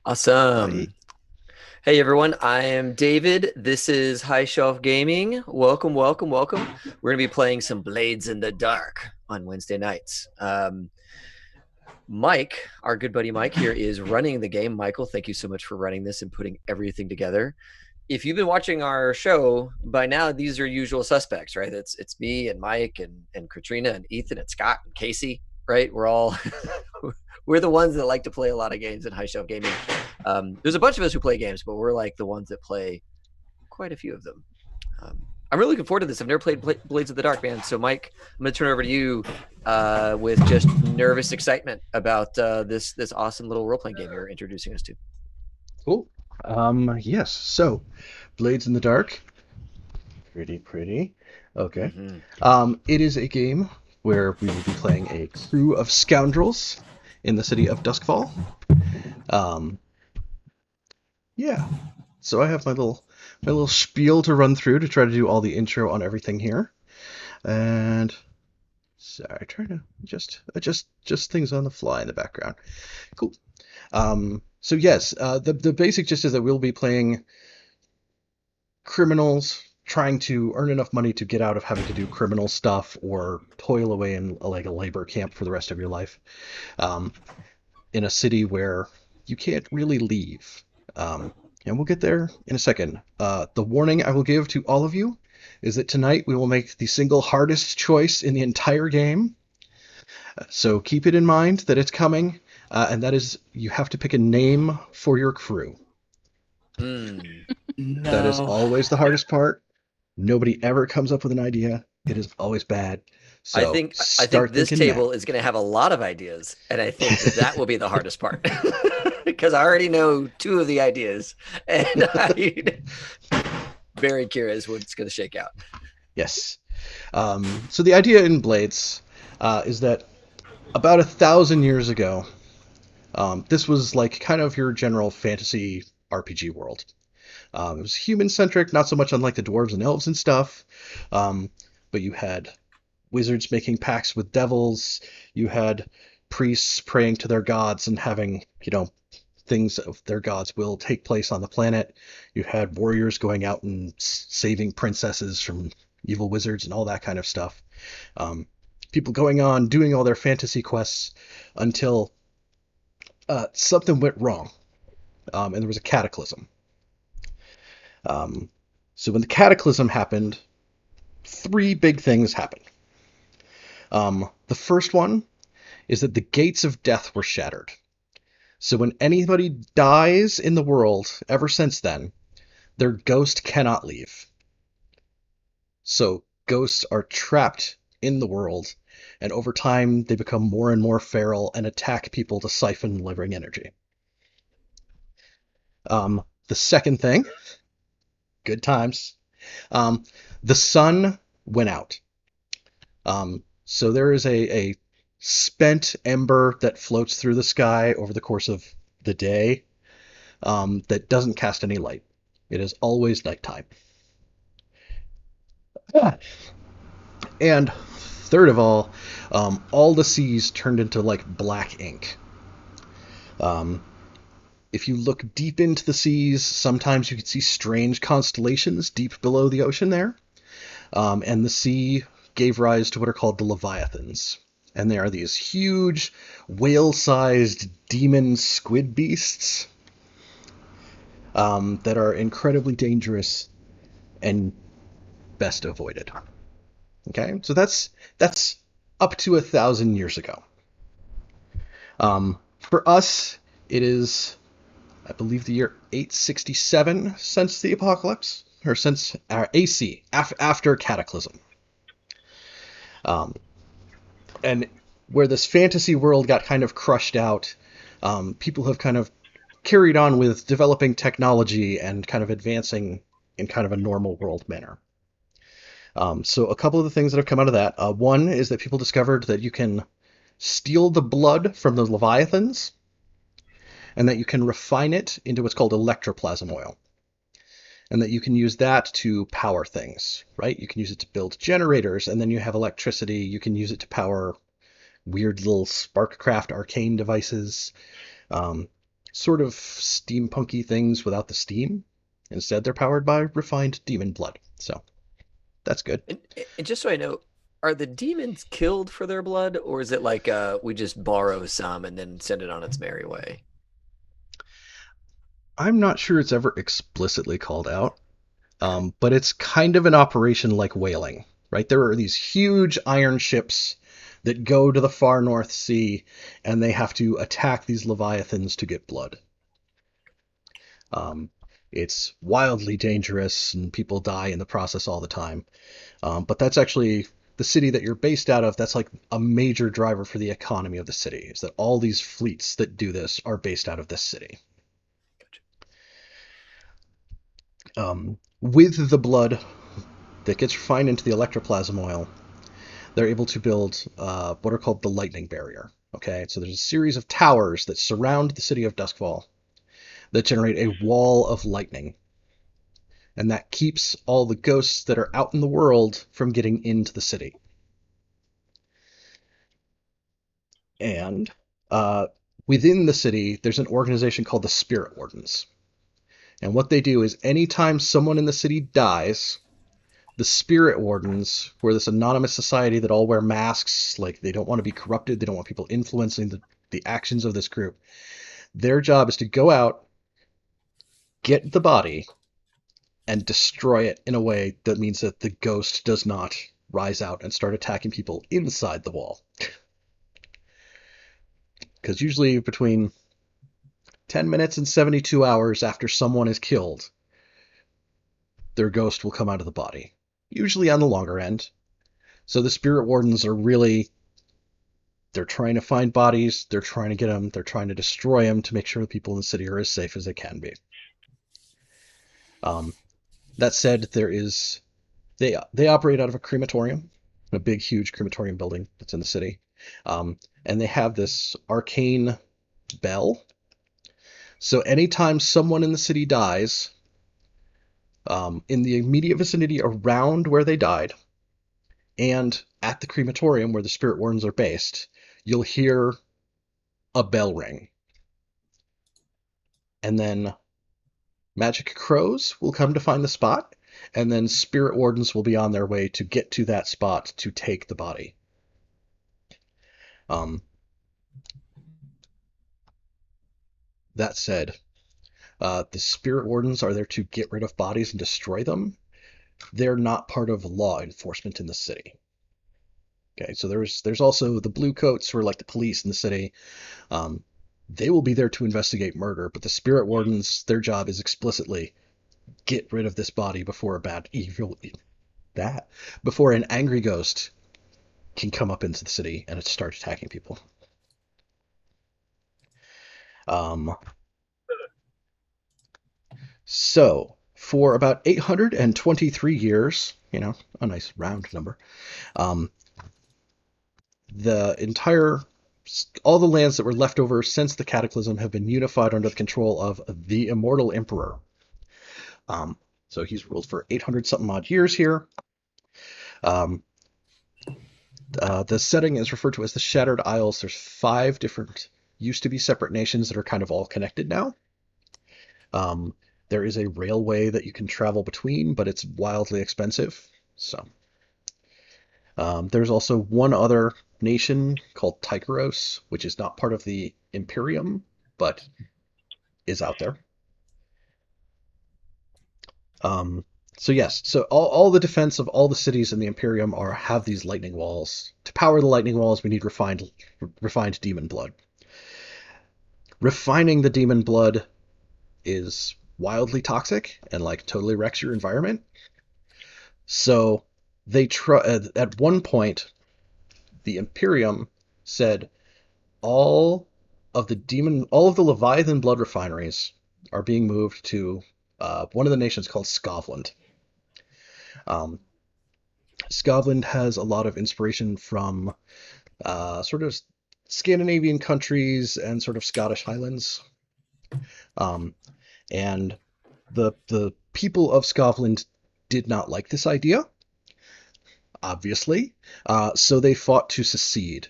Awesome. Buddy. Hey everyone, I am David. This is High Shelf Gaming. Welcome, welcome, welcome. We're going to be playing some Blades in the Dark on Wednesday nights. Mike, our good buddy Mike here, is running the game. Michael, thank you so much for running this and putting everything together. If you've been watching our show by now, these are usual suspects, right? It's me and Mike and Katrina and Ethan and Scott and Casey, right? We're all we're the ones that like to play a lot of games in High Shelf Gaming. There's a bunch of us who play games, but we're like the ones that play quite a few of them. I'm really looking forward to this. I've never played Blades of the Dark, man. So, Mike, I'm going to turn it over to you with just nervous excitement about this awesome little role playing game you're introducing us to. Cool. Yes. So, Blades in the Dark. Pretty, pretty. Okay. Mm-hmm. It is a game where we will be playing a crew of scoundrels in the city of Duskvol. Um, yeah. So I have my little spiel to run through to try to do all the intro on everything here. And sorry, trying to just things on the fly in the background. Cool. So yes, the basic gist is that we'll be playing criminals trying to earn enough money to get out of having to do criminal stuff or toil away in like a labor camp for the rest of your life, um, in a city where you can't really leave. And we'll get there in a second. The warning I will give to all of you is that tonight we will make the single hardest choice in the entire game. So keep it in mind that it's coming, and that is you have to pick a name for your crew. Mm. That is No. always the hardest part. Nobody ever comes up with an idea. It is always bad. I So think I think start this thinking now. table is going to have a lot of ideas, and I think that will be the hardest part because I already know two of the ideas, and I'm very curious what's going to shake out. Yes. So the idea in Blades is that about 1,000 years ago, this was like kind of your general fantasy RPG world. It was human centric, not so much unlike the dwarves and elves and stuff. Um, but you had wizards making pacts with devils. You had priests praying to their gods and having, things of their gods will take place on the planet. You had warriors going out and saving princesses from evil wizards and all that kind of stuff. Um, People going on doing all their fantasy quests until something went wrong, and there was a cataclysm. Um, so when the cataclysm happened, three big things happened. The first one is that the gates of death were shattered. So when anybody dies in the world ever since then, their ghost cannot leave. So ghosts are trapped in the world, and over time they become more and more feral and attack people to siphon living energy. The second thing, good times, um, the sun went out. So there is a spent ember that floats through the sky over the course of the day, that doesn't cast any light. It is always nighttime. Yeah. And third of all the seas turned into like black ink. Um, if you look deep into the seas, sometimes you can see strange constellations deep below the ocean there. And the sea gave rise to what are called the Leviathans. And they are these huge, whale-sized demon squid beasts, that are incredibly dangerous and best avoided. Okay, so that's up to 1,000 years ago. For us, it is, I believe, the year 867 since the apocalypse, or since AC, after Cataclysm. Um, and where this fantasy world got kind of crushed out, people have kind of carried on with developing technology and kind of advancing in kind of a normal world manner. So a couple of the things that have come out of that, one is that people discovered that you can steal the blood from the leviathans, and that you can refine it into what's called electroplasm oil, and that you can use that to power things. Right? You can use it to build generators, and then you have electricity. You can use it to power weird little sparkcraft arcane devices. Um, sort of steampunky things without the steam. Instead, they're powered by refined demon blood. So that's good. And just so I know, are the demons killed for their blood, or is it like we just borrow some and then send it on its merry way? I'm not sure it's ever explicitly called out, Okay. but it's kind of an operation like whaling, right? There are these huge iron ships that go to the far North Sea, and they have to attack these leviathans to get blood. Um, it's wildly dangerous, and people die in the process all the time. But that's actually the city that you're based out of. That's like a major driver for the economy of the city. Is that all these fleets that do this are based out of this city? Gotcha. With the blood that gets refined into the electroplasm oil, they're able to build what are called the lightning barrier. Okay, so there's a series of towers that surround the city of Duskvol that generate a wall of lightning, and that keeps all the ghosts that are out in the world from getting into the city. And uh, within the city, there's an organization called the Spirit Wardens. And what they do is anytime someone in the city dies, the Spirit Wardens, who are this anonymous society that all wear masks, like they don't want to be corrupted, they don't want people influencing the actions of this group. Their job is to go out, get the body, and destroy it in a way that means that the ghost does not rise out and start attacking people inside the wall. Because usually between 10 minutes and 72 hours after someone is killed, their ghost will come out of the body, usually on the longer end. So the spirit wardens are really, they're trying to find bodies, they're trying to get them, they're trying to destroy them to make sure the people in the city are as safe as they can be. Um, that said, they operate out of a crematorium, a big, huge crematorium building that's in the city, and they have this arcane bell. So anytime someone in the city dies, in the immediate vicinity around where they died, and at the crematorium where the spirit wardens are based, you'll hear a bell ring. And then magic crows will come to find the spot, and then spirit wardens will be on their way to get to that spot to take the body. Um, that said, the spirit wardens are there to get rid of bodies and destroy them. They're not part of law enforcement in the city. Okay, so there's also the blue coats who are like the police in the city. Um, they will be there to investigate murder, but the spirit wardens, their job is explicitly get rid of this body before a bad evil that before an angry ghost can come up into the city and it starts attacking people. Um, so for about 823 years, a nice round number, um, the entire all the lands that were left over since the cataclysm have been unified under the control of the immortal emperor. Um, so he's ruled for 800 something odd years here. Um, the setting is referred to as the Shattered Isles. There's 5 different used to be separate nations that are kind of all connected now. Um, there is a railway that you can travel between, but it's wildly expensive. So there's also one other nation called Tycheros, which is not part of the Imperium, but is out there. Um, so yes, so all the defense of all the cities in the Imperium have these lightning walls. To power the lightning walls, we need refined demon blood. Refining the demon blood is wildly toxic and like totally wrecks your environment. So they at one point the Imperium said all of the Leviathan blood refineries are being moved to one of the nations called Scotland. Um, Scotland has a lot of inspiration from sort of Scandinavian countries and sort of Scottish Highlands. Um, and the people of Scotland did not like this idea, obviously, so they fought to secede.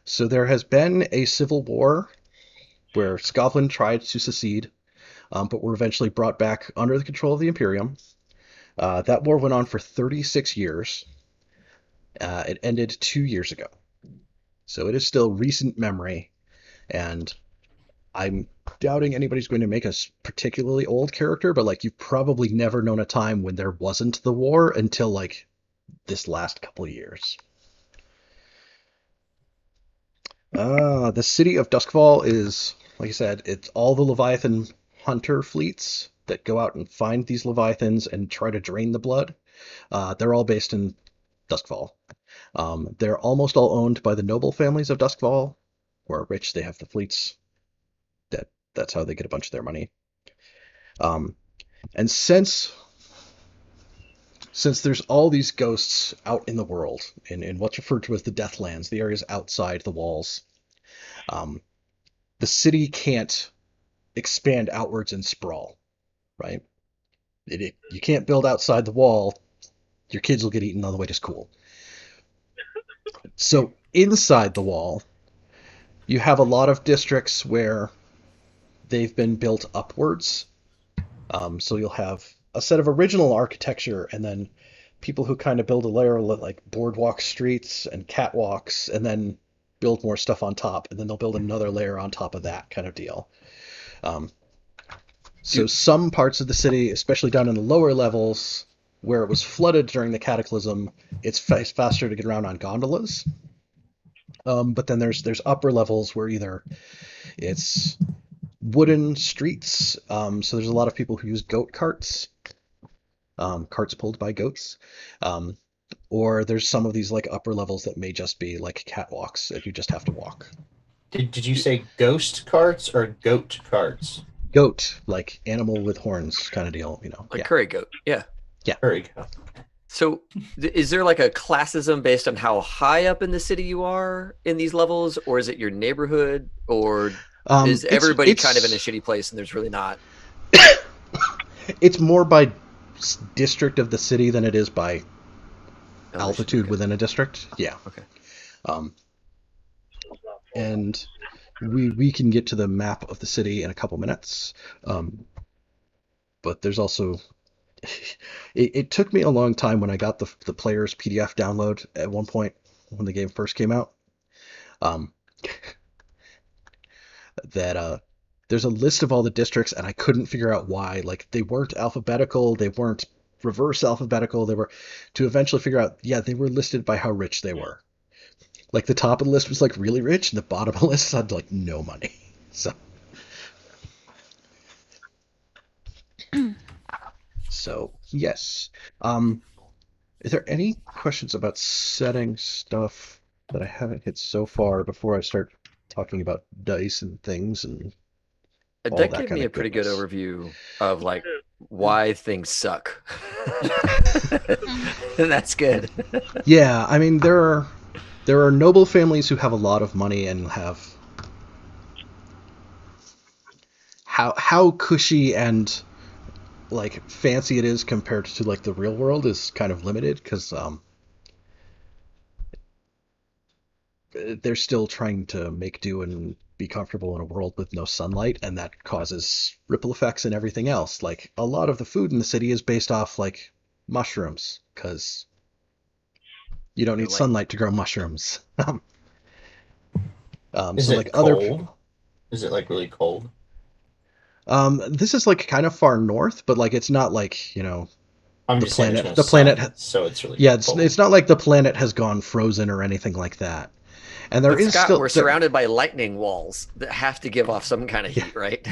So there has been a civil war where Scotland tried to secede, but were eventually brought back under the control of the Imperium. That war went on for 36 years. It ended 2 years ago. So it is still recent memory, and I'm doubting anybody's going to make a particularly old character, but like you've probably never known a time when there wasn't the war until like this last couple of years. The city of Duskvol is, like I said, it's all the Leviathan hunter fleets that go out and find these Leviathans and try to drain the blood. They're all based in Duskvol. They're almost all owned by the noble families of Duskvol, who are rich. They have the fleets. That's how they get a bunch of their money. And since there's all these ghosts out in the world, in what's referred to as the Deathlands, the areas outside the walls, the city can't expand outwards and sprawl, right? You can't build outside the wall. Your kids will get eaten on the way to school. So inside the wall, you have a lot of districts where they've been built upwards. So you'll have a set of original architecture, and then people who kind of build a layer like boardwalk streets and catwalks, and then build more stuff on top, and then they'll build another layer on top of that kind of deal. So some parts of the city, especially down in the lower levels, where it was flooded during the cataclysm, it's faster to get around on gondolas. But then there's upper levels where either it's wooden streets, so there's a lot of people who use goat carts, carts pulled by goats, or there's some of these like upper levels that may just be like catwalks that you just have to walk. Did you say ghost carts or goat carts? Goat, like animal with horns kind of deal, you know. Like curry goat, yeah. Curry goat. So is there like a classism based on how high up in the city you are in these levels, or is it your neighborhood, or is everybody kind of in a shitty place and there's really not? It's more by district of the city than it is by altitude within a district. Yeah. Okay. And we can get to the map of the city in a couple minutes. But there's also it took me a long time when I got the player's PDF download at one point when the game first came out. That there's a list of all the districts, and I couldn't figure out why. Like, they weren't alphabetical, they weren't reverse alphabetical, they were, to eventually figure out, yeah, they were listed by how rich they were. Like, the top of the list was like really rich, and the bottom of the list had like no money. So yes. Is there any questions about setting stuff that I haven't hit so far before I start talking about dice and things and all that that gave kind me of a pretty good goodness? overview of like why things suck. And that's good. Yeah, I mean there are noble families who have a lot of money and have how cushy and like fancy it is compared to like the real world is kind of limited because they're still trying to make do and be comfortable in a world with no sunlight, and that causes ripple effects and everything else. Like, a lot of the food in the city is based off like mushrooms because you don't need sunlight to grow mushrooms. Is so it like cold? Is it like really cold? This is like kind of far north, but like it's not like, you know, I'm the just saying planet. there's no The planet, sun, so it's really yeah, cold. it's not like the planet has gone frozen or anything like that. And there But is Scott, still we're surrounded by lightning walls that have to give off some kind of heat, right?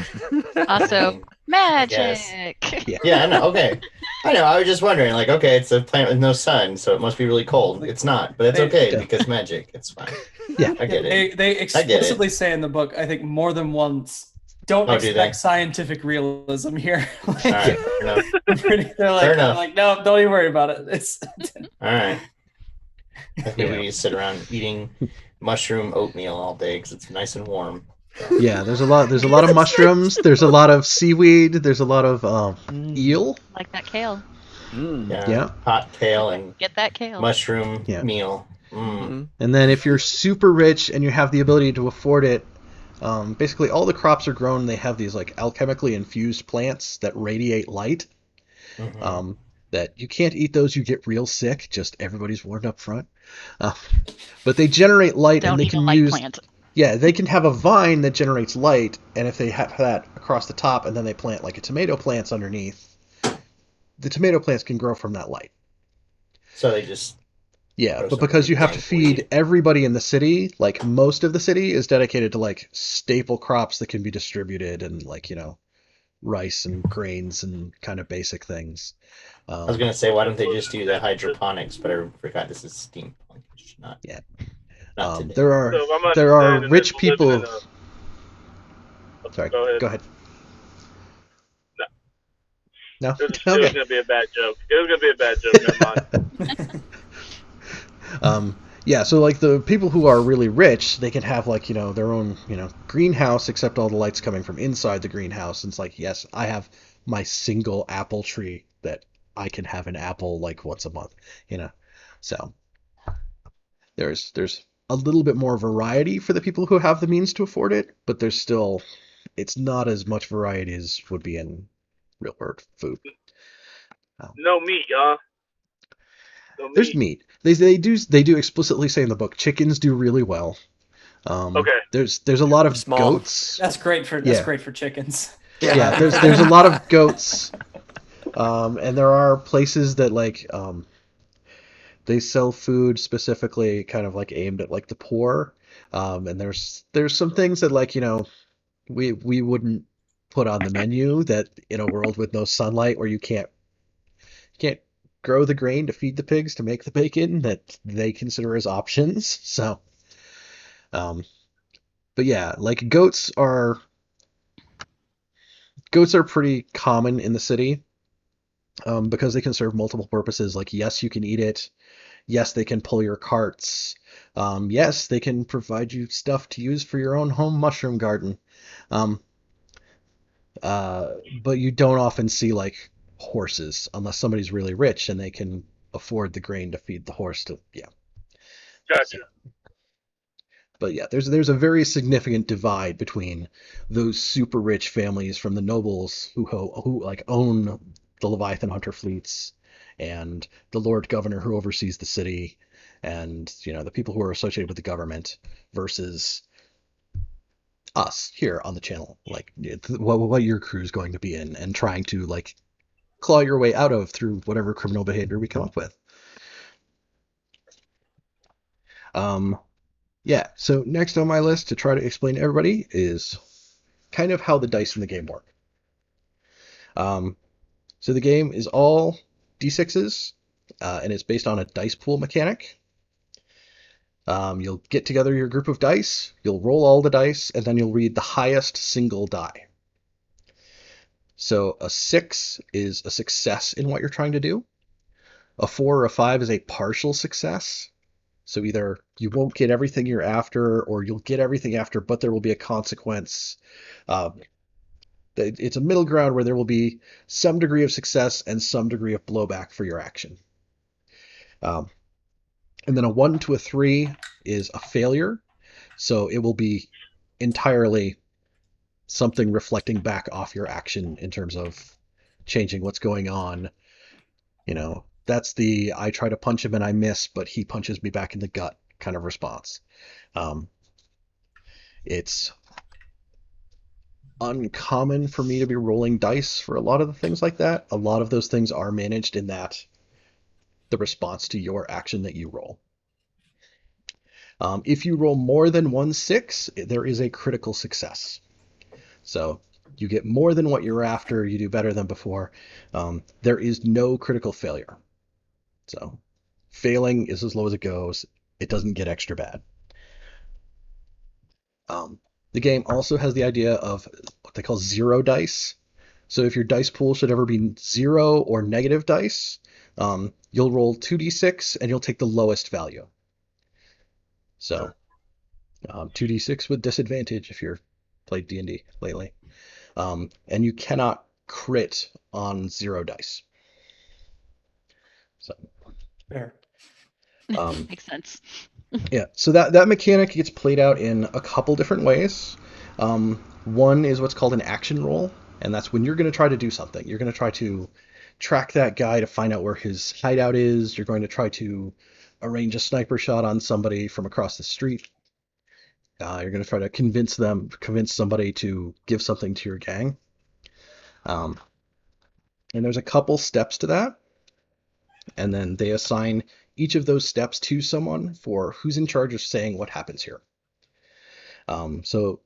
Also, magic. Yeah, I know. Okay, I know. I was just wondering, like, okay, it's a planet with no sun, so it must be really cold. It's not, but it's okay because magic. It's fine. Yeah, I get it. They explicitly say in the book, I think more than once, don't expect scientific realism here. Like, all right, fair enough. They're like, no, don't even worry about it. It's all right. Maybe we sit around eating mushroom oatmeal all day because it's nice and warm. Yeah, there's a lot of mushrooms, there's a lot of seaweed, there's a lot of eel. Like that kale. Yeah. Hot kale and get that kale. Mushroom meal. And then if you're super rich and you have the ability to afford it, Basically, all the crops are grown. They have these like alchemically infused plants that radiate light. Mm-hmm. That you can't eat those, you get real sick. Just everybody's warned up front. Uh, but they generate light, and Don't they eat a can light use. plant. Yeah, they can have a vine that generates light, and if they have that across the top, and then they plant like a tomato plants underneath, the tomato plants can grow from that light. So they just Yeah, grow but some because pretty you have to dank weed. feed everybody in the city, like most of the city is dedicated to like staple crops that can be distributed and like, rice and grains and kind of basic things. I was gonna say, why don't they just do the hydroponics? But I forgot this is steampunk. Not Yeah. today. There are So if I'm there are understanding this, rich we're living in people. a. Sorry, Go ahead. go ahead. No, No? it was Okay. gonna be a bad joke. It was gonna be a bad joke. Never mind. Yeah, so like the people who are really rich, they can have like, their own, greenhouse, except all the light's coming from inside the greenhouse. And it's like, yes, I have my single apple tree that I can have an apple like once a month, you know. So there's a little bit more variety for the people who have the means to afford it, but it's not as much variety as would be in real world food. No meat, y'all. No There's meat. meat. They do explicitly say in the book chickens do really well. Okay. There's a lot of Small. goats. That's great for chickens. Yeah, there's a lot of goats. And there are places that like they sell food specifically kind of like aimed at like the poor. And there's some things that like, we wouldn't put on the menu that in a world with no sunlight where you can't grow the grain to feed the pigs to make the bacon that they consider as options. So, but yeah, like goats are pretty common in the city, because they can serve multiple purposes. Like, yes, you can eat it. Yes, they can pull your carts. Yes, they can provide you stuff to use for your own home mushroom garden. Um, but you don't often see like horses unless somebody's really rich and they can afford the grain to feed the horse to, yeah. Gotcha. So, but yeah, there's a very significant divide between those super rich families from the nobles who like own the Leviathan hunter fleets and the Lord Governor who oversees the city and the people who are associated with the government versus us here on the channel, like what your crew is going to be in and trying to like claw your way out of through whatever criminal behavior we come up with. Yeah, so next on my list to try to explain to everybody is kind of how the dice in the game work. So the game is all d6s, and it's based on a dice pool mechanic. You'll get together your group of dice, you'll roll all the dice, and then you'll read the highest single die. So a 6 is a success in what you're trying to do. A 4 or a 5 is a partial success. So either you won't get everything you're after, or you'll get everything after, but there will be a consequence. It's a middle ground where there will be some degree of success and some degree of blowback for your action. And then a 1 to a 3 is a failure. So it will be entirely something reflecting back off your action in terms of changing what's going on. That's the I try to punch him and I miss, but he punches me back in the gut kind of response. It's uncommon for me to be rolling dice for a lot of the things like that. A lot of those things are managed in that the response to your action that you roll. If you roll more than 1 6, there is a critical success. So you get more than what you're after, you do better than before. There is no critical failure. So failing is as low as it goes. It doesn't get extra bad. The game also has the idea of what they call 0 dice. So if your dice pool should ever be 0 or negative dice, you'll roll 2d6 and you'll take the lowest value. So 2d6 with disadvantage if you're played D&D lately. And you cannot crit on 0 dice. So Fair. Makes sense. yeah, so that mechanic gets played out in a couple different ways. One is what's called an action roll, and that's when you're going to try to do something. You're going to try to track that guy to find out where his hideout is. You're going to try to arrange a sniper shot on somebody from across the street. You're going to try to convince somebody to give something to your gang. And there's a couple steps to that, and then they assign each of those steps to someone for who's in charge of saying what happens here. So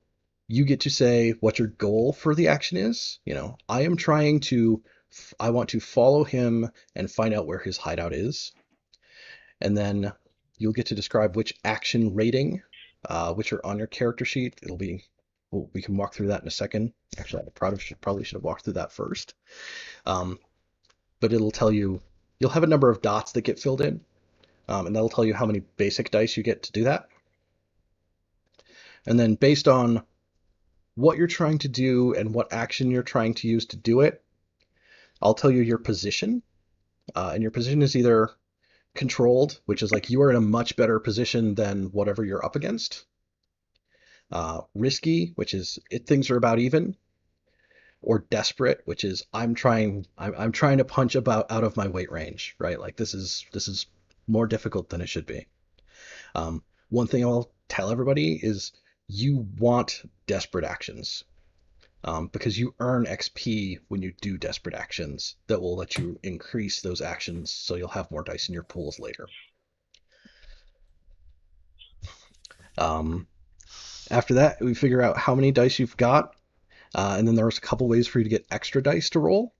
you get to say what your goal for the action is. I want to follow him and find out where his hideout is. And then you'll get to describe which action rating, which are on your character sheet. We can walk through that in a second. Actually, I probably should have walked through that first. But it'll tell you, you'll have a number of dots that get filled in, and that'll tell you how many basic dice you get to do that. And then based on what you're trying to do and what action you're trying to use to do it, I'll tell you your position. And your position is either controlled, which is like you are in a much better position than whatever you're up against. Risky, which is things are about even. Or desperate, which is I'm trying to punch about out of my weight range, right? Like this is more difficult than it should be. One thing I'll tell everybody is you want desperate actions, because you earn XP when you do desperate actions that will let you increase those actions, so you'll have more dice in your pools later. After that, we figure out how many dice you've got. And then there's a couple ways for you to get extra dice to roll.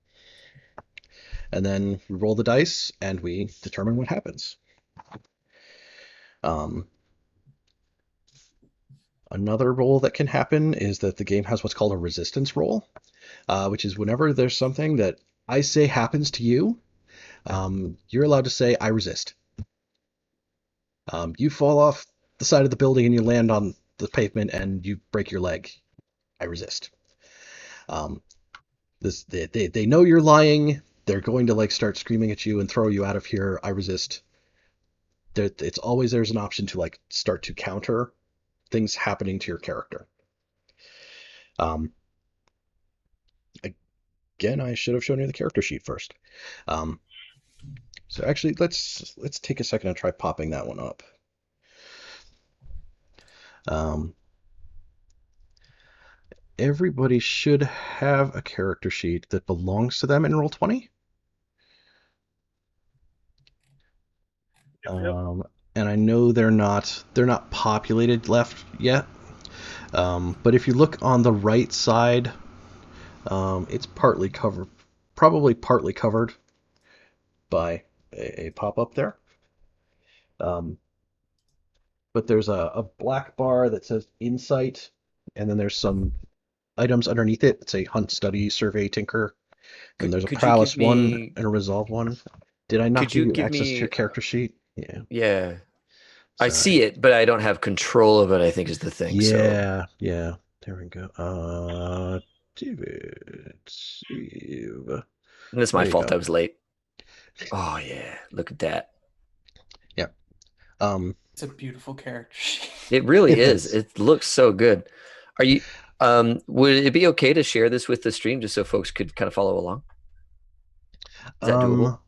And then we roll the dice and we determine what happens. Another roll that can happen is that the game has what's called a resistance roll, which is whenever there's something that I say happens to you, you're allowed to say, I resist. You fall off the side of the building and you land on the pavement and you break your leg. I resist. They know you're lying. They're going to start screaming at you and throw you out of here. I resist. It's always there's an option to start to counter things happening to your character. Again, I should have shown you the character sheet first. So actually, let's take a second and try popping that one up. Everybody should have a character sheet that belongs to them in Roll20. And I know they're not populated left yet. But if you look on the right side, it's probably partly covered by a pop-up there. But there's a black bar that says Insight, and then there's some items underneath it. It's a Hunt, Study, Survey, Tinker. And there's a Prowess one and a Resolve one. Did I not give you access to your character sheet? Yeah. Yeah. I see it, but I don't have control of it, I think is the thing. Yeah, yeah. There we go. David, save. And it's my fault I was late. Oh, yeah. Look at that. Yeah. It's a beautiful character sheet. It really is. It looks so good. Are you... would it be okay to share this with the stream just so folks could kind of follow along? Is that doable?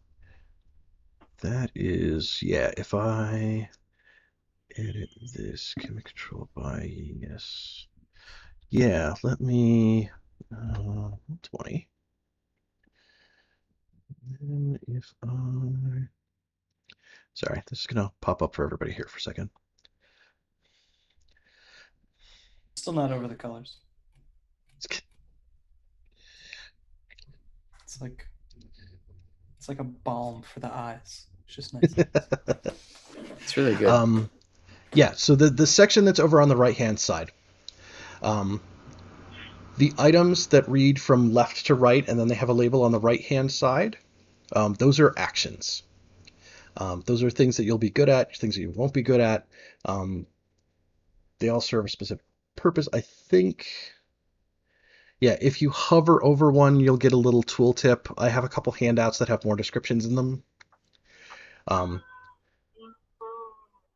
That is, yeah. If I edit this, can be controlled by yes. Yeah, let me 20. And if I sorry, this is gonna pop up for everybody here for a second. Still not over the colors. It's like a balm for the eyes. It's just nice. It's really good. Yeah, so the section that's over on the right-hand side, the items that read from left to right and then they have a label on the right-hand side, those are actions. Those are things that you'll be good at, things that you won't be good at. They all serve a specific purpose, I think. Yeah, if you hover over one, you'll get a little tooltip. I have a couple handouts that have more descriptions in them.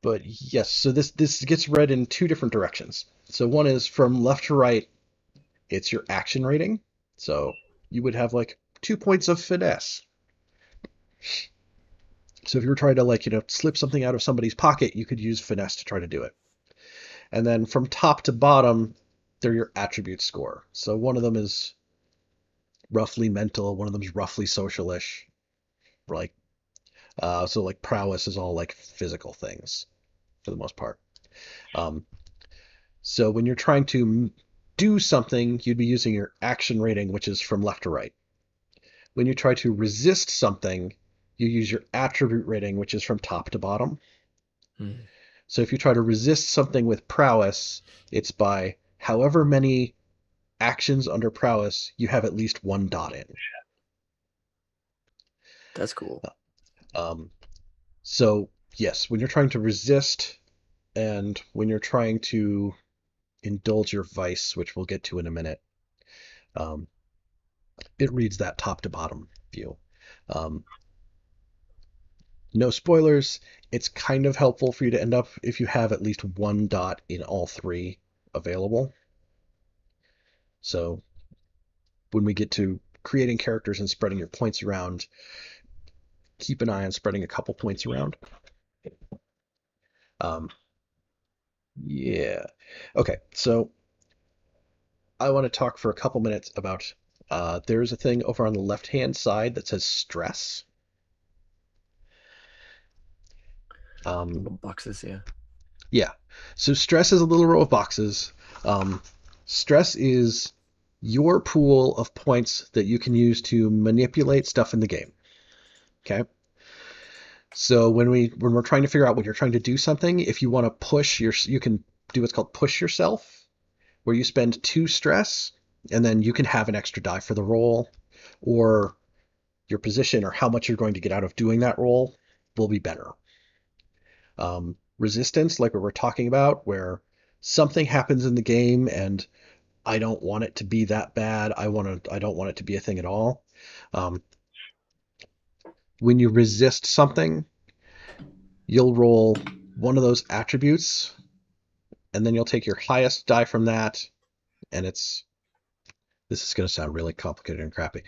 But yes, so this gets read in two different directions. So one is from left to right, it's your action rating. So you would have like 2 points of finesse. So if you were trying to like, slip something out of somebody's pocket, you could use finesse to try to do it. And then from top to bottom, they're your attribute score. So one of them is roughly mental, one of them is roughly socialish. Like, so like prowess is all like physical things for the most part. So when you're trying to do something, you'd be using your action rating, which is from left to right. When you try to resist something, you use your attribute rating, which is from top to bottom. So if you try to resist something with prowess, it's by however many actions under prowess you have at least 1 dot in. That's cool. So yes, when you're trying to resist and when you're trying to indulge your vice, which we'll get to in a minute, it reads that top to bottom view. No spoilers. It's kind of helpful for you to end up if you have at least 1 dot in all 3 available. So when we get to creating characters and spreading your points around, keep an eye on spreading a couple points around. Yeah. Okay, so I want to talk for a couple minutes about there's a thing over on the left-hand side that says stress. Boxes, yeah. Yeah. So stress is a little row of boxes. Stress is your pool of points that you can use to manipulate stuff in the game. Okay. So when we're trying to figure out when you're trying to do something, if you want to push you can do what's called push yourself, where you spend 2 stress, and then you can have an extra die for the roll, or your position or how much you're going to get out of doing that roll will be better. Resistance, like what we're talking about, where something happens in the game and I don't want it to be that bad. I don't want it to be a thing at all. When you resist something, you'll roll one of those attributes, and then you'll take your highest die from that, and this is going to sound really complicated and crappy.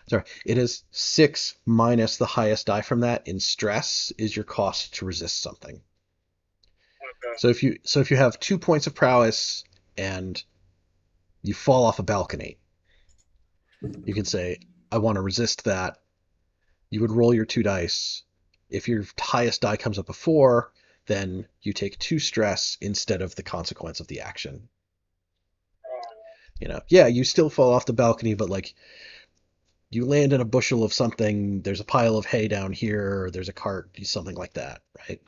Sorry, it is 6 minus the highest die from that in stress is your cost to resist something. So if you have 2 points of prowess and you fall off a balcony, you can say, I want to resist that. You would roll your 2 dice. If your highest die comes up a 4, then you take 2 stress instead of the consequence of the action. Yeah, you still fall off the balcony, but like you land in a bushel of something, there's a pile of hay down here, there's a cart, something like that, right?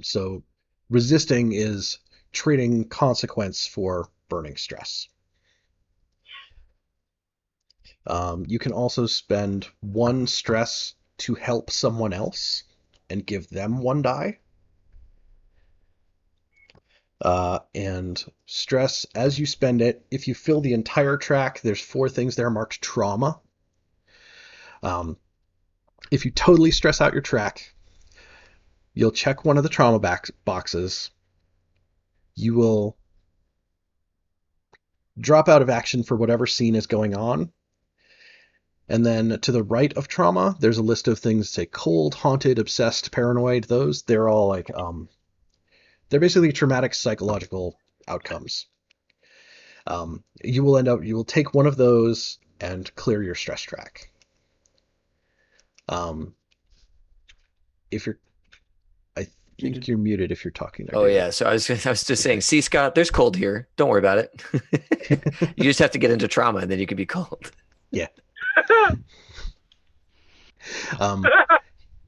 So resisting is trading consequence for burning stress. You can also spend 1 stress to help someone else and give them 1 die. And stress, as you spend it, if you fill the entire track, there's 4 things there marked trauma. If you totally stress out your track, you'll check one of the trauma boxes. You will drop out of action for whatever scene is going on. And then to the right of trauma, there's a list of things, say cold, haunted, obsessed, paranoid. They're all like, they're basically traumatic psychological outcomes. You will take one of those and clear your stress track. I think you're muted if you're talking there. Oh, David. Yeah. So I was just saying, see, Scott, there's cold here. Don't worry about it. You just have to get into trauma and then you can be cold. Yeah.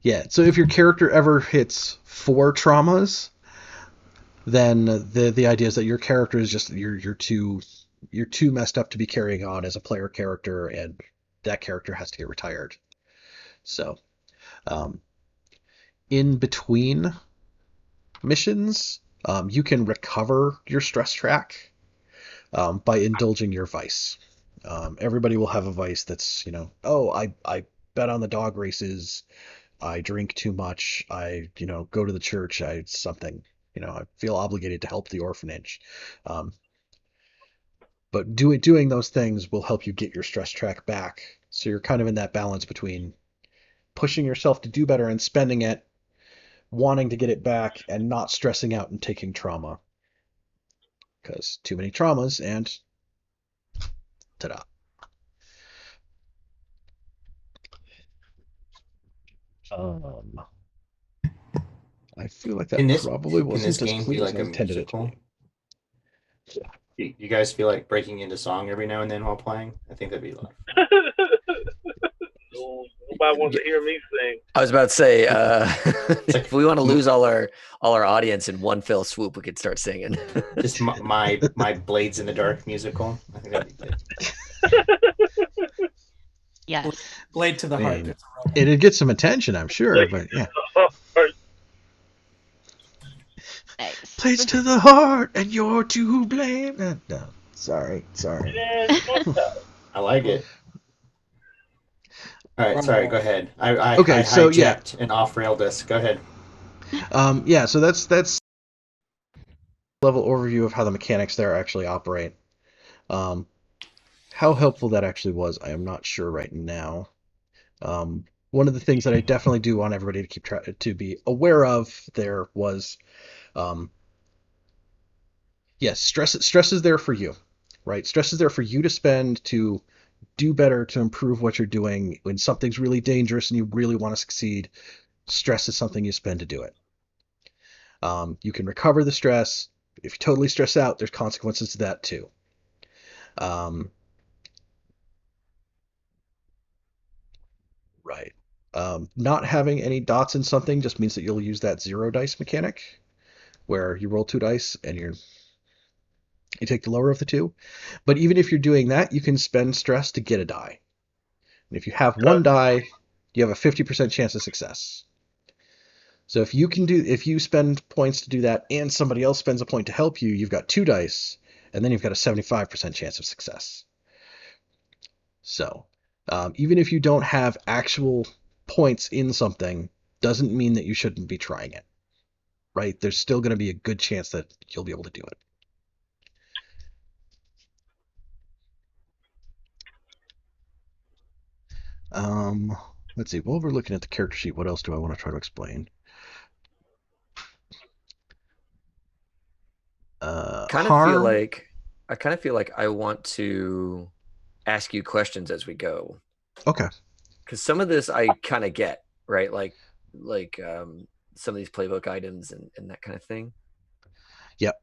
Yeah. So if your character ever hits 4 traumas, then the idea is that your character is just you're too messed up to be carrying on as a player character, and that character has to get retired. So, in between missions, you can recover your stress track by indulging your vice. Everybody will have a vice that's, I bet on the dog races, I drink too much, I go to the church, something. I feel obligated to help the orphanage. But doing those things will help you get your stress track back. So you're kind of in that balance between pushing yourself to do better and spending it, wanting to get it back, and not stressing out and taking trauma. Because too many traumas and ta-da. I feel like that probably wasn't as clean as I intended it to be. You guys feel like breaking into song every now and then while playing? I think that'd be a lot. Nobody wants to hear me sing. I was about to say, if we want to lose all our audience in one fell swoop, we could start singing. Just my Blades in the Dark musical. I think that'd be good. Yes. Blade to the heart. It'd get some attention, I'm sure, but yeah. Nice. Blades to the heart, and you're to blame. No, sorry. I like it. All right, sorry. Go ahead. I hijacked an off-rail disc. Go ahead. So that's level overview of how the mechanics there actually operate. How helpful that actually was, I am not sure right now. One of the things that I definitely do want everybody to keep to be aware of there was, yes, stress is there for you, right? Stress is there for you to spend to do better, to improve what you're doing. When something's really dangerous and you really want to succeed, stress is something you spend to do it. You can recover the stress. If you totally stress out, there's consequences to that too. Right. Not having any dots in something just means that you'll use that 0 dice mechanic, where you roll 2 dice and you take the lower of the 2. But even if you're doing that, you can spend stress to get a die. And if you have 1 die, you have a 50% chance of success. So if you spend points to do that and somebody else spends a point to help you, you've got 2 dice, and then you've got a 75% chance of success. So even if you don't have actual points in something, doesn't mean that you shouldn't be trying it, right? There's still going to be a good chance that you'll be able to do it. Let's see. While we're looking at the character sheet, what else do I want to try to explain? I kind of feel like I want to ask you questions as we go. Okay. Because some of this I kind of get, right? Like some of these playbook items and that kind of thing. Yep.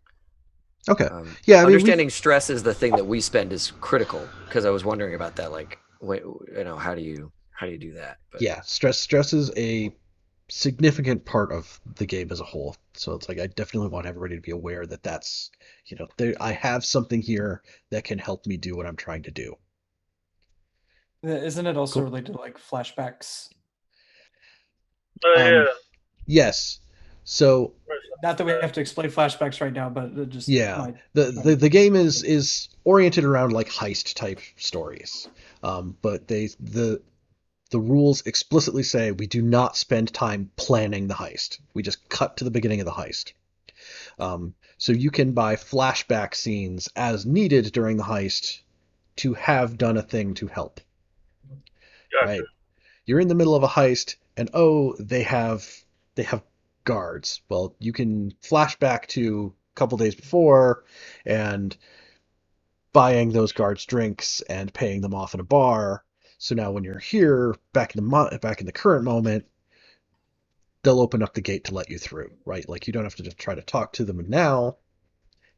Okay. Understanding stress is the thing that we spend is critical, because I was wondering about that. Like, how do you do that? But yeah, stress is a significant part of the game as a whole. So it's like I definitely want everybody to be aware that that's, I have something here that can help me do what I'm trying to do. Isn't it also related to like flashbacks? Yeah. Yes. So not that we have to explain flashbacks right now, but it just the game is oriented around like heist type stories, but the rules explicitly say we do not spend time planning the heist. We just cut to the beginning of the heist. So you can buy flashback scenes as needed during the heist to have done a thing to help. Gotcha. Right? You're in the middle of a heist, and they have guards. Well, you can flash back to a couple days before and buying those guards drinks and paying them off in a bar. So now when you're here, back in the current moment, they'll open up the gate to let you through, right? Like you don't have to just try to talk to them. And now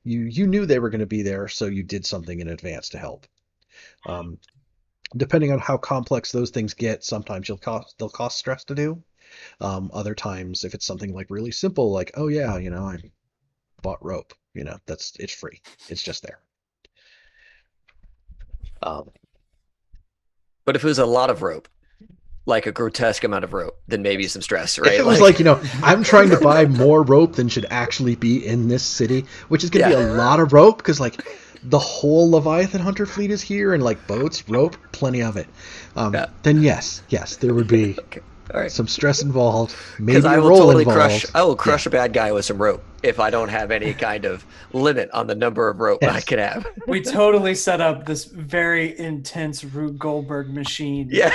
you knew they were going to be there, so you did something in advance to help. Depending on how complex those things get, sometimes they'll cost stress to do. Other times, if it's something like really simple, like, oh yeah, I bought rope, it's free. It's just there. But if it was a lot of rope, like a grotesque amount of rope, then maybe some stress, right? If it was I'm trying to buy more rope than should actually be in this city, which is going to be a lot of rope, because the whole Leviathan Hunter fleet is here, and boats, rope, plenty of it. Then yes, there would be All right. Some stress involved. Because Maybe I a will roll totally involved. crush a bad guy with some rope if I don't have any kind of limit on the number of rope I Yes. can have. We totally set up this very intense Rube Goldberg machine Yeah.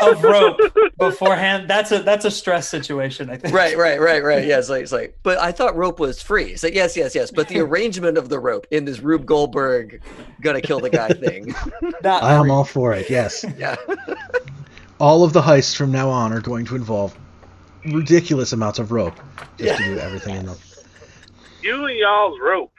of rope beforehand. That's a stress situation, I think. Right. Yeah, it's like, but I thought rope was free. It's like, yes. But the arrangement of the rope in this Rube Goldberg gonna kill the guy thing. Not I am free. all for it, yes. Yeah. All of the heists from now on are going to involve ridiculous amounts of rope just to do everything in them. You and y'all's rope.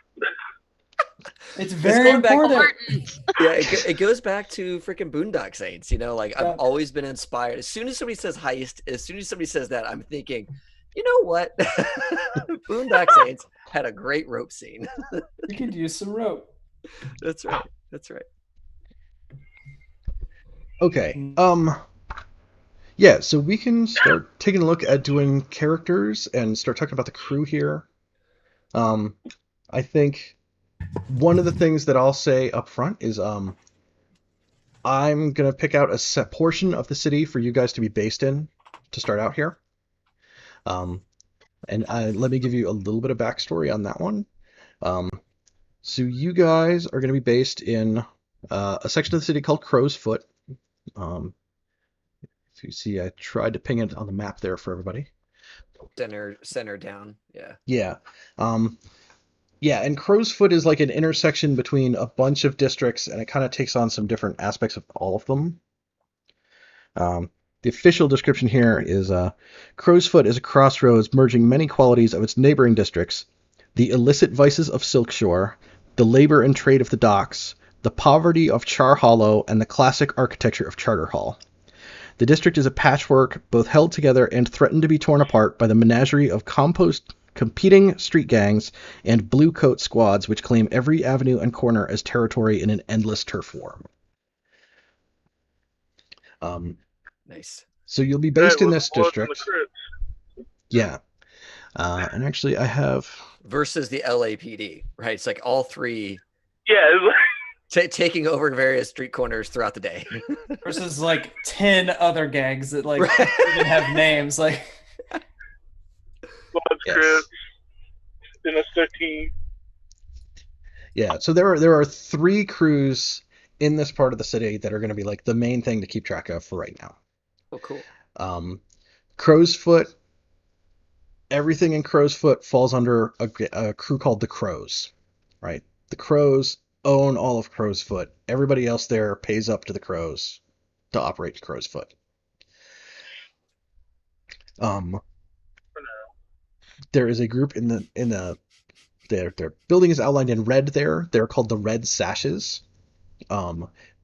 It's very going back- important. Yeah, it goes back to freaking Boondock Saints. Like Yeah. I've always been inspired. As soon as somebody says heist, as soon as somebody says that, I'm thinking, you know what? Boondock Saints had a great rope scene. We could use some rope. That's right. Okay. Yeah, so we can start taking a look at doing characters and start talking about the crew here. I think one of the things that I'll say up front is I'm gonna pick out a set portion of the city for you guys to be based in to start out here. And let me give you a little bit of backstory on that one. So you guys are gonna be based in a section of the city called Crow's Foot. If you see, I tried to ping it on the map there for everybody. Center down. Yeah. Yeah. Yeah, and Crow's Foot is like an intersection between a bunch of districts, and it kind of takes on some different aspects of all of them. The official description here is Crow's Foot is a crossroads merging many qualities of its neighboring districts: the illicit vices of Silkshore, the labor and trade of the docks, the poverty of Char Hollow, and the classic architecture of Charter Hall. The district is a patchwork, both held together and threatened to be torn apart by the menagerie of competing street gangs and blue coat squads which claim every avenue and corner as territory in an endless turf war. Nice. So you'll be based in with this the Bloods and district. the Crips. Yeah. And actually I have... Versus the LAPD, right? It's like all three Yeah, it's like, taking over various street corners throughout the day. Versus like 10 other gangs that like Right. even have names. Like Bloods, Yes. Crips, Sinister Team. Yeah, so there are 3 crews in this part of the city that are going to be like the main thing to keep track of for right now. Oh, cool. Crow's Foot, everything in Crow's Foot falls under a crew called the Crows, right? The Crows own all of Crow's Foot. Everybody else there pays up to the Crows to operate Crow's Foot. There is a group in the their building is outlined in red there. They're called the Red Sashes.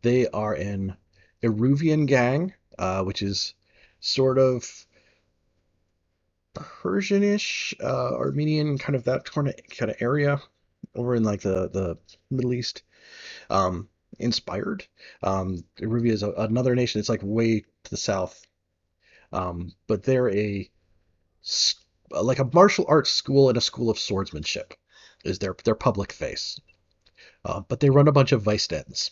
They are an Eruvian gang, which is sort of Persianish, Armenian, kind of that kind of area over in like the Middle East. Inspired. Eruvia is another nation. It's like way to the south. But they're like a martial arts school and a school of swordsmanship is their public face. But they run a bunch of vice dens.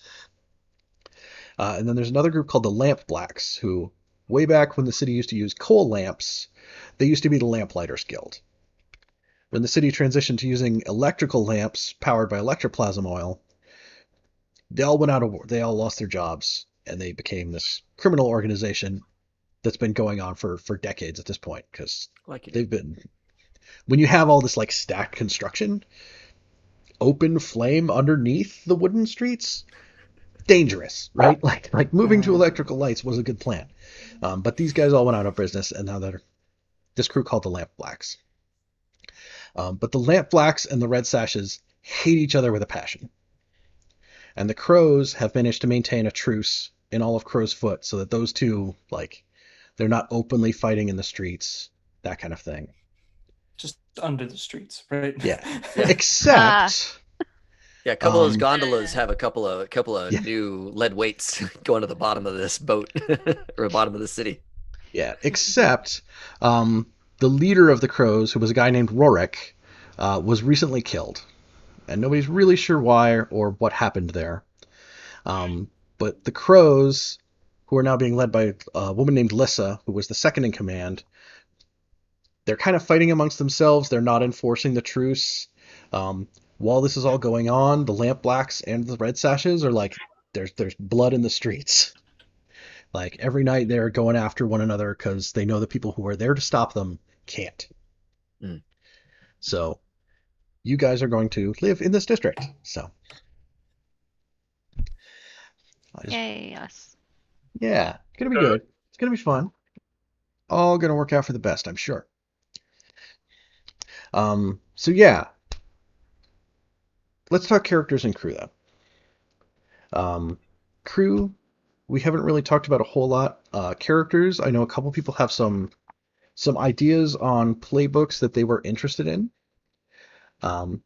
And then there's another group called the Lamp Blacks, who way back when the city used to use coal lamps, they used to be the Lamplighters Guild. When the city transitioned to using electrical lamps powered by electroplasm oil, they all went out of war. They all lost their jobs, and they became this criminal organization that's been going on for decades at this point, because they've been... When you have all this like stacked construction, open flame underneath the wooden streets, dangerous, right? Like moving to electrical lights was a good plan. But these guys all went out of business, and now they're this crew called the Lamp Blacks. But the Lamp Blacks and the Red Sashes hate each other with a passion. And the Crows have managed to maintain a truce in all of Crow's Foot so that those two, like, they're not openly fighting in the streets, that kind of thing. just under the streets, right? Yeah. Except... Yeah, a couple of those gondolas have a couple of new lead weights going to the bottom of this boat or the bottom of the city. Yeah, except the leader of the Crows, who was a guy named Rorik, was recently killed. And nobody's really sure why or what happened there. But the Crows who are now being led by a woman named Lissa, who was the second in command. They're kind of fighting amongst themselves. They're not enforcing the truce. While this is all going on, the Lamp Blacks and the Red Sashes are like, there's blood in the streets. Like every night they're going after one another because they know the people who are there to stop them can't. Mm. So you guys are going to live in this district. So Yay, us. yeah, it's gonna be good. It's gonna be fun. All gonna work out for the best, I'm sure. So yeah, let's talk characters and crew then. Crew, we haven't really talked about a whole lot. Characters, I know a couple people have some ideas on playbooks that they were interested in. I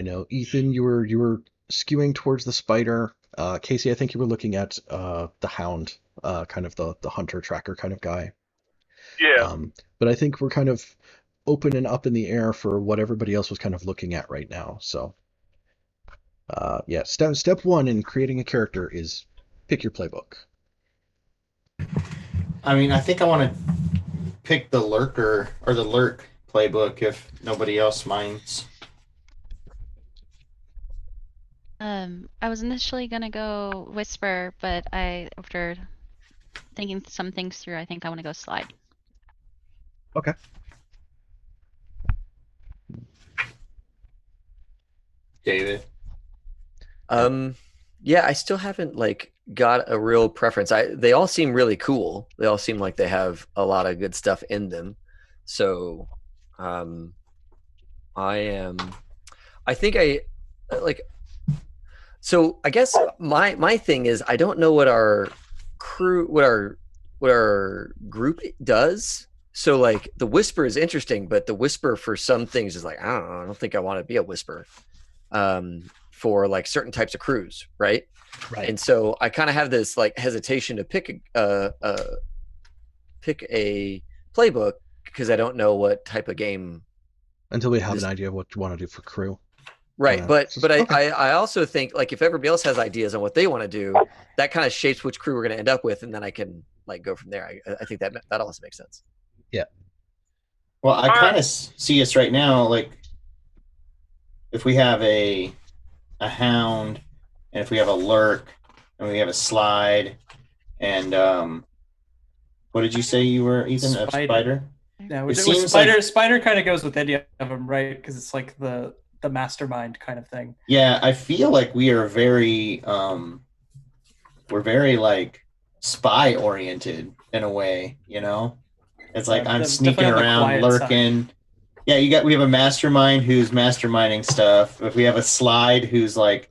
know Ethan, you were skewing towards the spider. Casey, I think you were looking at the hound, kind of the hunter tracker kind of guy. Yeah. But I think we're kind of open and up in the air for what everybody else was kind of looking at right now. So yeah, step one in creating a character is pick your playbook. I mean, I think I want to pick the lurker or the lurk playbook if nobody else minds. I was initially gonna go whisper, but after thinking some things through, I think I want to go slide. Okay. David. Yeah, I still haven't got a real preference. They all seem really cool. They all seem like they have a lot of good stuff in them. So so I guess my thing is I don't know what our crew what our group does. So the whisper is interesting, but the whisper for some things is I don't know, I don't think I want to be a whisper. For certain types of crews, right? Right. And so I kind of have this hesitation to pick a playbook because I don't know what type of game. Until we have an idea of what you want to do for crew. Right, but okay. I also think if everybody else has ideas on what they want to do, that kind of shapes which crew we're going to end up with, and then I can go from there. I think that also makes sense. Yeah. Well, I kind of see us right now if we have a hound, and if we have a lurk, and we have a slide, and what did you say you were, Ethan? A spider? Yeah, spider kind of goes with any of them, right? Because it's the mastermind kind of thing. Yeah, I feel like we are very spy oriented in a way, you know? It's I'm sneaking around, lurking. Side. Yeah, we have a mastermind who's masterminding stuff. If we have a slide who's a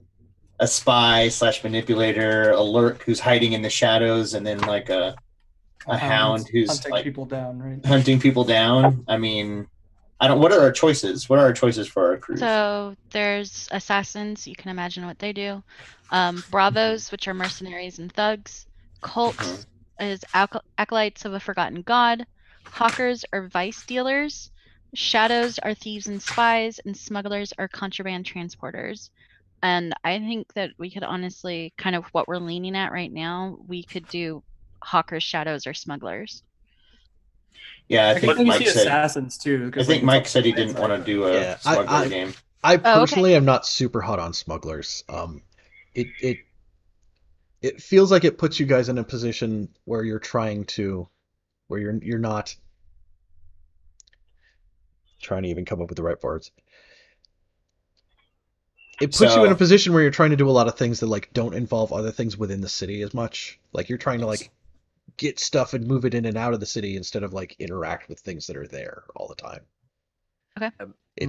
spy / manipulator, a lurk who's hiding in the shadows, and then a hound who's hunting people down, right? Hunting people down. I mean, what are our choices? What are our choices for our crews? So there's assassins, you can imagine what they do. Bravos, which are mercenaries and thugs. Cults is acolytes of a forgotten god. Hawkers are vice dealers. Shadows are thieves and spies, and smugglers are contraband transporters. And I think that we could honestly, kind of what we're leaning at right now, we could do hawkers, shadows, or smugglers. Yeah, I think Mike said assassins too. I think Mike said he didn't want to do a smuggler game. I personally am not super hot on smugglers. It feels like it puts you guys in a position where you're not trying to even come up with the right words. It puts you in a position where you're trying to do a lot of things that don't involve other things within the city as much. You're trying to get stuff and move it in and out of the city instead of interact with things that are there all the time. Okay.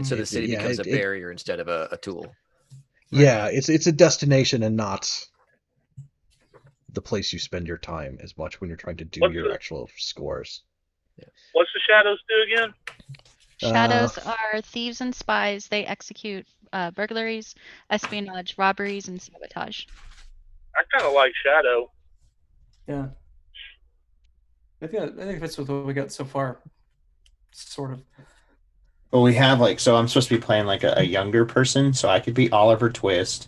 So the city becomes a barrier instead of a tool. Yeah, it's a destination and not the place you spend your time as much when you're trying to do your actual scores. Yeah. What's the shadows do again? Shadows are thieves and spies. They execute burglaries, espionage, robberies, and sabotage. I kind of like Shadow. Yeah. I think that's what we got so far. Sort of. Well, we have so I'm supposed to be playing a younger person, so I could be Oliver Twist.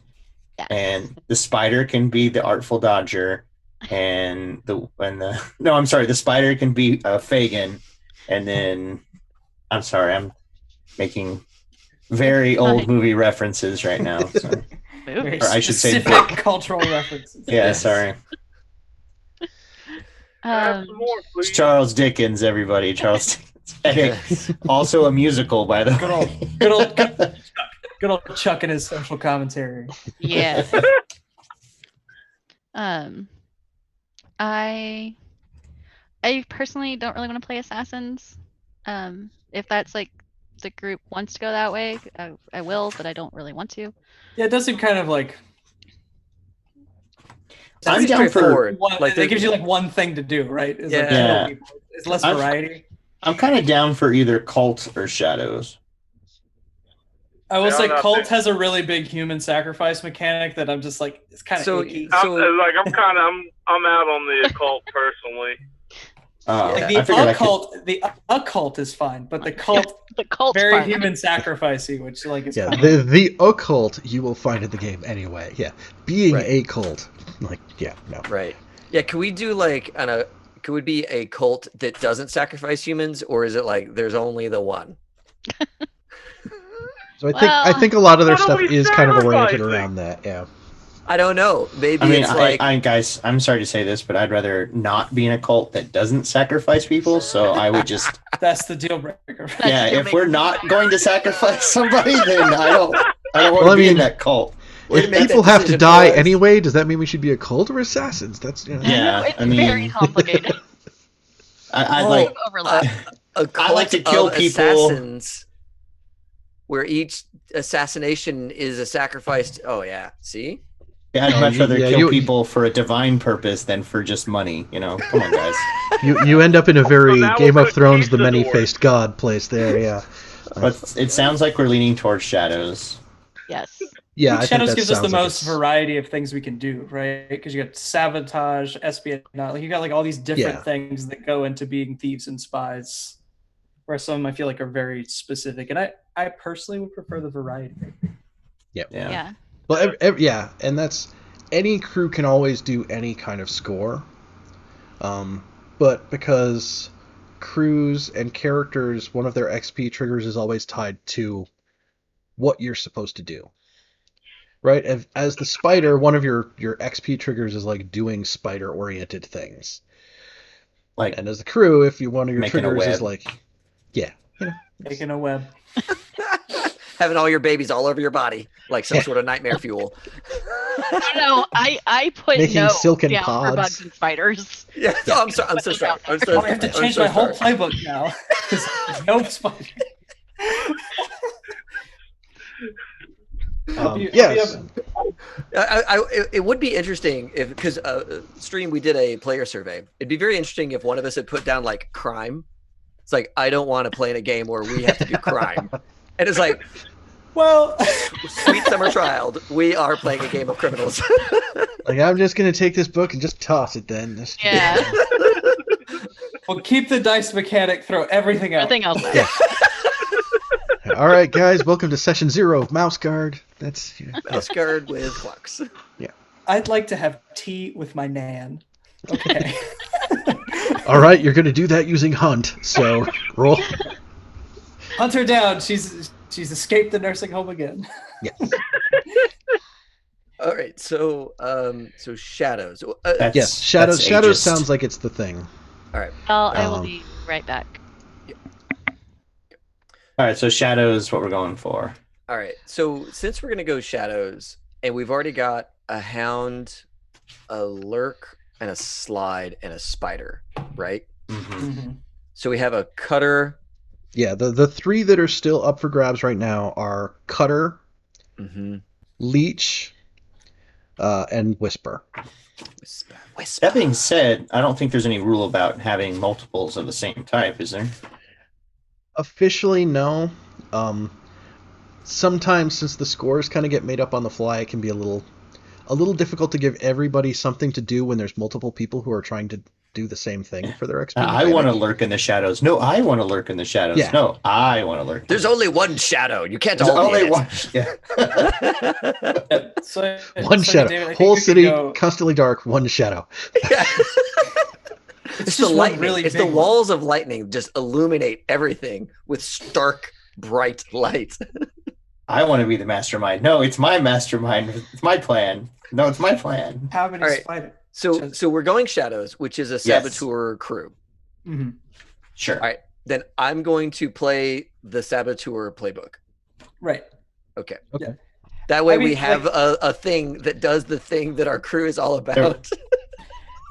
Yes. And the spider can be the Artful Dodger. and the spider can be Fagin, and then I'm sorry, I'm making very old movie references right now. So. Or I should say book. Cultural references. Yeah, sorry. It's Charles Dickens, everybody. Charles Dickens. Also a musical, by the way. Good old Chuck and his social commentary. Yeah. I personally don't really want to play assassins. If that's like the group wants to go that way, I will, but I don't really want to. Yeah, it does seem kind of like. I'm down for it gives you like one thing to do, right? It's it's less variety. I'm kind of down for either cult or shadows. I will say cult has a really big human sacrifice mechanic that I'm just like, it's kind of icky. I'm out on the occult personally. The occult is fine, but the cult very fine. Human sacrificing, which like is the occult you will find in the game anyway. Yeah, being a cult, like no. Right. Yeah. Can we do could we be a cult that doesn't sacrifice humans, or is it like there's only the one? So I think a lot of their stuff is kind of oriented around that. Yeah. I don't know. Maybe guys, I'm sorry to say this, but I'd rather not be in a cult that doesn't sacrifice people. So I would just. That's the deal breaker. If we're not going to sacrifice somebody, then I don't want to be in that cult. If people have to die anyway, does that mean we should be a cult or assassins? That's it's very complicated. I like overlap. I like to kill people. Assassins, where each assassination is a sacrifice. Oh yeah, see. Yeah, I'd much rather kill people for a divine purpose than for just money. Come on, guys. You end up in a very Game of Thrones, the many-faced god place there. Yeah. But it sounds like we're leaning towards shadows. Yes. Yeah, I Shadows think gives us the most variety of things we can do, right? Because you got sabotage, espionage, like you got like all these different things that go into being thieves and spies. Where some of them I feel like are very specific, and I personally would prefer the variety. Yep. Yeah. Well, and that's any crew can always do any kind of score, but because crews and characters, one of their XP triggers is always tied to what you're supposed to do. Right? As the spider, one of your XP triggers is like doing spider-oriented things. And as the crew, if one of your triggers is like, making a web. Having all your babies all over your body, like some sort of nightmare fuel. No, I put making silken down pods for bugs and spiders. Yeah, I'm so sorry. I have to change my whole playbook now because there's no spider. Yes. It would be interesting because stream we did a player survey. It'd be very interesting if one of us had put down like crime. It's like I don't want to play in a game where we have to do crime. And it's like, well, sweet summer child, we are playing a game of criminals. Like, I'm just going to take this book and just toss it then. Yeah. Well, keep the dice mechanic, throw everything out. Everything else. Yeah. All right, guys, welcome to session 0 of Mouse Guard. That's Mouse Guard with Flux. Yeah. I'd like to have tea with my nan. Okay. All right, you're going to do that using Hunt, so roll. Hunt her down. She's escaped the nursing home again. Yes. All right. So shadows. Yes, shadows. Shadows sounds like it's the thing. All right. I will be right back. All right. So shadows, what we're going for. All right. So since we're gonna go shadows, and we've already got a hound, a lurk, and a slide, and a spider, right? Mm-hmm. So we have a cutter. Yeah, the 3 that are still up for grabs right now are Cutter, Leech, and Whisper. That being said, I don't think there's any rule about having multiples of the same type, is there? Officially, no. Sometimes, since the scores kind of get made up on the fly, it can be a little difficult to give everybody something to do when there's multiple people who are trying to do the same thing for their XP. I want to lurk in the shadows. No, I want to lurk in the shadows. Yeah. No, I want to lurk. There's only one shadow. You can't There's all be only in one. it. Yeah. One shadow. David, whole city, constantly dark, one shadow. Yeah. It's the just lightning. really it's big the walls of lightning just illuminate everything with stark, bright light. I want to be the mastermind. No, it's my mastermind. It's my plan. No, it's my plan. How many spiders? So we're going shadows, which is a saboteur crew. Mm-hmm. Sure. All right. Then I'm going to play the saboteur playbook. Right. Okay. Okay. That way we have a thing that does the thing that our crew is all about.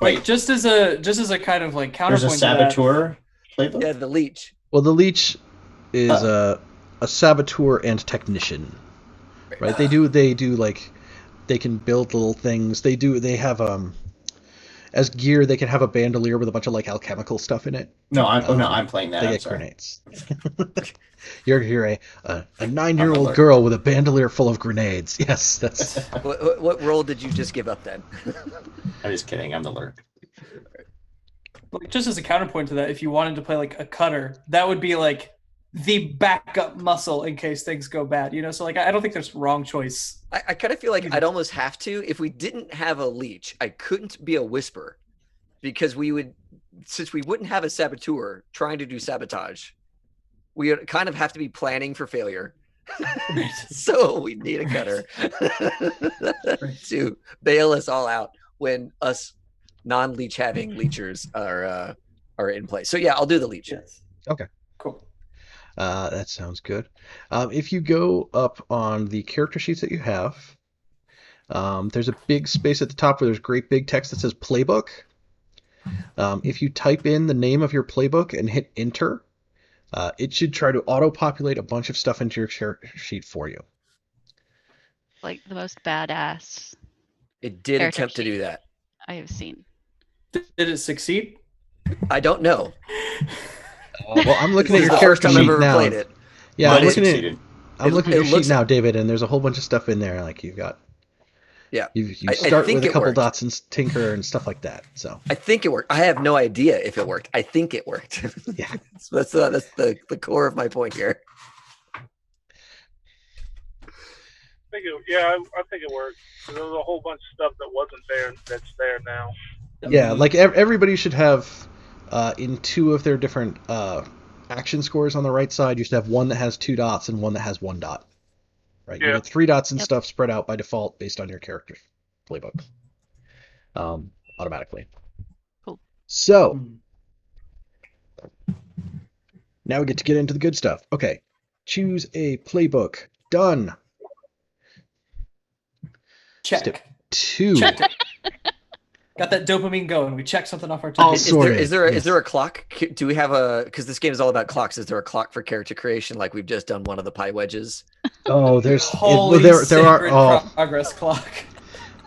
Wait, just as a kind of like counterpoint. There's a saboteur playbook? Yeah, the leech. Well, the leech is a saboteur and technician. Right? They do like they can build little things. They have as gear they can have a bandolier with a bunch of like alchemical stuff in it. No, I'm playing that. They I'm get sorry. grenades. You're a 9-year-old girl with a bandolier full of grenades. Yes, that's. What role did you just give up then? I'm just kidding. I'm the lurk. Like, just as a counterpoint to that, if you wanted to play like a cutter, that would be like the backup muscle in case things go bad. So like I don't think there's wrong choice. I kind of feel like I'd almost have to. If we didn't have a leech, I couldn't be a whisper, because since we wouldn't have a saboteur trying to do sabotage, we would kind of have to be planning for failure. So we need a cutter to bail us all out when us non-leech having leechers are in place. So yeah, I'll do the leech. Yes. Okay. Cool. That sounds good. If you go up on the character sheets that you have, there's a big space at the top where there's great big text that says playbook. If you type in the name of your playbook and hit enter, it should try to auto-populate a bunch of stuff into your character sheet for you. Like the most badass It did character attempt to do sheet that. I have seen. Did it succeed? I don't know. Well, I'm looking at This your is the first character time I've sheet ever now. played it. Yeah, But I'm it looking at succeeded. your looks- sheet now, David, and there's a whole bunch of stuff in there. Like you've got. Yeah. You I start think with a it couple worked. dots and tinker and stuff like that. So. I think it worked. I have no idea if it worked. I think it worked. Yeah. So that's the core of my point here. I think it worked. There was a whole bunch of stuff that wasn't there that's there now. Yeah, like everybody should have in 2 of their different action scores on the right side, you should have one that has 2 dots and one that has 1 dot. Right? Yeah. You get 3 dots and Yep. stuff spread out by default based on your character playbook. Automatically. Cool. So now we get into the good stuff. Okay. Choose a playbook. Done. Check. Step 2. Check. Got that dopamine going. We checked something off our All to-do. sorted. Is there Yes. a clock? Do we have because this game is all about clocks? Is there a clock for character creation like we've just done one of the pie wedges? Oh, Holy there sacred are progress clock.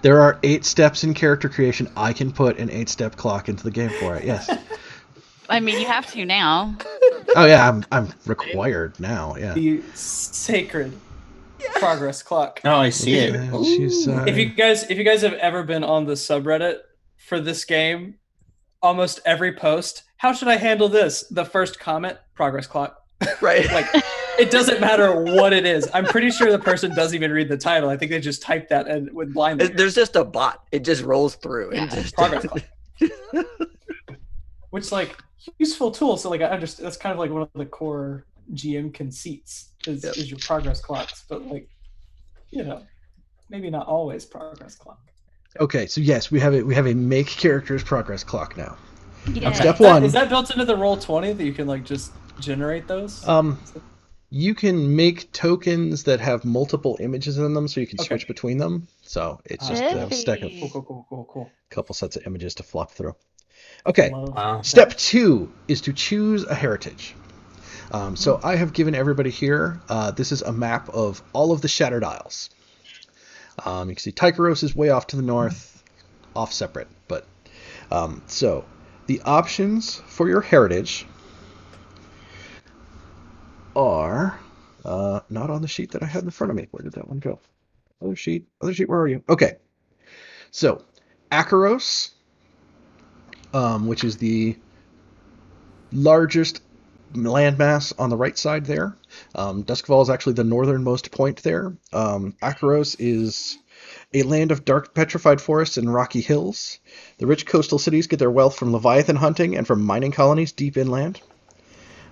there are 8 steps in character creation. I can put an 8-step clock into the game for it. Yes. I mean, you have to now. Oh yeah, I'm required now. Yeah. The sacred progress clock. Oh, I see it. Yeah, she's, If you guys have ever been on the subreddit for this game, almost every post, how should I handle this? The first comment, progress clock. Right. Like, it doesn't matter what it is. I'm pretty sure the person doesn't even read the title. I think they just type that and with blind. There's just a bot. It just rolls through. Yeah, And just progress clock. Which, like, useful tool. So like I understand that's kind of like one of the core GM conceits is your progress clocks, but like, maybe not always progress clock. Okay, so yes, we have a make characters progress clock now. Yeah. Step 1. Is that built into the Roll20 that you can like just generate those? You can make tokens that have multiple images in them, so you can Okay. switch between them. So it's just a stack of Cool. couple sets of images to flop through. Okay. Wow. Step 2 is to choose a heritage. So I have given everybody here, this is a map of all of the Shattered Isles. You can see Tykeros is way off to the north, off separate. But so the options for your heritage are not on the sheet that I had in front of me. Where did that one go? Other sheet, where are you? Okay. So Akaros, which is the largest landmass on the right side there. Duskvol is actually the northernmost point there. Akaros is a land of dark petrified forests and rocky hills. The rich coastal cities get their wealth from leviathan hunting and from mining colonies deep inland.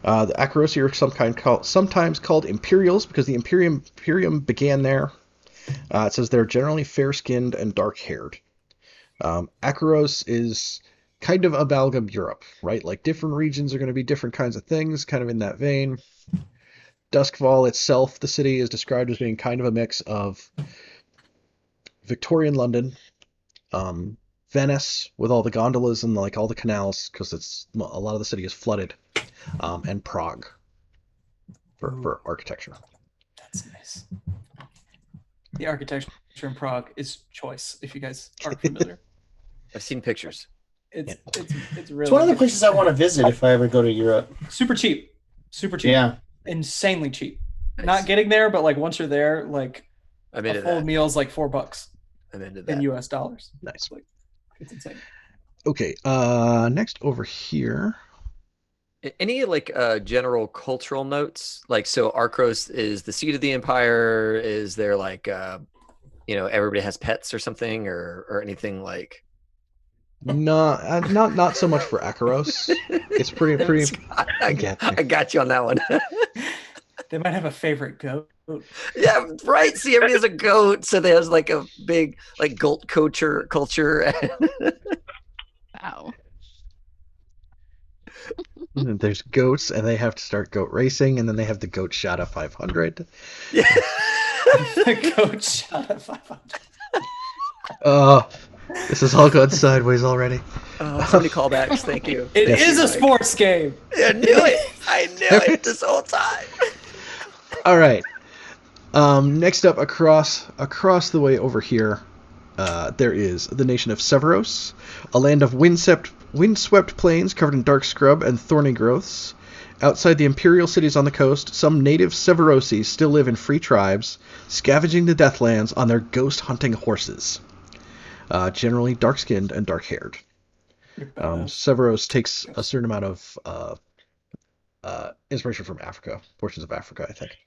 The Akarosi are sometimes called Imperials because the Imperium began there. It says they're generally fair-skinned and dark-haired. Akaros is kind of amalgam Europe, right? Like different regions are going to be different kinds of things, kind of in that vein. Duskvol itself, the city, is described as being kind of a mix of Victorian London, Venice with all the gondolas and like all the canals because a lot of the city is flooded, and Prague for architecture. That's nice. The architecture in Prague is choice. If you guys aren't familiar, I've seen pictures. It's really. It's one of the places I want to visit if I ever go to Europe. Super cheap. Yeah, insanely cheap. Nice. Not getting there, but like once you're there, like I'm a into full that. meal is like $4 I'm into in that. US dollars. Nice. Like, it's insane. Okay, next over here. Any like general cultural notes? Like, so Arcros is the seat of the empire. Is there like everybody has pets or something, or anything like? Not so much for Akaros. It's pretty. I got you on that one. They might have a favorite goat. Yeah, right. See, everybody has a goat, so there's like a big like goat culture. Wow. And there's goats, and they have to start goat racing, and then they have the goat Shada 500. Yeah. The goat shot at 500. This is all going sideways already. Oh, so many callbacks. Thank you. It Yes. is a sports game. I knew it. I knew it this whole time. All right. Next up, across the way over here, there is the nation of Severos, a land of windswept plains covered in dark scrub and thorny growths. Outside the imperial cities on the coast, some native Severosi still live in free tribes, scavenging the Deathlands on their ghost-hunting horses. Generally dark-skinned and dark-haired. Severos takes a certain amount of inspiration from Africa, portions of Africa, I think.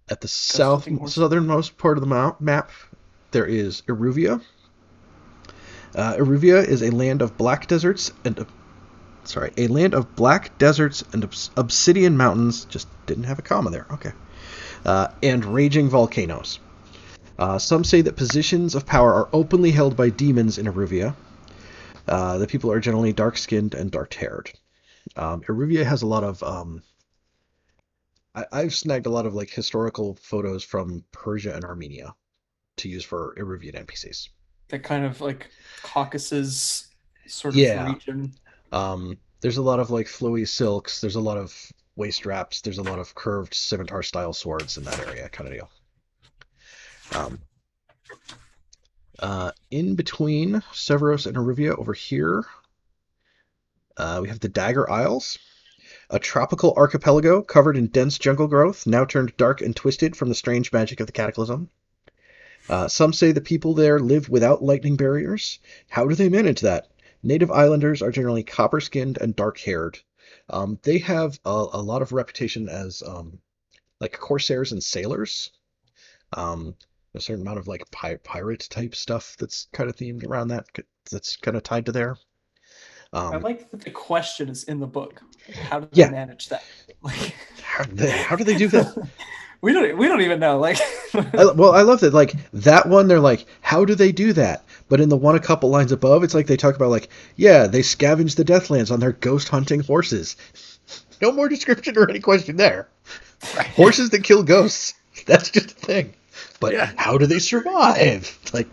At the southernmost part of the map, there is Eruvia. Eruvia is a land of black deserts and obsidian mountains. Just didn't have a comma there. Okay. And raging volcanoes. Some say that positions of power are openly held by demons in Eruvia. The people are generally dark-skinned and dark-haired. Eruvia has a lot of I've snagged a lot of like historical photos from Persia and Armenia to use for Eruvian NPCs. That kind of like Caucasus sort of region. There's a lot of like flowy silks. There's a lot of waist wraps. There's a lot of curved scimitar style swords in that area, kind of deal. In between Severos and Eruvia over here, we have the Dagger Isles. A tropical archipelago covered in dense jungle growth, now turned dark and twisted from the strange magic of the Cataclysm. Some say the people there live without lightning barriers. How do they manage that? Native islanders are generally copper-skinned and dark-haired. They have a lot of reputation as like corsairs and sailors. A certain amount of like pirate-type stuff that's kind of themed around that, that's kind of tied to there. I like that the question is in the book. How do they manage that? Like, how do they do that? we don't even know. Like, I love that. Like that one, they're like, how do they do that? But in the one a couple lines above, it's like they talk about like, yeah, they scavenge the Deathlands on their ghost hunting horses. No more description or any question there. Right. Horses that kill ghosts. That's just a thing. But how do they survive? Like,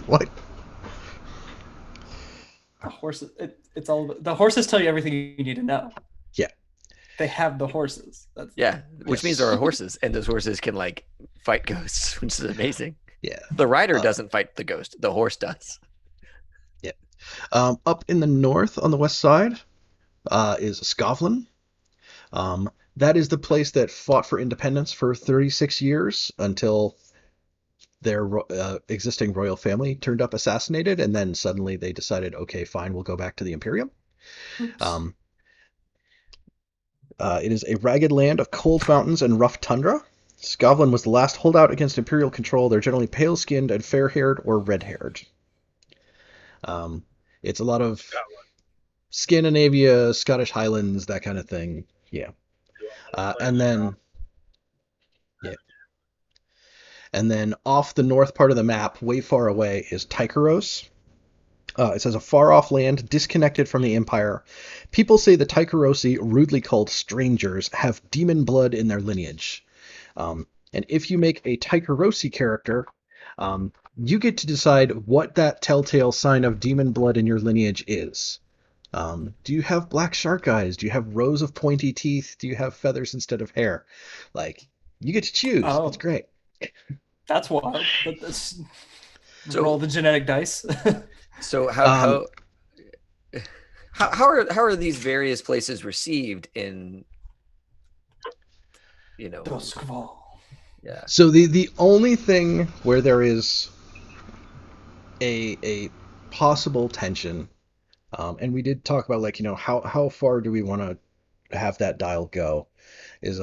what? The horses. It's all the horses tell you everything you need to know. Yeah. They have the horses. Which means there are horses, and those horses can like fight ghosts, which is amazing. Yeah. The rider doesn't fight the ghost; the horse does. Yeah. Up in the north, on the west side, is Scotland. That is the place that fought for independence for 36 years until their existing royal family turned up assassinated, and then suddenly they decided, okay, fine, we'll go back to the Imperium. It is a ragged land of cold mountains and rough tundra. Scotland was the last holdout against Imperial control. They're generally pale-skinned and fair-haired or red-haired. It's a lot of Scandinavia, Scottish Highlands, that kind of thing. Yeah. And then off the north part of the map, way far away, is Tycheros. It says a far-off land disconnected from the Empire. People say the Tycherosi, rudely called strangers, have demon blood in their lineage. And if you make a Tycherosi character, you get to decide what that telltale sign of demon blood in your lineage is. Do you have black shark eyes? Do you have rows of pointy teeth? Do you have feathers instead of hair? Like, you get to choose. Oh. It's great. That's wild. Roll the genetic dice. So how are these various places received in, Duskvol? Yeah. So the only thing where there is a possible tension, and we did talk about how far do we want to have that dial go, is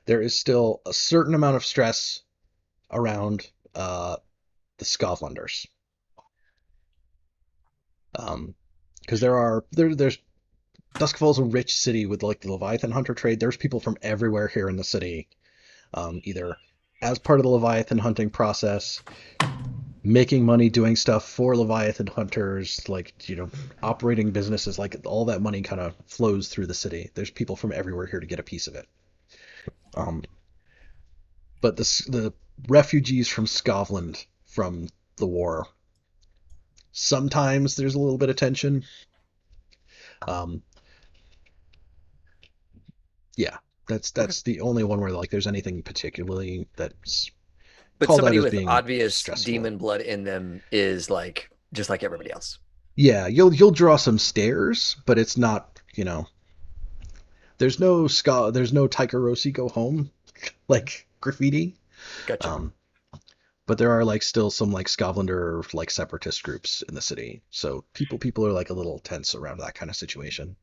there is still a certain amount of stress around the Scotlanders. Because there's Duskvol's a rich city with the Leviathan hunter trade. There's people from everywhere here in the city, either as part of the Leviathan hunting process, making money doing stuff for Leviathan hunters, operating businesses. All that money kind of flows through the city. There's people from everywhere here to get a piece of it. But the refugees from Scotland from the war, sometimes there's a little bit of tension. Yeah, that's the only one where there's anything particularly that's. But somebody with obvious stressful demon blood in them is just like everybody else. Yeah, you'll draw some stares, but it's not, there's no Tycherosi go home graffiti. Gotcha. But there are still some Scotlander separatist groups in the city, so people are a little tense around that kind of situation.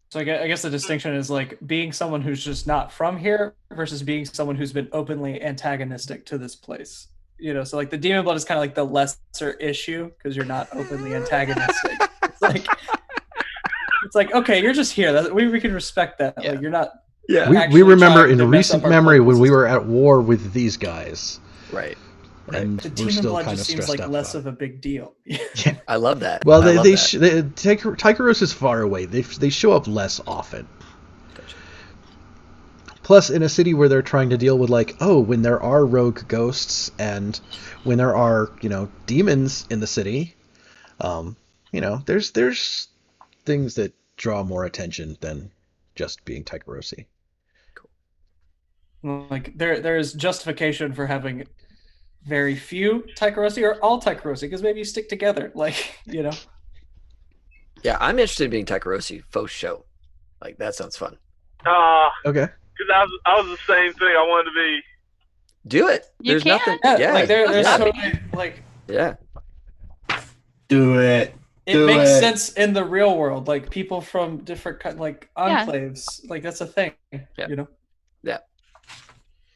So I guess the distinction is being someone who's just not from here versus being someone who's been openly antagonistic to this place. So the demon blood is kind of the lesser issue because you're not openly antagonistic. It's okay, you're just here. We can respect that. Yeah. You're not. Yeah. We remember in recent memory when we were at war with these guys. Right. And the demon blood just seems less of a big deal. Yeah. I love that. Well, Tycheros is far away. They show up less often. Gotcha. Plus, in a city where they're trying to deal with when there are rogue ghosts and when there are demons in the city, there's things that draw more attention than just being Tycherosi. Cool. There is justification for having very few Tycherosi or all Tycherosi, because maybe you stick together, Yeah, I'm interested in being Tycherosi faux show. That sounds fun. Okay. Because I was the same thing. I wanted to be. Do it. There's nothing. Yeah. There's totally Yeah. Do it. It makes sense in the real world. People from different enclaves. That's a thing. Yeah. Yeah.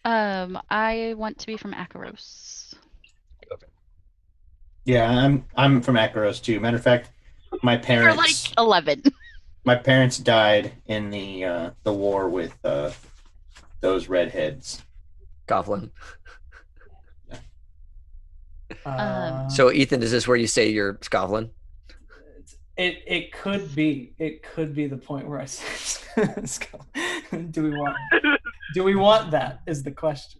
I want to be from Akaros. Okay. Yeah, I'm from Akaros too. Matter of fact, my parents. You're 11. My parents died in the war with those redheads. Goblin. Yeah. So Ethan, is this where you say you're Scotland? It could be. It could be the point where I say, do we want that? Is the question.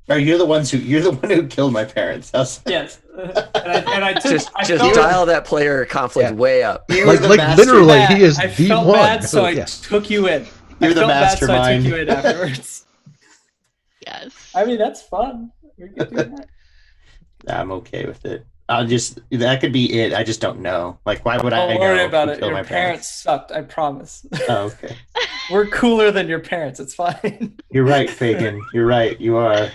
You're the one who killed my parents. Yes. And I took, just dial that player conflict way up. Literally, he is I the felt one. bad, so I took you in. You're the mastermind. I took you in afterwards. Yes. I mean, that's fun. We can do that. I'm okay with it. that could be it. I just don't know. Like, why would I Don't worry know about who it. killed Your my parents sucked. I promise. Oh, okay. We're cooler than your parents. It's fine. You're right, Fagin. You're right. You are.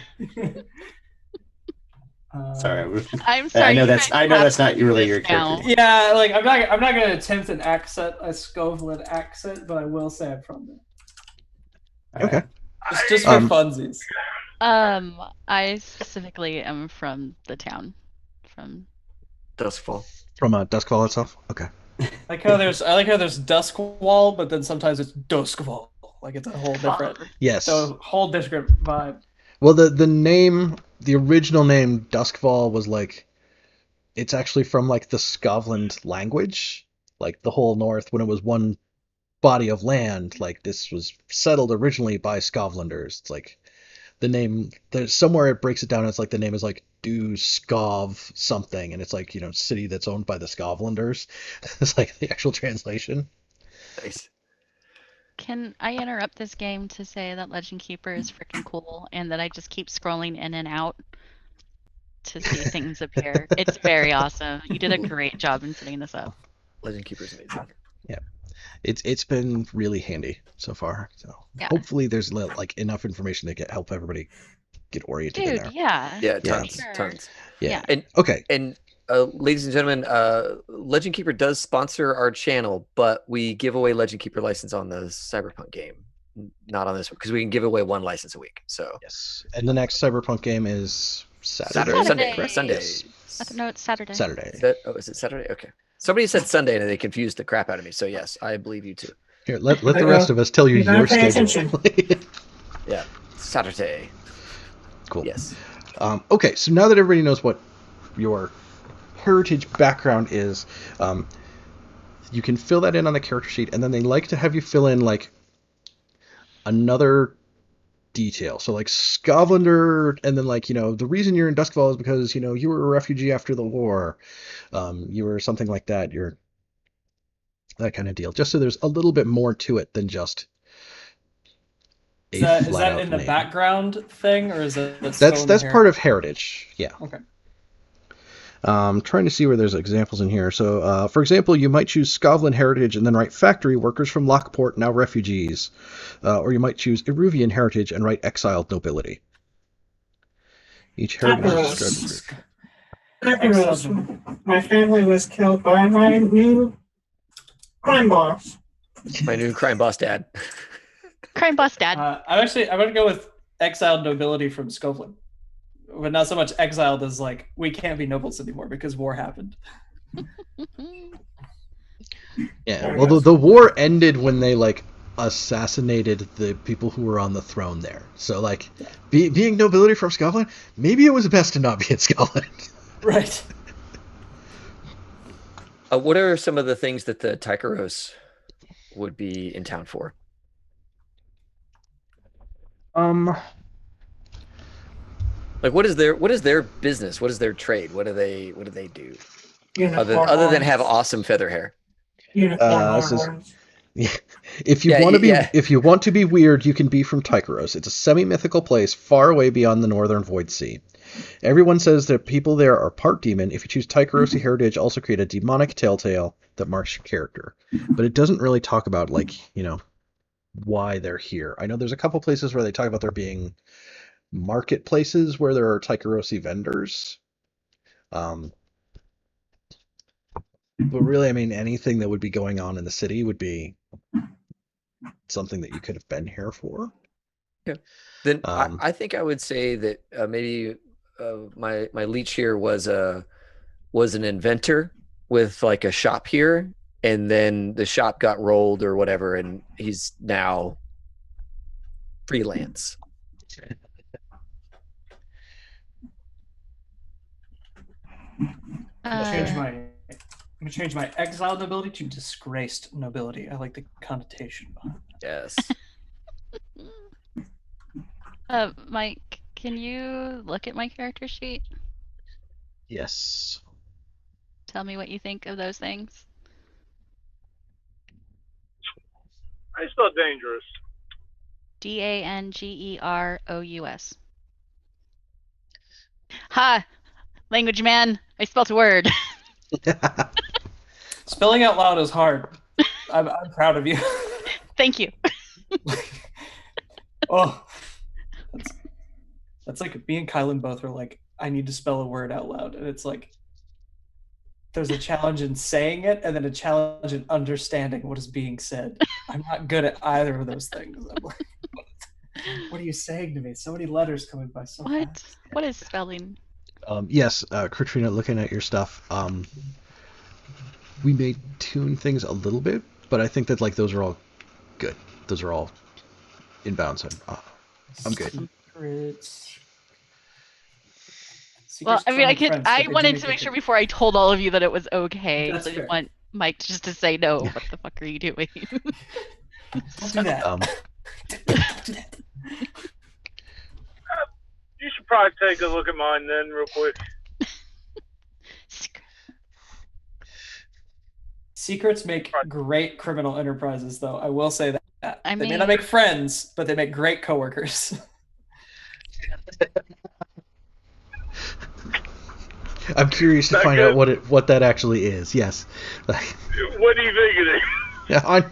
Sorry. I'm sorry. I know that's not really your now. character. Yeah, like I'm not gonna attempt a Skovlin accent, but I will say I'm from there. Okay. Just for funsies. I specifically am from the town, from Duskvol. From Duskvol itself. Okay. I like how there's Duskvol, but then sometimes it's Duskvol. Like it's a whole different. Yes. So whole different vibe. Well, the name, the original name Duskvol was like, it's actually from like the Skovland language, like the whole north when it was one body of land. Like this was settled originally by Skovlanders. It's like the name. There's somewhere it breaks it down. It's like the name is like Duskov something, and it's like city that's owned by the Skovlanders. It's like the actual translation. Nice. Can I interrupt this game to say that Legend Keeper is freaking cool and that I just keep scrolling in and out to see things appear? It's very awesome. You did a great job in setting this up. Legend Keeper is amazing. Yeah, it's been really handy so far. So yeah. Hopefully there's like enough information to help everybody get oriented in there. Yeah, tons. Yeah. And okay. And ladies and gentlemen, Legend Keeper does sponsor our channel, but we give away Legend Keeper license on the Cyberpunk game, not on this one, because we can give away one license a week. So yes, and the next Cyberpunk game is Sunday. Sunday. No, it's Saturday. Is it Saturday? Okay. Somebody said Sunday and they confused the crap out of me. So yes, I believe you too. Here, let the rest of us tell you your schedule. Yeah, Saturday. Cool. Yes. Okay, so now that everybody knows what your heritage background is, you can fill that in on the character sheet, and then they like to have you fill in like another detail. So like Skovlander, and then like the reason you're in Duskvol is because you were a refugee after the war, you were something like that. You're that kind of deal. Just so there's a little bit more to it than just. Is that in the background thing, or is it that's part of heritage? Yeah. Okay. I'm trying to see where there's examples in here. So, for example, you might choose Skovland heritage and then write factory workers from Lockport, now refugees. Or you might choose Eruvian heritage and write exiled nobility. Each heritage is described. My family was killed by my new crime boss. My new crime boss dad. Crime boss dad. I'm going to go with exiled nobility from Skovland. But not so much exiled as like we can't be nobles anymore because war happened. Yeah, well, the war ended when they like assassinated the people who were on the throne there. So like, being nobility from Skovland, maybe it was best to not be in Skovland. Right. What are some of the things that the Tykeros would be in town for? Like what is their business? What is their trade? What do they do? Other than have awesome feather hair. If you want to be weird, you can be from Tykeros. It's a semi-mythical place far away beyond the northern Void Sea. Everyone says that people there are part demon. If you choose Tykerosi heritage, also create a demonic telltale that marks your character. But it doesn't really talk about why they're here. I know there's a couple places where they talk about there being marketplaces where there are Tykerosi vendors. But really, I mean, anything that would be going on in the city would be something that you could have been here for. Yeah. Then I think I would say that maybe my leech here was an inventor with like a shop here, and then the shop got rolled or whatever, and he's now freelance. I'm gonna change my exiled nobility to disgraced nobility. I like the connotation behind it. Yes. Mike, can you look at my character sheet? Yes. Tell me what you think of those things. I spell dangerous. Dangerous. Ha! Language man, I spelt a word. Spelling out loud is hard. I'm proud of you. Thank you. Oh, that's like me and Kylan both are like, I need to spell a word out loud, and it's like there's a challenge in saying it, and then a challenge in understanding what is being said. I'm not good at either of those things. I'm like, what are you saying to me? So many letters coming by so fast. What is spelling? Yes, Katrina, looking at your stuff, we may tune things a little bit, but I think that like those are all good. Those are all in bounds. I'm good. Secrets. Well, I mean, I wanted to make sure sure before I told all of you that it was okay. That's So I didn't fair. want Mike just to say no. What the fuck are you doing? Don't do that. Don't do that. You should probably take a look at mine then, real quick. Secrets make great criminal enterprises, though. I will say that. I They may mean- not make friends, but they make great coworkers. I'm curious to That find good? out what that actually is. Yes. What do you think it is? Yeah,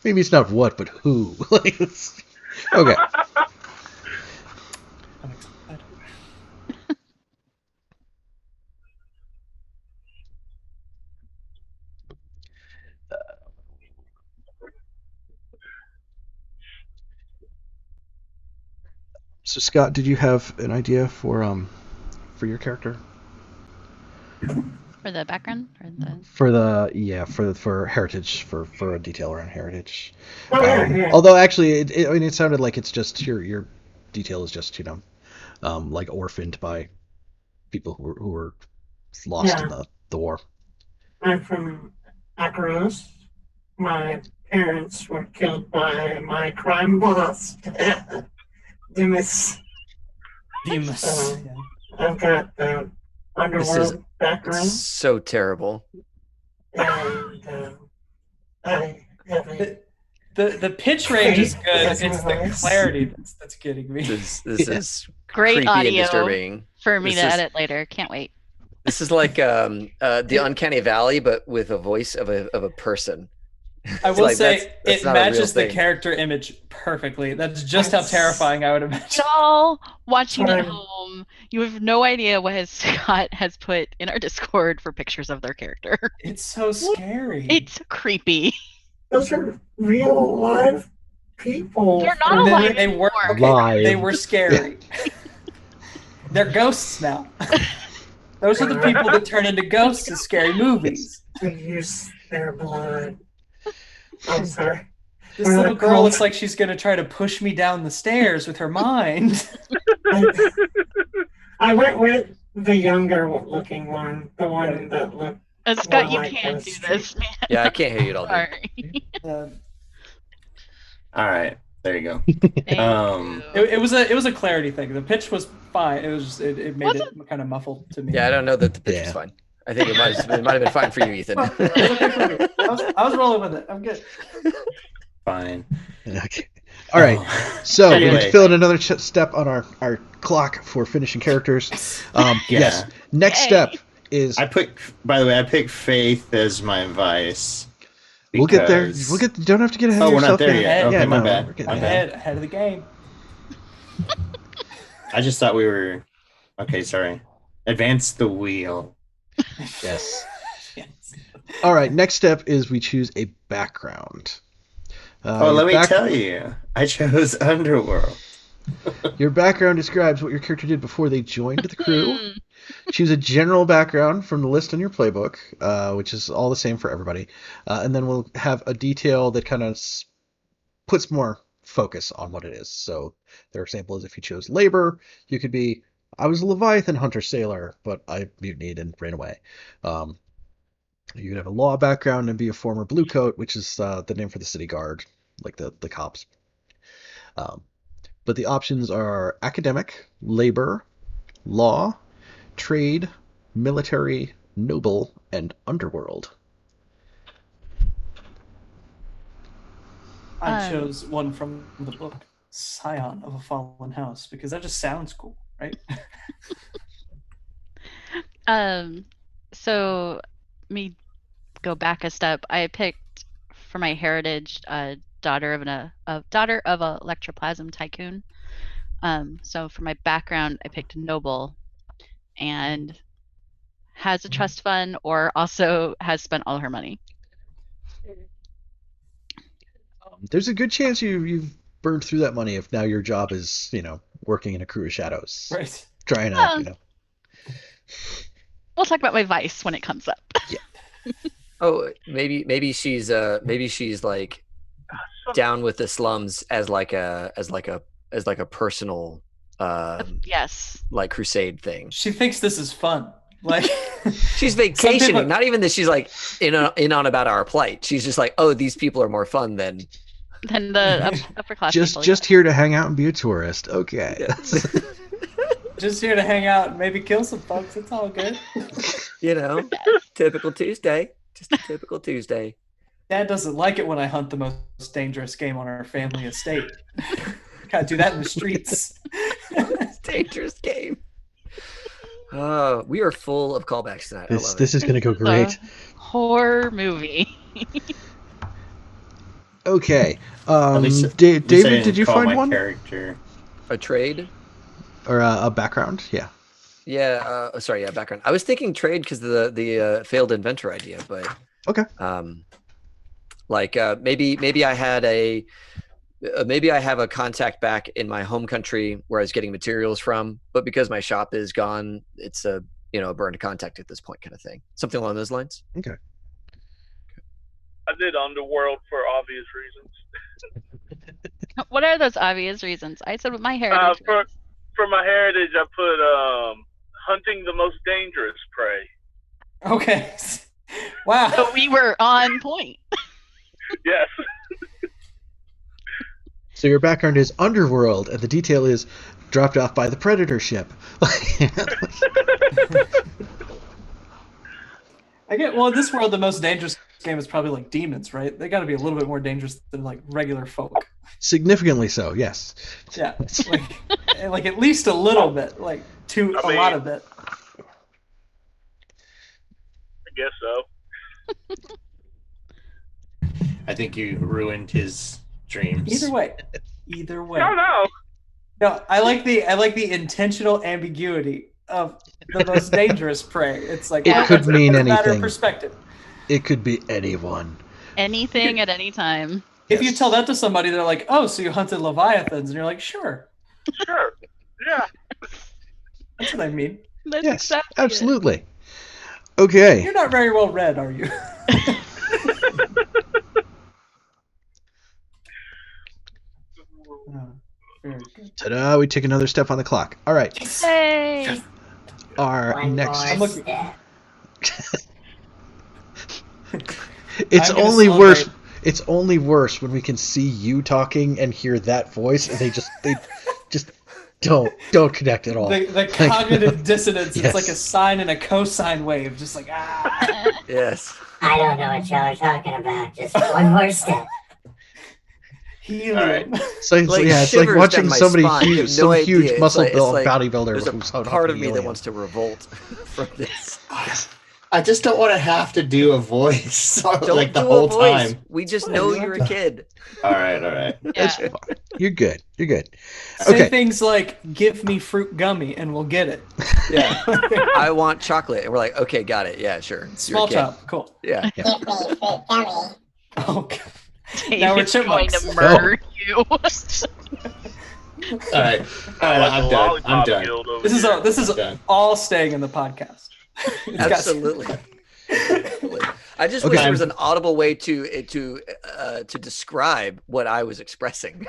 maybe it's not what, but who. Like, okay. I'm excited. So Scott, did you have an idea for your character? For the background or the For heritage, for a detail around heritage. Oh, yeah. Although actually, it sounded like it's just your detail is just like orphaned by people who were lost in the war. I'm from Akaros. My parents were killed by my crime boss, Demis. Demas. Yeah. I've got the underworld background, So terrible. and I have a The pitch range is good. That's It's the nice. clarity that's getting me. This Yeah. is great creepy audio and disturbing. for me This to is- edit later. Can't wait. This is like the Uncanny Valley, but with a voice of a person. I It's will like, say that's it not a real matches the thing. character image perfectly. That's just how terrifying I would imagine. Y'all watching at Sorry. home, you have no idea what Scott has put in our Discord for pictures of their character. It's so scary. It's creepy. those are real live people. They're not And then alive they were anymore. okay, Alive. They were scary. They're ghosts now. Those are the people that turn into ghosts in scary movies. To use their blood. I'm sorry. This little girl looks like she's gonna try to push me down the stairs with her mind. I went with the younger looking one, the one that looked. Scott, you Well, can't like do this. this, man. Yeah, I can't hear you at all. Dude. Sorry. All right, there you go. Thank Um, you. It was a clarity thing. The pitch was fine. It was just it made it kind of muffled to me. Yeah, I don't know that the pitch Yeah. was fine. I think it might have been fine for you, Ethan. Well, it was okay for me. I was rolling with it. I'm good. fine. Okay. All right. Oh. So we Anyway. need to fill in another step on our clock for finishing characters. Yes. Next Yay. step is I picked Faith as my vice. we'll get there. because- We'll get. Don't have to get ahead Oh, of we're yourself. not there yet. yet. Okay, Yeah, my no, bad. we're getting My there. bad. Ahead of the game. I just thought we were. Okay, sorry. Advance the wheel. Yes. Yes. All right. Next step is we choose a background. Let me tell you. I chose Underworld. Your background describes what your character did before they joined the crew. Choose a general background from the list on your playbook, which is all the same for everybody. And then we'll have a detail that kind of puts more focus on what it is. So their example is if you chose labor, you could be, I was a Leviathan hunter sailor, but I mutinied and ran away. You could have a law background and be a former bluecoat, which is the name for the city guard, like the cops. But the options are academic, labor, law, trade, military, noble, and underworld. I chose one from the book, Scion of a Fallen House, because that just sounds cool, right? So me go back a step. I picked for my heritage daughter of a electroplasm tycoon. So for my background, I picked noble, and has a trust fund, or also has spent all her money. There's a good chance you've burned through that money if now your job is, working in a crew of shadows. Right. Trying to, We'll talk about my vice when it comes up. Yeah. Oh, maybe she's like down with the slums as like a personal yes, like crusade thing. She thinks this is fun. Like she's vacationing. Not even that she's like in on about our plight. She's just like, oh, these people are more fun than the upper class. Just here to hang out and be a tourist. Okay. Yeah. Just here to hang out and maybe kill some folks. It's all good. Typical Tuesday. Just a typical Tuesday. Dad doesn't like it when I hunt the most dangerous game on our family estate. Gotta do that in the streets. Dangerous game. Oh, we are full of callbacks tonight. This is going to go great. Horror movie. Okay. David, did you find one? Character. A trade? Or a background? Yeah. Yeah. Sorry. Yeah. Background. I was thinking trade because of the failed inventor idea, but okay. Maybe I had maybe I have a contact back in my home country where I was getting materials from, but because my shop is gone, it's a burned contact at this point, kind of thing. Something along those lines. Okay. I did Underworld for obvious reasons. What are those obvious reasons? I said with my heritage. For my heritage, I put hunting the most dangerous prey. Okay. Wow. So we were on point. Yes. So your background is Underworld, and the detail is dropped off by the Predator ship. Well, in this world, the most dangerous game is probably like demons, right? They got to be a little bit more dangerous than like regular folk. Significantly so, yes. Yeah, like at least a little bit, like a lot of it. I guess so. I think you ruined his dreams. Either way. No, I like the intentional ambiguity of the most dangerous prey. It's like it could mean anything. Matter of perspective. It could be anyone. Anything at any time. If you tell that to somebody, they're like, "Oh, so you hunted leviathans?" And you're like, "Sure, yeah." That's what I mean. That's yes, exactly absolutely. It. Okay. You're not very well read, are you? Ta-da! We take another step on the clock. All right. Hey. Our next. It's It's only worse. It's only worse when we can see you talking and hear that voice, and they just don't connect at all. The cognitive dissonance. Yes. It's like a sine and a cosine wave, just like ah. Yes. I don't know what y'all are talking about. Just one more step. Helium. So it's like watching somebody huge, some huge muscle bodybuilder. There's a part of me that wants to revolt from this. I just don't want to have to do a voice like the whole time. We just know you're a kid. All right. That's fine. You're good. Say things like, "Give me fruit gummy," and we'll get it. Yeah. I want chocolate, and we're like, okay, got it. Yeah, sure. Small chop, cool. Yeah. Give me fruit gummy. Oh God. Now we're going chipmunks. to murder you. All right. I'm done. This is all staying in the podcast. Absolutely. I just wish there was an audible way to describe what I was expressing.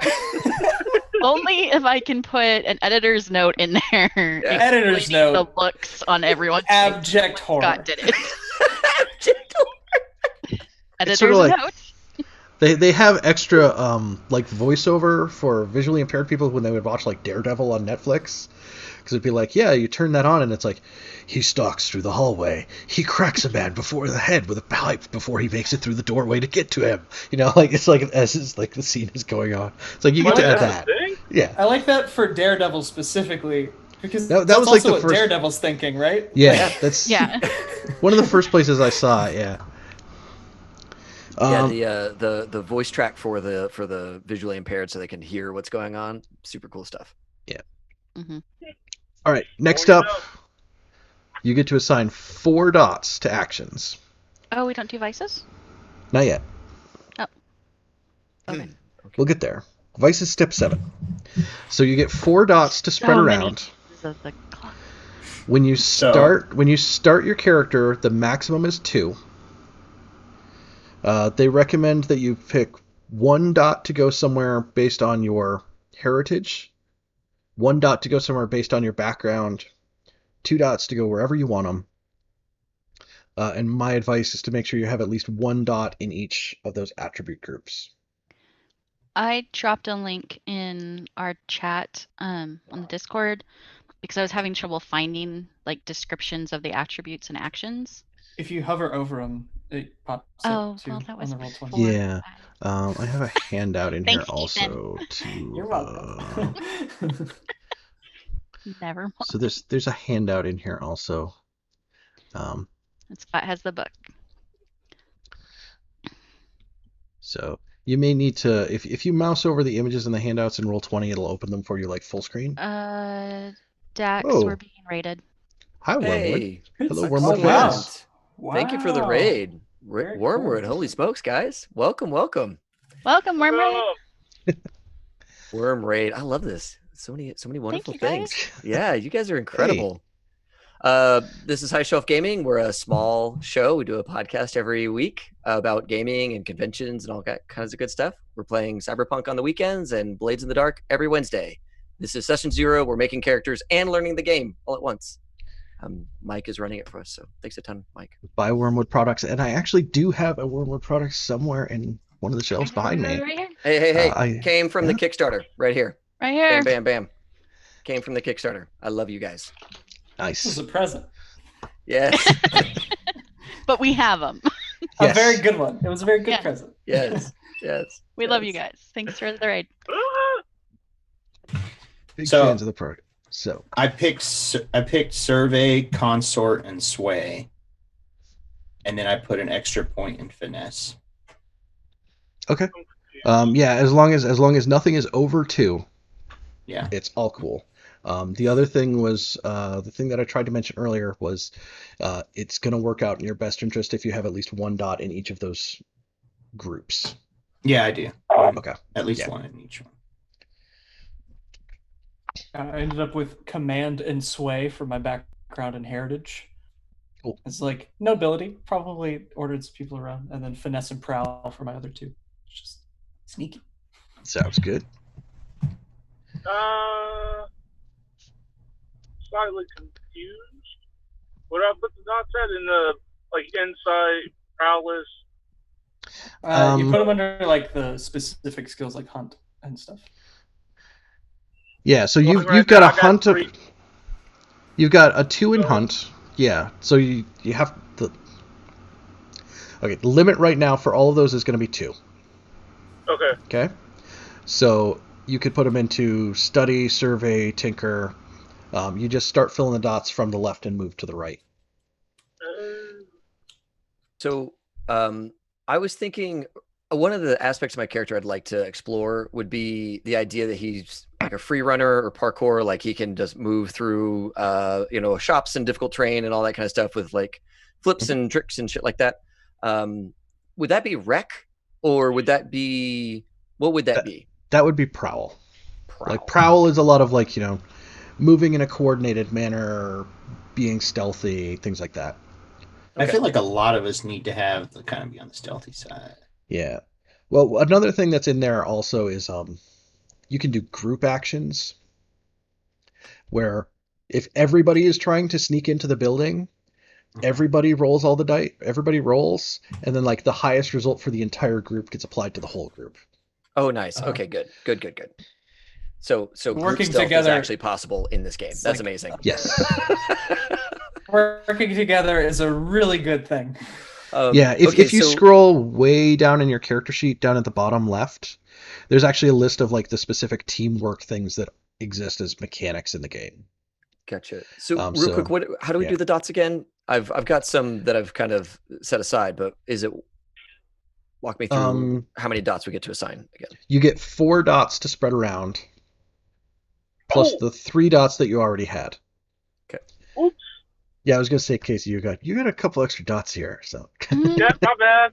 Only if I can put an editor's note in there. Yeah. Editor's note. The looks on everyone's Abject horror. Scott did it. Abject horror. Editor's sort of like- note. They have extra like voiceover for visually impaired people when they would watch like Daredevil on Netflix, because it'd be like, yeah, you turn that on and it's like, he stalks through the hallway, he cracks a man before the head with a pipe before he makes it through the doorway to get to him. Like it's like as it's like the scene is going on. It's like you get to add that. Yeah. I like that for Daredevil specifically, Because that that's was also like the what first. Daredevil's thinking, right? Yeah, that's Yeah. one of the first places I saw it. Yeah. The voice track for the visually impaired, so they can hear what's going on. Super cool stuff. Yeah. Mm-hmm. All right. Next up, you get to assign 4 dots to actions. Oh, we don't do vices? Not yet. Oh. Okay. We'll get there. Vice is step 7. So you get 4 dots to spread around. Of the clock. When you start your character, the maximum is 2. They recommend that you pick 1 dot to go somewhere based on your heritage, 1 dot to go somewhere based on your background, 2 dots to go wherever you want them. And my advice is to make sure you have at least 1 dot in each of those attribute groups. I dropped a link in our chat on the Discord because I was having trouble finding like descriptions of the attributes and actions. If you hover over them, it pops up too that was on the Roll20. Yeah. I have a handout in here also too. You're welcome. Never mind. So there's a handout in here also. Spot has the book. So you may need to, if you mouse over the images in the handouts and Roll20, it'll open them for you like full screen. Dax, Oh. we're being raided. Hi, Wormwood. Hey, Hello, Oh, Wormwood wow. fans. Thank you for the Wow. raid, Very Wormwood. cool. Holy smokes, guys! Welcome. Welcome, Wormraid. Worm raid. I love this. So many wonderful you, things. guys. Yeah, you guys are incredible. This is High Shelf Gaming. We're a small show. We do a podcast every week about gaming and conventions and all that kinds of good stuff. We're playing Cyberpunk on the weekends and Blades in the Dark every Wednesday. This is Session 0. We're making characters and learning the game all at once. Mike is running it for us, so thanks a ton, Mike. Buy Wormwood products, and I actually do have a Wormwood product somewhere in one of the shelves behind me. Right here. Hey! I- Came from the Kickstarter right here. Right here. Bam, bam, bam. Came from the Kickstarter. I love you guys. This was Nice. a present. Yes, But we have them. A Yes. very good one. It was a very good Yeah. present. yes. We love you guys. Thanks for the raid. Big So- fans of the product. So I picked survey, consort, and sway, and then I put an extra point in finesse. okay. Yeah, as long as nothing is over 2, Yeah. it's all cool. The other thing was the thing that I tried to mention earlier was it's going to work out in your best interest if you have at least 1 dot in each of those groups. Yeah, I do. Okay. At least Yeah. 1 in each one. I ended up with command and sway for my background and heritage. Cool. It's like nobility, probably ordered some people around, and then finesse and prowl for my other 2. It's just sneaky. Sounds good. Slightly confused. What I put the dots at in the insight, prowess? You put them under like the specific skills like hunt and stuff. Yeah, so Well, you've right got now a I got hunt of 3. you've got a 2 in hunt. Yeah, so you have the okay. The limit right now for all of those is going to be 2. Okay. Okay, so you could put them into study, survey, tinker. You just start filling the dots from the left and move to the right. So I was thinking one of the aspects of my character I'd like to explore would be the idea that he's like a free runner or parkour, like he can just move through shops and difficult terrain and all that kind of stuff with like flips and tricks and shit like that. Would that be rec, or would that be what would that be? That would be prowl. Like prowl is a lot of like, moving in a coordinated manner, being stealthy, things like that. I feel like a lot of us need to have the kind of be on the stealthy side. Yeah. Well, another thing that's in there also is you can do group actions where if everybody is trying to sneak into the building, everybody rolls all the dice, everybody rolls, and then like the highest result for the entire group gets applied to the whole group. Oh, nice. Okay, good. So group Working stealth together- is actually possible in this game. It's That's like- amazing. Yes. Working together is a really good thing. Yeah, if you scroll way down in your character sheet, down at the bottom left, there's actually a list of like the specific teamwork things that exist as mechanics in the game. Gotcha. So real quick, how do we do the dots again? I've got some that I've kind of set aside, but walk me through how many dots we get to assign again. You get 4 dots to spread around, plus the 3 dots that you already had. Okay. Oops. Yeah, I was gonna say, Casey, you got a couple extra dots here, so. Yeah, my bad.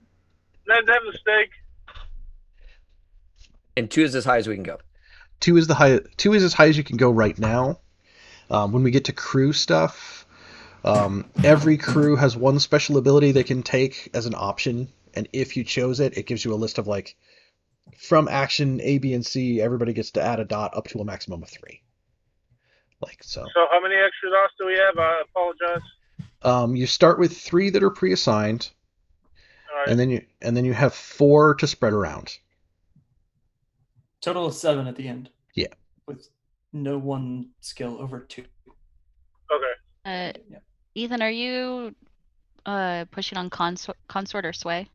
That mistake. And 2 is as high as we can go. 2 is as high as you can go right now. When we get to crew stuff, every crew has one special ability they can take as an option, and if you chose it, it gives you a list of like, from action A, B, and C, everybody gets to add a dot up to a maximum of 3. Like so. So how many extra dots do we have? I apologize. You start with 3 that are pre-assigned, All right. and then you have 4 to spread around. Total of 7 at the end. Yeah. With no one skill over 2. Okay. Ethan, are you pushing on consort or sway?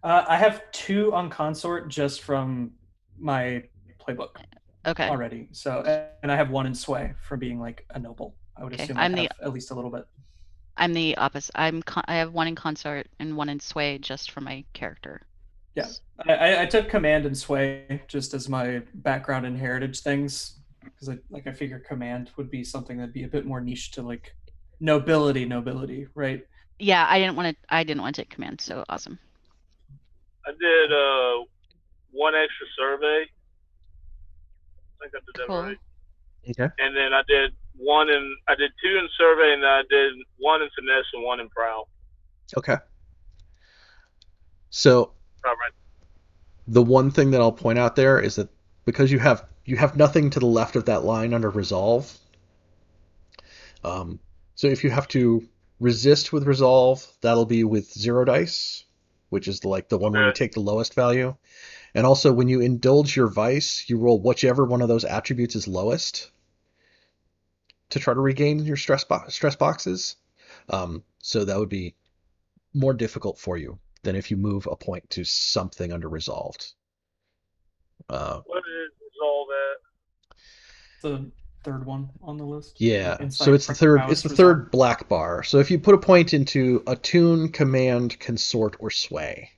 I have 2 on consort just from my playbook. Okay. Already. So, and I have 1 in sway for being like a noble. I would assume I have at least a little bit. I'm the opposite. I have 1 in consort and 1 in sway just for my character. Yeah, I took command and sway just as my background and heritage things, because I figure command would be something that'd be a bit more niche to like nobility, right? Yeah, I didn't want to take command, so awesome. I did 1 extra survey. I think I did that right. Okay. And then I did 2 in survey, and then I did 1 in finesse and 1 in prowl. Okay. So All right. the one thing that I'll point out there is that because you have nothing to the left of that line under resolve. So if you have to resist with resolve, that'll be with 0 dice, which is the one where you take the lowest value. And also when you indulge your vice, you roll whichever one of those attributes is lowest to try to regain your stress boxes. So that would be more difficult for you than if you move a point to something under resolved. What is resolve at? The third one on the list. Yeah. Insight, So it's the third. prowess, It's the resolve. third black bar. So if you put a point into attune, command, consort, or sway,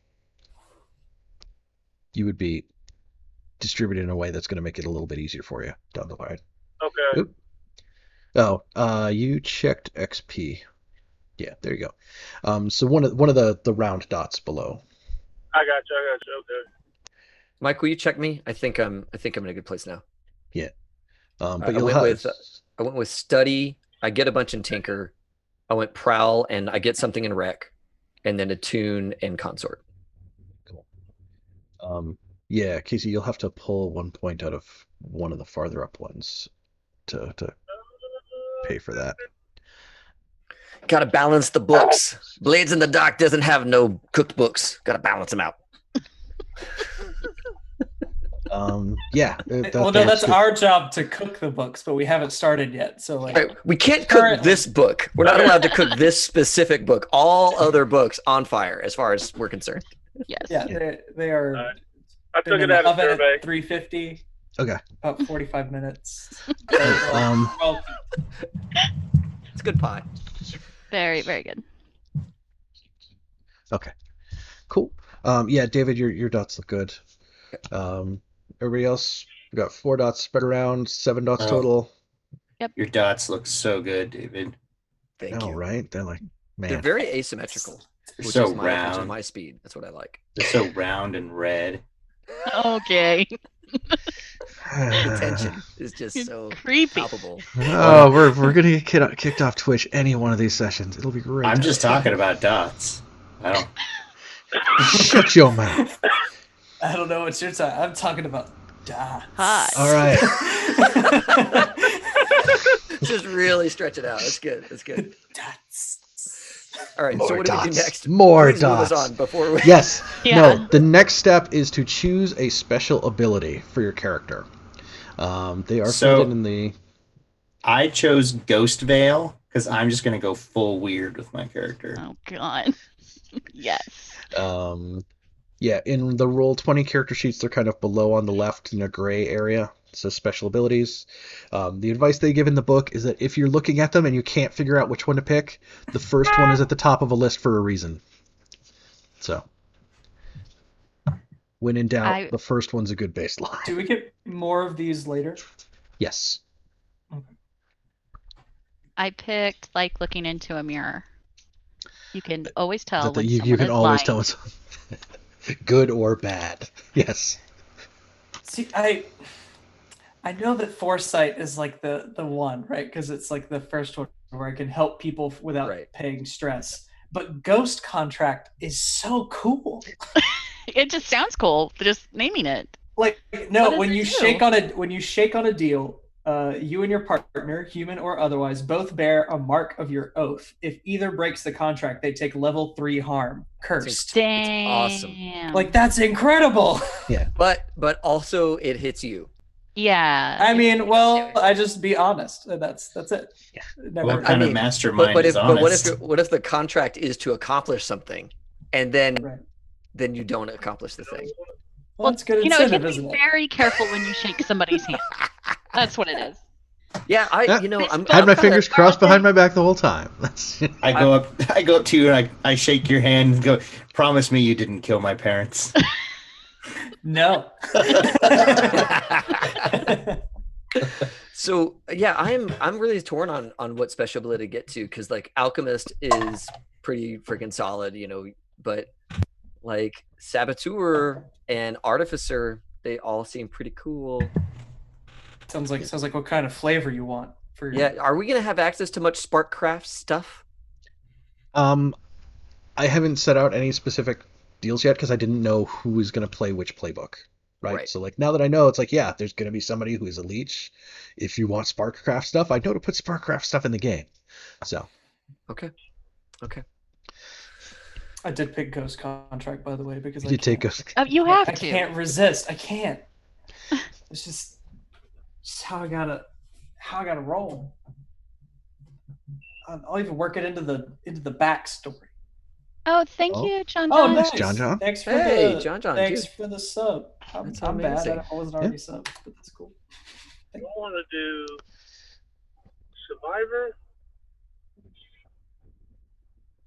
you would be distributed in a way that's going to make it a little bit easier for you down the line. Okay. Oop. Oh, you checked XP. Yeah, there you go. So one of the round dots below. I got you. Okay. Mike, will you check me? I think I'm in a good place now. Yeah. But I went with study. I get a bunch in tinker. I went prowl, and I get something in rec, and then attune and consort. Cool. Yeah, Casey, you'll have to pull 1 point out of one of the farther up ones to pay for that. Gotta balance the books. Blades in the Dark doesn't have no cooked books. Gotta balance them out. Yeah. That's our job to cook the books, but we haven't started yet. So right, we can't cook this book. We're not allowed to cook this specific book. All other books on fire, as far as we're concerned. Yes. Yeah, they are. I took it out of survey. 350. Okay. About 45 minutes. It's good pie. Very, very good. Okay. Cool. Yeah, David, your dots look good. Everybody else, we got 4 dots spread around, 7 dots total. Yep. Your dots look so good, David. Thank you. Right? They're like, man. They're very asymmetrical. They're Which so is round. my speed. That's what I like. They're so round and red. Okay. The tension is just so creepy. palpable. Oh, we're gonna get kicked off Twitch any one of these sessions. It'll be great. I'm just talking about dots. I don't. Shut your mouth. I don't know what you're talking. I'm talking about dots. Hot. All right. Just really stretch it out. That's good. That's good. Dots. All right. So what do we do next? More Please move us dots. on before we... Yes. Yeah. No. The next step is to choose a special ability for your character. They are filled in the. I chose Ghost Veil because I'm just gonna go full weird with my character. Oh God. Yes. Yeah, in the Roll20 character sheets, they're kind of below on the left in a gray area. So special abilities. The advice they give in the book is that if you're looking at them and you can't figure out which one to pick, the first one is at the top of a list for a reason. So, when in doubt, the first one's a good baseline. Do we get more of these later? Yes. Okay. I picked like looking into a mirror. You can always tell when you someone can is always lying. tell it's good or bad. Yes. See, I know that foresight is like the one, right? Because it's like the first one where I can help people without paying stress. But ghost contract is so cool. It just sounds cool. Just naming it. Like no, when you shake on a deal, you and your partner, human or otherwise, both bear a mark of your oath. If either breaks the contract, they take level 3 harm. Cursed. Damn. It's awesome. Like that's incredible. Yeah. But also it hits you. Yeah. I mean, well, I just be honest. That's it. Yeah. What kind of mastermind is honest? What if the contract is to accomplish something, and then you don't accomplish the thing? Well, that's good you incentive, have to isn't be it? very careful when you shake somebody's hand. That's what it is. Yeah, I'm had my fingers crossed behind my back the whole time. I go up to you and I shake your hand and go, promise me you didn't kill my parents. No. So yeah, I'm really torn on what special ability to get to, because like alchemist is pretty freaking solid, but like saboteur and artificer, they all seem pretty cool. Sounds like what kind of flavor you want for your... Yeah, are we gonna have access to much Sparkcraft stuff? I haven't set out any specific deals yet because I didn't know who was going to play which playbook, right? So like now that I know, it's like, yeah, there's going to be somebody who is a leech. If you want Sparkcraft stuff, I know to put Sparkcraft stuff in the game. So okay. I did pick Ghost Contract, by the way, because you take Ghost. Oh, you have to. I can't resist. I can't. It's just how I gotta roll. I'll even work it into the backstory. Oh, thank you, John. Oh, nice. John. Thanks for John. Thanks for the sub. I'm bad. I wasn't already subbed, but that's cool. I want to do Survivor.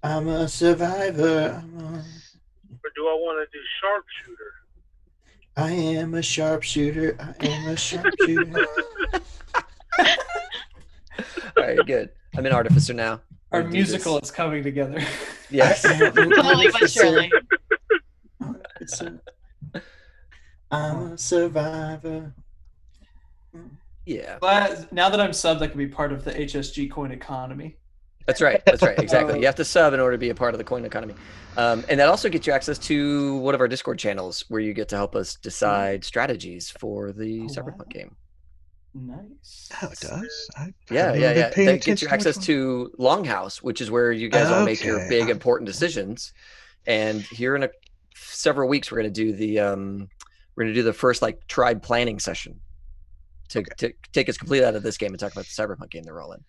I'm a survivor. Or do I want to do Sharpshooter? I am a sharpshooter. I am a sharpshooter. All right, good. I'm an artificer now. Our musical is coming together. Yes. Slowly but surely. I'm a survivor. Yeah. But now that I'm subbed, I can be part of the HSG coin economy. That's right. Exactly. You have to sub in order to be a part of the coin economy. And that also gets you access to one of our Discord channels where you get to help us decide strategies for the Cyberpunk game. Nice. Oh, it does? Yeah. That gets you access to Longhouse, which is where you guys all make your big important decisions. And here in several weeks, we're going to do the first like tribe planning session to take us completely out of this game and talk about the Cyberpunk game they're all in.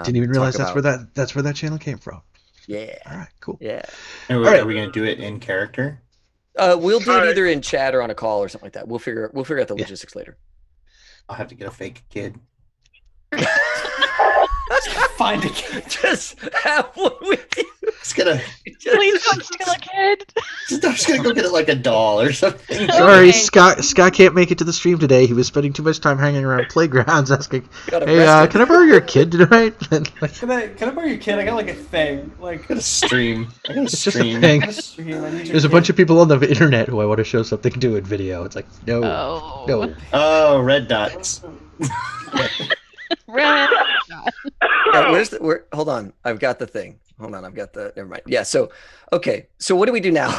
Didn't even realize that's where that channel came from. Yeah. All right. Cool. Yeah. And are we going to do it in character? We'll do it either in chat or on a call or something like that. We'll figure out the logistics later. I'll have to get a fake kid. Find a kid. Just have one with you. Please don't steal a kid. I'm just gonna go get it like a doll or something. Sorry, Scott can't make it to the stream today. He was spending too much time hanging around playgrounds asking, "Hey, can I borrow your kid tonight?" Can I borrow your kid? I got like a thing. Like a stream. It's just a thing. There's a bunch of people on the internet who I want to show something to in video. It's like, no. Oh, red dots. Red. Yeah, hold on. I've got the thing. Never mind. Yeah. So, okay. So what do we do now?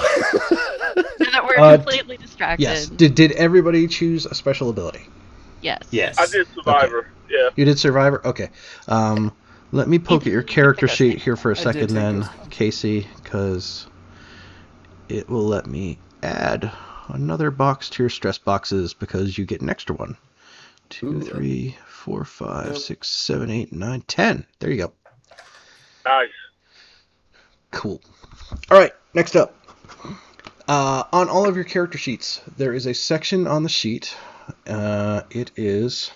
We're completely distracted. Yes. Did everybody choose a special ability? Yes. I did Survivor. Okay. Yeah. You did Survivor? Okay. Let me poke at your character sheet here for a second then, Casey, because it will let me add another box to your stress boxes because you get an extra one. 2, 3, 4, 5, 6, 7, 8, 9, 10. There you go. Nice. Cool. All right, next up. On all of your character sheets, there is a section on the sheet It is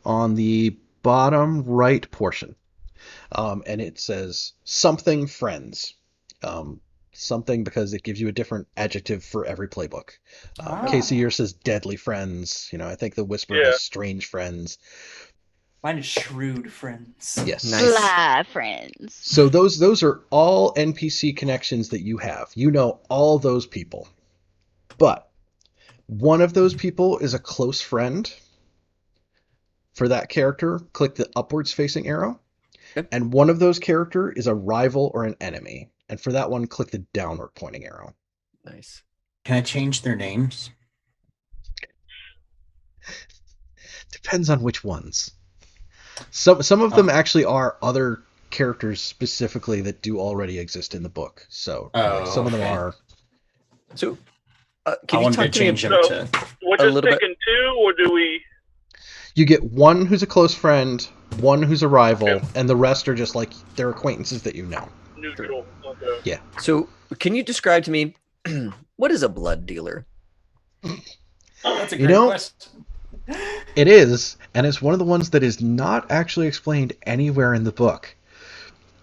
on the bottom right portion. And it says something friends. Something because it gives you a different adjective for every playbook. Casey, yours says deadly friends. I think the Whisper has strange friends. Mine is shrewd friends. Yes. Nice. Fly friends. So those are all NPC connections that you have. You know all those people. But one of those people is a close friend. For that character, click the upwards facing arrow. Yep. And one of those character is a rival or an enemy. And for that one, click the downward pointing arrow. Nice. Can I change their names? Depends on which ones. Some of them actually are other characters specifically that do already exist in the book. So some of them are. So can you talk to me so we're just picking two, or do we? You get one who's a close friend, one who's a rival, and the rest are just like they're acquaintances that you know. Neutral. Okay. Yeah. So can you describe to me what is a blood dealer? That's a great question. It is, and it's one of the ones that is not actually explained anywhere in the book.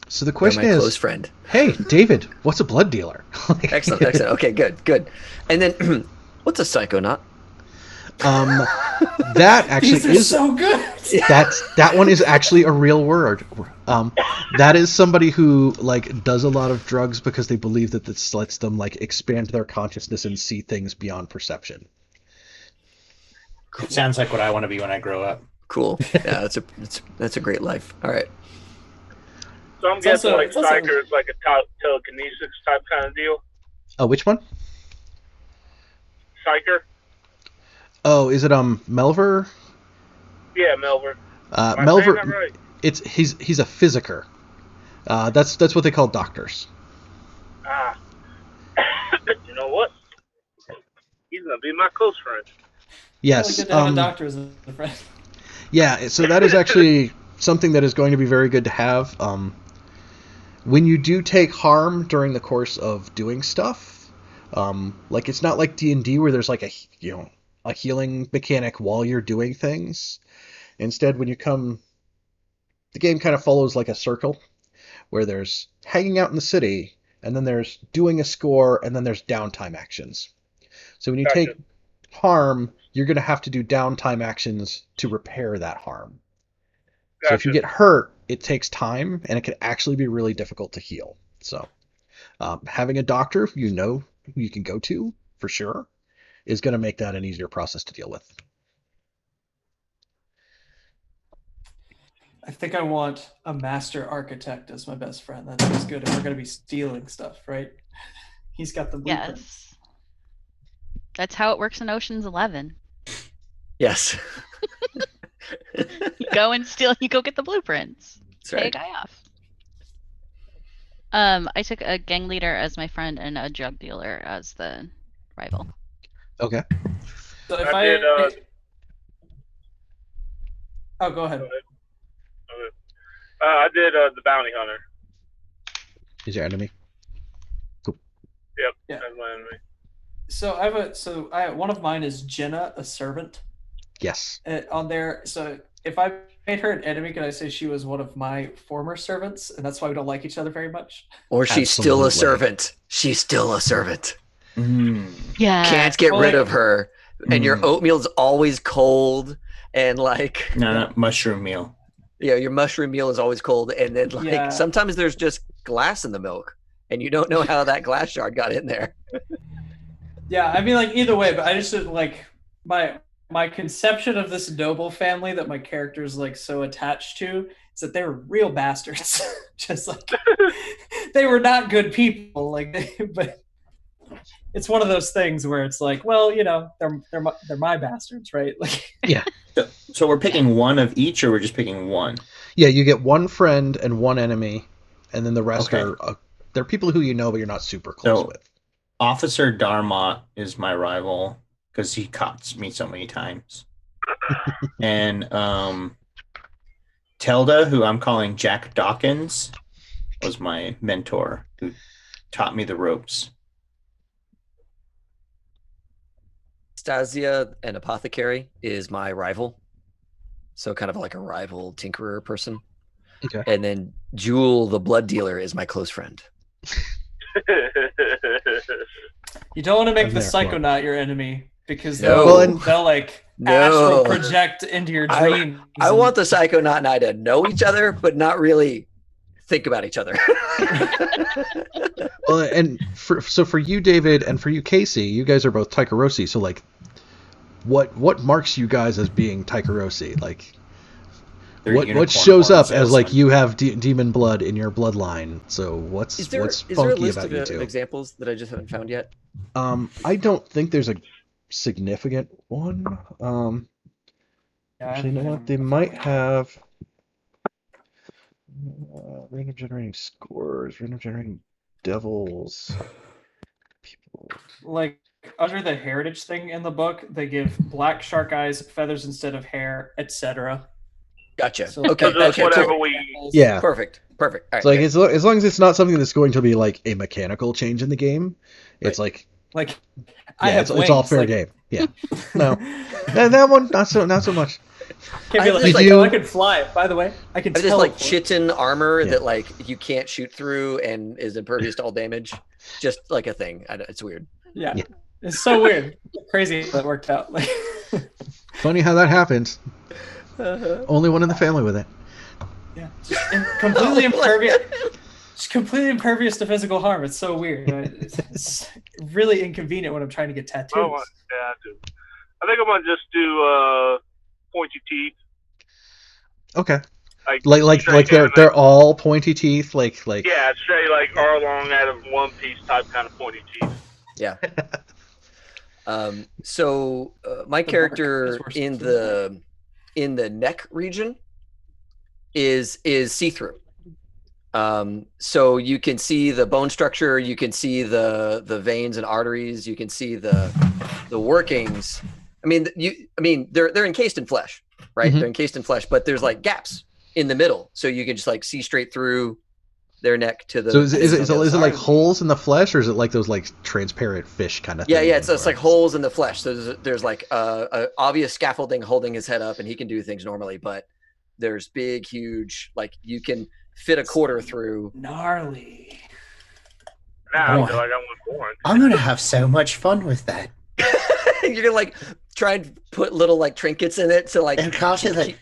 So the question is, close friend. Hey, David, what's a blood dealer? Excellent. Okay, good. And then, what's a psychonaut? That actually is so good. That one is actually a real word. That is somebody who does a lot of drugs because they believe that this lets them expand their consciousness and see things beyond perception. Cool. It sounds like what I want to be when I grow up. Cool. Yeah, that's a great life. All right. So I'm guessing Psyker is like a telekinesis type kind of deal. Oh, which one? Psyker. Oh, is it Melver? Yeah, Melver. Melver. Right? He's a physiker. That's what they call doctors. You know what? He's gonna be my close friend. Yes. Really good to have a doctor as a friend. Yeah, so that is actually something that is going to be very good to have. When you do take harm during the course of doing stuff, it's not like D&D where there's a healing mechanic while you're doing things. Instead, when you come, the game kind of follows like a circle where there's hanging out in the city, and then there's doing a score, and then there's downtime actions. So when you take harm, you're going to have to do downtime actions to repair that harm. So if you get hurt, it takes time, and it can actually be really difficult to heal. So having a doctor who you can go to, for sure, is going to make that an easier process to deal with. I think I want a master architect as my best friend. That's good if we're going to be stealing stuff, right? He's got the blueprints. Yes. That's how it works in Ocean's 11. Yes. You go and steal. You go get the blueprints. That's right. Pay a guy off. I took a gang leader as my friend and a drug dealer as the rival. Okay. So if Oh, go ahead. I did the bounty hunter. He's your enemy. Cool. Yep. Yeah. That's my enemy. So one of mine is Jenna, a servant. Yes. On there. So if I made her an enemy, can I say she was one of my former servants, and that's why we don't like each other very much? Or she's still a servant. She's still a servant. Yeah. Can't get rid of her. And your oatmeal's always cold, and no, mushroom meal. Yeah, your mushroom meal is always cold, and then sometimes there's just glass in the milk, and you don't know how that glass shard got in there. Yeah, I mean, either way, but I just my conception of this noble family that my character is so attached to is that they were real bastards. Just they were not good people. But it's one of those things where it's they're my bastards, right? Yeah. So we're picking one of each, or we're just picking one? Yeah, you get one friend and one enemy, and then the rest are they're people who you know but you're not super close with. Officer Darmot is my rival because he caught me so many times. And Telda, who I'm calling Jack Dawkins, was my mentor who taught me the ropes. Stasia, an apothecary, is my rival. So kind of like a rival tinkerer person. Okay. And then Jewel, the blood dealer, is my close friend. You don't want to make I'm the there. psychonaut your enemy because No. they'll like No. astral project into your dreams. I want the Psychonaut and I to know each other, but not really think about each other. Well, and for you, David, and for you, Casey, you guys are both Taikarosi. So like, what marks you guys as being Taikarosi? Like, They're what unicorn shows up horn as like salesman. you have demon blood in your bloodline? So what's Is there a funky list about of you two? examples that I just haven't found yet? I don't think there's a significant one. Yeah, Actually, you know what? They might have random generating scores, random generating devils. People. like under the heritage thing in the book, they give black shark eyes, feathers instead of hair, etc. Gotcha. So Okay. So just Okay. whatever Cool. we. Yeah. Perfect. All right. It's like good. as long as it's not something that's going to be like a mechanical change in the game, it's like Like I yeah, have it's all wings, fair like- game. Yeah. No. That one not so much. Can't be I like, just, like- oh, I can fly. By the way, I can I just like teleport. chitin armor Yeah. that like you can't shoot through and is impervious to all damage. Just like a thing. It's weird. Yeah. Yeah. It's so weird. Crazy that worked out. Like Funny how that happens. Only one in the family with it. yeah, just completely impervious. Just completely impervious to physical harm. It's so weird. It's really inconvenient when I'm trying to get tattoos. Oh, yeah, I do. I think I'm gonna just do pointy teeth. Okay. Like straight they're anime. they're all pointy teeth, like Yeah, straight like Arlong out of One Piece type kind of pointy teeth. Yeah. So my The character bark is worse in than the neck region is see-through. So you can see the bone structure, you can see the veins and arteries, you can see the workings. I mean they're encased in flesh, right? Mhm. They're encased in flesh, but there's like gaps in the middle, so you can just like see straight through their neck to the. so is it to the is it like side. holes in the flesh, or is it like those like transparent fish kind of thing? Yeah, it's like holes in the flesh. So there's like a obvious scaffolding holding his head up, and he can do things normally, but there's big, huge, like you can fit a quarter through. Gnarly. Now Oh. I feel like I was born. I'm gonna have so much fun with that. You're gonna like try and put little like trinkets in it to like. And Carl's like,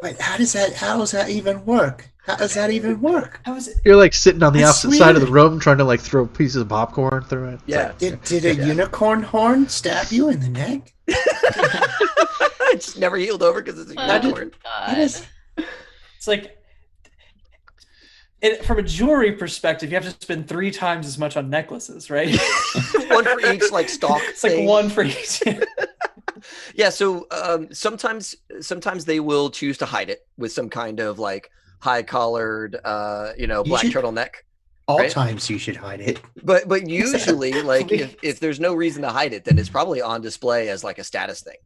wait, how does that even work? How does that even work? How is it? You're like sitting on the That's opposite side of the weird. room, trying to like throw pieces of popcorn through it. It's Yeah. like, Did a unicorn horn stab you in the neck? It just never healed over because it's a Oh, unicorn. How God. does- It's like from a jewelry perspective, you have to spend 3 times as much on necklaces, right? One for each like stalk. It's like thing. one for each. Yeah, so sometimes they will choose to hide it with some kind of like high collared You black should- turtleneck. All Right? times you should hide it. But usually like Please. if there's no reason to hide it, then it's probably on display as like a status thing.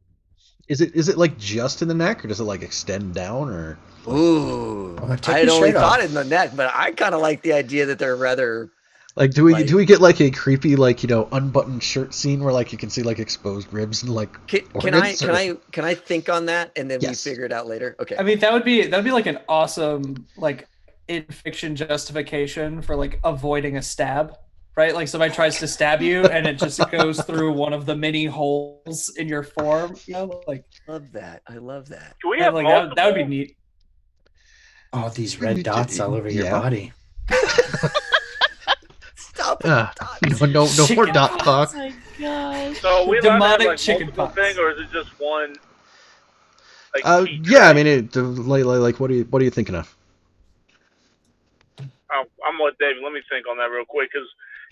is it like just in the neck, or does it like extend down, or? Ooh, Well, take I had your only shirt thought off. it in the neck, but I kind of like the idea that they're rather. Like, do we Like- get like a creepy like unbuttoned shirt scene where like you can see like exposed ribs and like Can I think on that and then Yes. we figure it out later? Okay. I mean, that'd be like an awesome like in fiction justification for like avoiding a stab, right? Like somebody tries to stab you and it just goes through one of the many holes in your form. Like love that. I love that. Can we yeah, have like multiple? that would be neat. All these red dots all over your Yeah. body. Stop it. no more Chicken dot pox. talk. Oh my gosh. So are we allowed to have Demonic like chicken multiple pox. thing, or is it just one? Like, key Yeah, I trait? mean, like what are you thinking of? I'm gonna let David. Let me think on that real quick because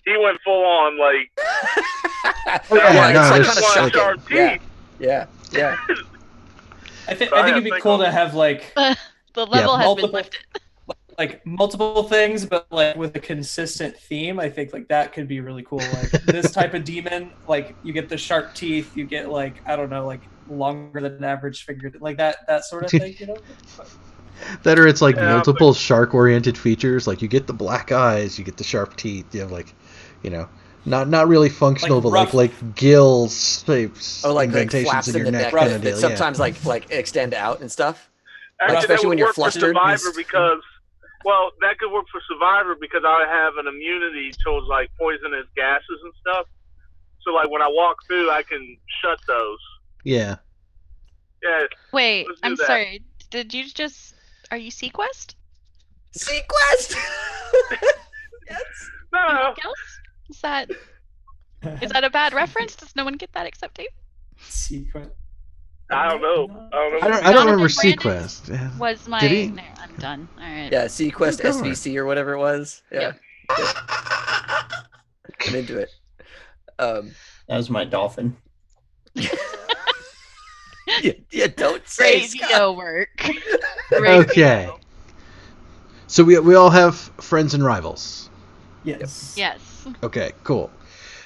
he went full on like. yeah, no, it's like there's- kind of one shocking. sharp Yeah, teeth. yeah. I think Sorry, it'd be I cool think to have like The level has been multiple- lifted. multiple things, but like with a consistent theme. I think like that could be really cool. Like this type of demon, like you get the sharp teeth, you get like I don't know, like longer than average finger, like that sort of thing. That or it's like Yeah, multiple shark-oriented features. Like you get the black eyes, you get the sharp teeth. You have like, Not really functional, Like but like gills, shapes, like indentations flaps in your the neck neck kind that, of that deal. sometimes like extend out and stuff. Actually, especially that when would you're work for flustered. Survivor because, well, that could work for Survivor because I have an immunity towards like poisonous gases and stuff. So like when I walk through, I can shut those. Yeah. Yeah. Wait, let's do I'm that. sorry. Did you just? Are you Sequest? Sequest. Yes. No. Is that a bad reference? Does no one get that except you? Sequest. I don't know. I don't remember Jonathan Sequest. Was my? Did he? No, I'm done. All right. Yeah, Sequest Go for it. SVC or whatever it was. Yeah. I'm into it. That was my dolphin. Yeah, don't say Radio work. Okay. So we all have friends and rivals. Yes. Yes. Okay, cool.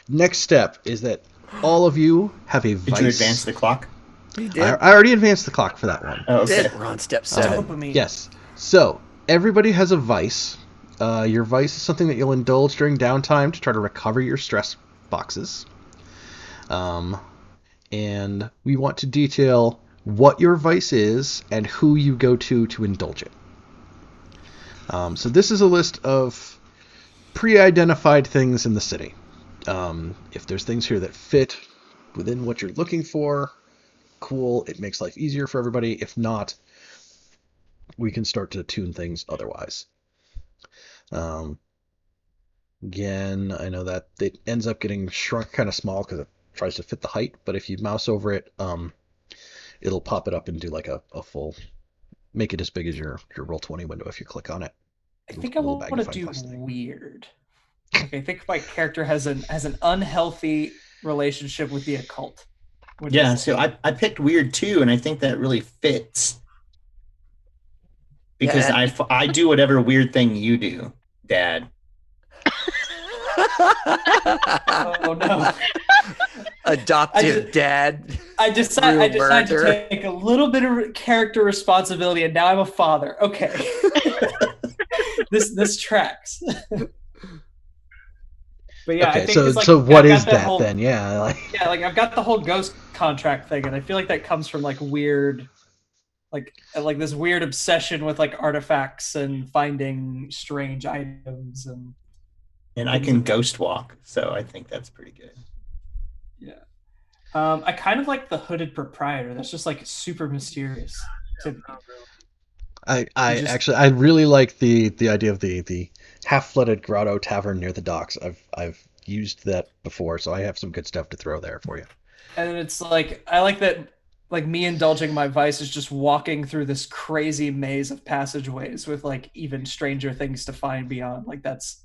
Next step is that all of you have a vice. Did you advance the clock? You did. I already advanced the clock for that one. Oh, okay. We're on step 7. Dopamine. Yes. So everybody has a vice. Your vice is something that you'll indulge during downtime to try to recover your stress boxes. And we want to detail what your vice is and who you go to indulge it. So this is a list of pre-identified things in the city. If there's things here that fit within what you're looking for, cool. It makes life easier for everybody. If not, we can start to tune things otherwise. Again, I know that it ends up getting shrunk kind of small because it tries to fit the height, but if you mouse over it, it'll pop it up and do like a full, make it as big as your Roll20 window if you click on it. I think I want to do weird. Like, I think my character has an unhealthy relationship with the occult. Yeah, so I picked weird too, and I think that really fits. Because I do whatever weird thing you do, Dad. Oh no. Adoptive dad. I decided to take a little bit of character responsibility, and now I'm a father. Okay. This tracks. But yeah, okay, I think so what is that then? Yeah, I've got the whole ghost contract thing, and I feel like that comes from like weird, like this weird obsession with like artifacts and finding strange items and I can ghost walk, so I think that's pretty good. Yeah. I kind of like the hooded proprietor. That's just like super mysterious. I really like the idea of the half-flooded grotto tavern near the docks. I've used that before, so I have some good stuff to throw there for you. And it's like I like that. Like me indulging my vice is just walking through this crazy maze of passageways with like even stranger things to find beyond. Like that's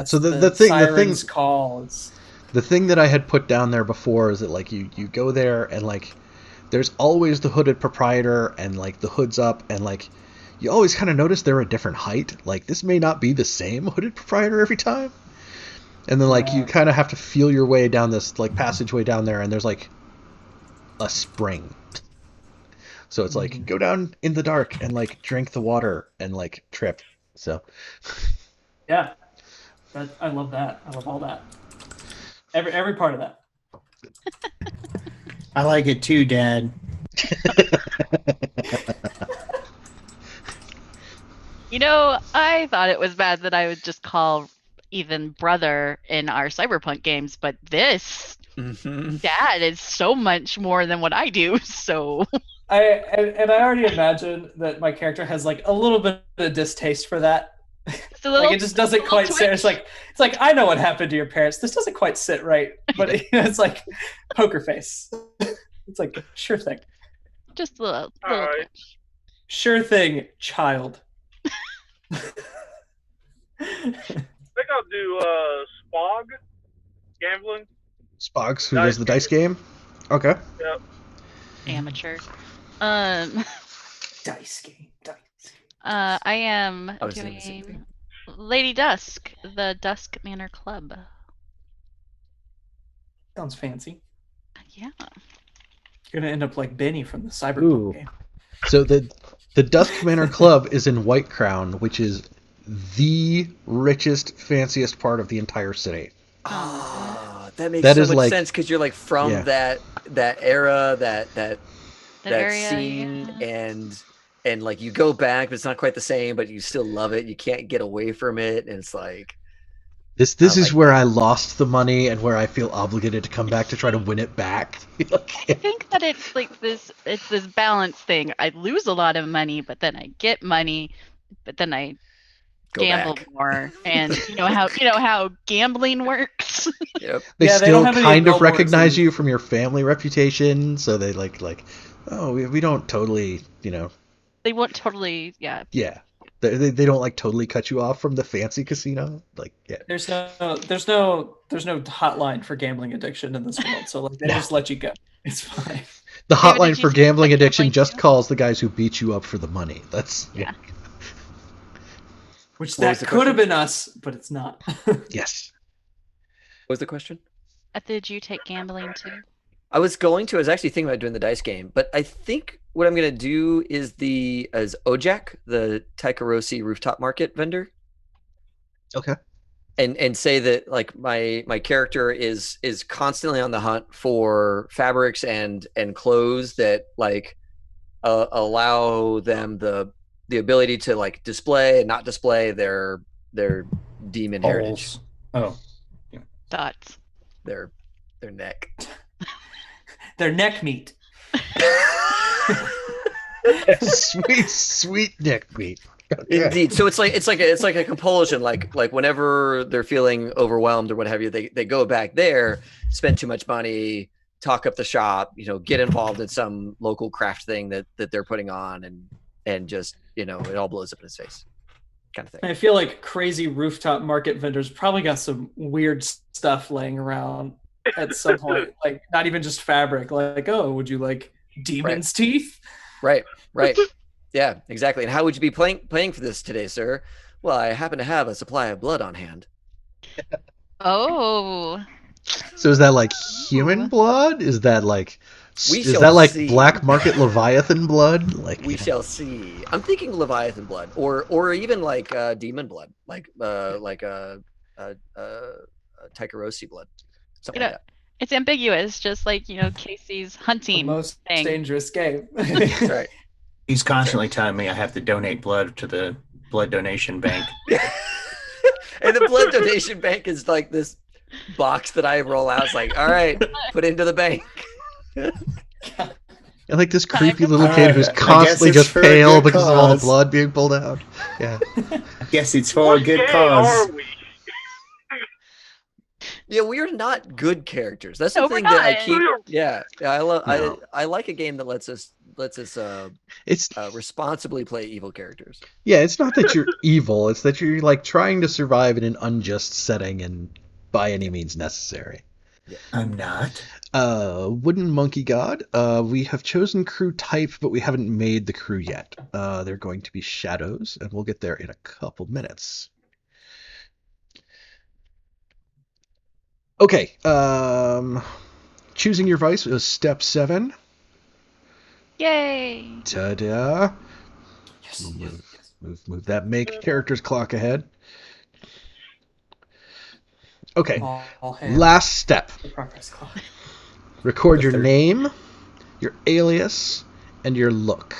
so the thing's call is. The thing that I had put down there before is that like you go there and like there's always the hooded proprietor and like the hood's up and like you always kind of notice they're a different height. Like this may not be the same hooded proprietor every time. And then like you kind of have to feel your way down this like passageway down there and there's like a spring. So it's like go down in the dark and like drink the water and like trip. So yeah. I love that. I love all that. Every part of that. I like it too, Dad. You know, I thought it was bad that I would just call even brother in our cyberpunk games, but this dad is so much more than what I do. So I already imagine that my character has like a little bit of distaste for that. Like it just doesn't quite sit. It's like I know what happened to your parents. This doesn't quite sit right, but it's like poker face. It's like sure thing. Just a little right. Sure thing, child. I think I'll do Spog gambling. Spogs, who does the dice game? Okay. Yep. Amateur. Dice game. I am doing Lady Dusk, the Dusk Manor Club. Sounds fancy. Yeah. You're gonna end up like Benny from the Cyberpunk game. So the Dusk Manor Club is in White Crown, which is the richest, fanciest part of the entire city. That makes That so is much like- sense because you're like from that era, that area, scene, yeah. and like you go back, but it's not quite the same, but you still love it. You can't get away from it, and it's like this is where I lost the money and where I feel obligated to come back to try to win it back. I think that it's like this balance thing. I lose a lot of money, but then I get money, but then I gamble more, and you know how gambling works. Yep. They Yeah, they still don't have any kind of billboards recognize in- you from your family reputation, so they like oh, we don't totally, They won't totally, yeah. They don't like totally cut you off from the fancy casino, like There's no hotline for gambling addiction in this world, so like they just let you go. It's fine. The David, hotline did you for take gambling that addiction gambling just too? calls the guys who beat you up for the money. That's Yeah. Which What was that the could have question? been us, but it's not. Yes. What was the question? Did you take gambling too? I was actually thinking about doing the dice game, but I think what I'm gonna do is Ojak, the Taikarosi rooftop market vendor. Okay. And say that like my character is constantly on the hunt for fabrics and clothes that like allow them the ability to like display and not display their demon heritage. Oh, Dots. Their neck. Their neck meat. sweet neck meat. Okay. Indeed. So it's like a compulsion. Like whenever they're feeling overwhelmed or what have you, they go back there, spend too much money, talk up the shop, get involved in some local craft thing that they're putting on, and just it all blows up in his face, kind of thing. I feel like crazy rooftop market vendors probably got some weird stuff laying around at some point. Like not even just fabric. Like, oh, would you like demon's teeth? Right. Yeah, exactly. And how would you be paying for this today, sir? Well, I happen to have a supply of blood on hand. Oh. So is that like human blood? Is that like We is shall that like see. black market Leviathan blood? Like We shall see. I'm thinking Leviathan blood, or even like demon blood, like Taikarosi blood, something like that. It's ambiguous, just like Casey's hunting. The most thing. dangerous game. That's right. he's constantly telling me I have to donate blood to the blood donation bank. And the blood donation bank is like this box that I roll out. It's like, all right, put into the bank. And like this creepy Kinda little kid who's I guess constantly it's just for a pale good because of all the cause. blood being pulled out. Yeah. I guess it's for What a good gay cause. are we? Yeah, we are not good characters. That's the No, we're thing that I not. keep. Yeah, I love. No. I like a game that lets us It's responsibly play evil characters. yeah, it's not that you're evil, it's that you're like trying to survive in an unjust setting and by any means necessary. I'm not. Wooden Monkey God. We have chosen crew type, but we haven't made the crew yet. They're going to be shadows, and we'll get there in a couple minutes. Okay. Choosing your vice is step 7. Yay! Ta-da! Yes. Move that make characters clock ahead. Okay. All hands. Last step. The progress clock. Record The your third. name, your alias, and your look.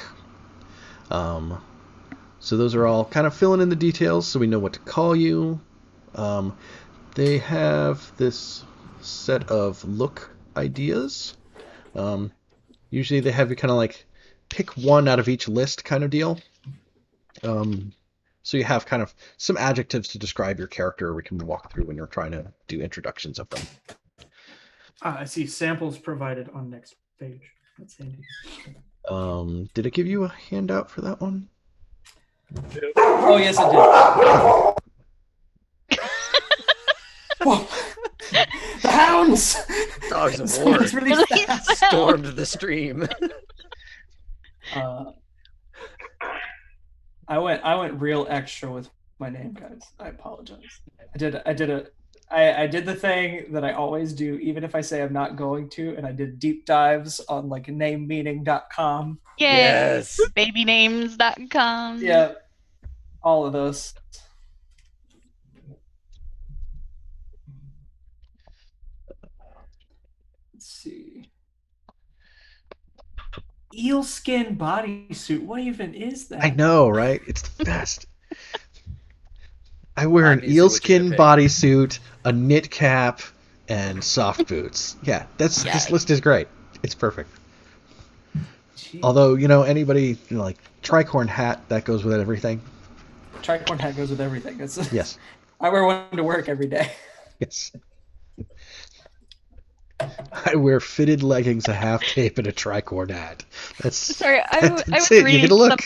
So those are all kind of filling in the details so we know what to call you. They have this set of look ideas. Usually they have you kind of like pick one out of each list kind of deal. So you have kind of some adjectives to describe your character we can walk through when you're trying to do introductions of them. I see samples provided on next page. That's handy. Did it give you a handout for that one? Oh yes, it did. Whoa. The hounds! Dogs of war Someone's released the Release hounds. the- stormed the stream. I went real extra with my name, guys. I apologize. I did the thing that I always do, even if I say I'm not going to, and I did deep dives on like namemeaning.com. Yay! Yes. Babynames.com. Yeah, all of those. Eelskin bodysuit. What even is that? I know, right? It's the best. I wear an Obviously what you're eelskin gonna pick. bodysuit, a knit cap, and soft boots. Yeah, this list is great. It's perfect. Jeez. Although, anybody, like, tricorn hat, that goes with everything. Tricorn hat goes with everything. Yes. I wear one to work every day. Yes. I wear fitted leggings, a half cape, and a tricorn hat. Sorry, I was it. reading You get a look.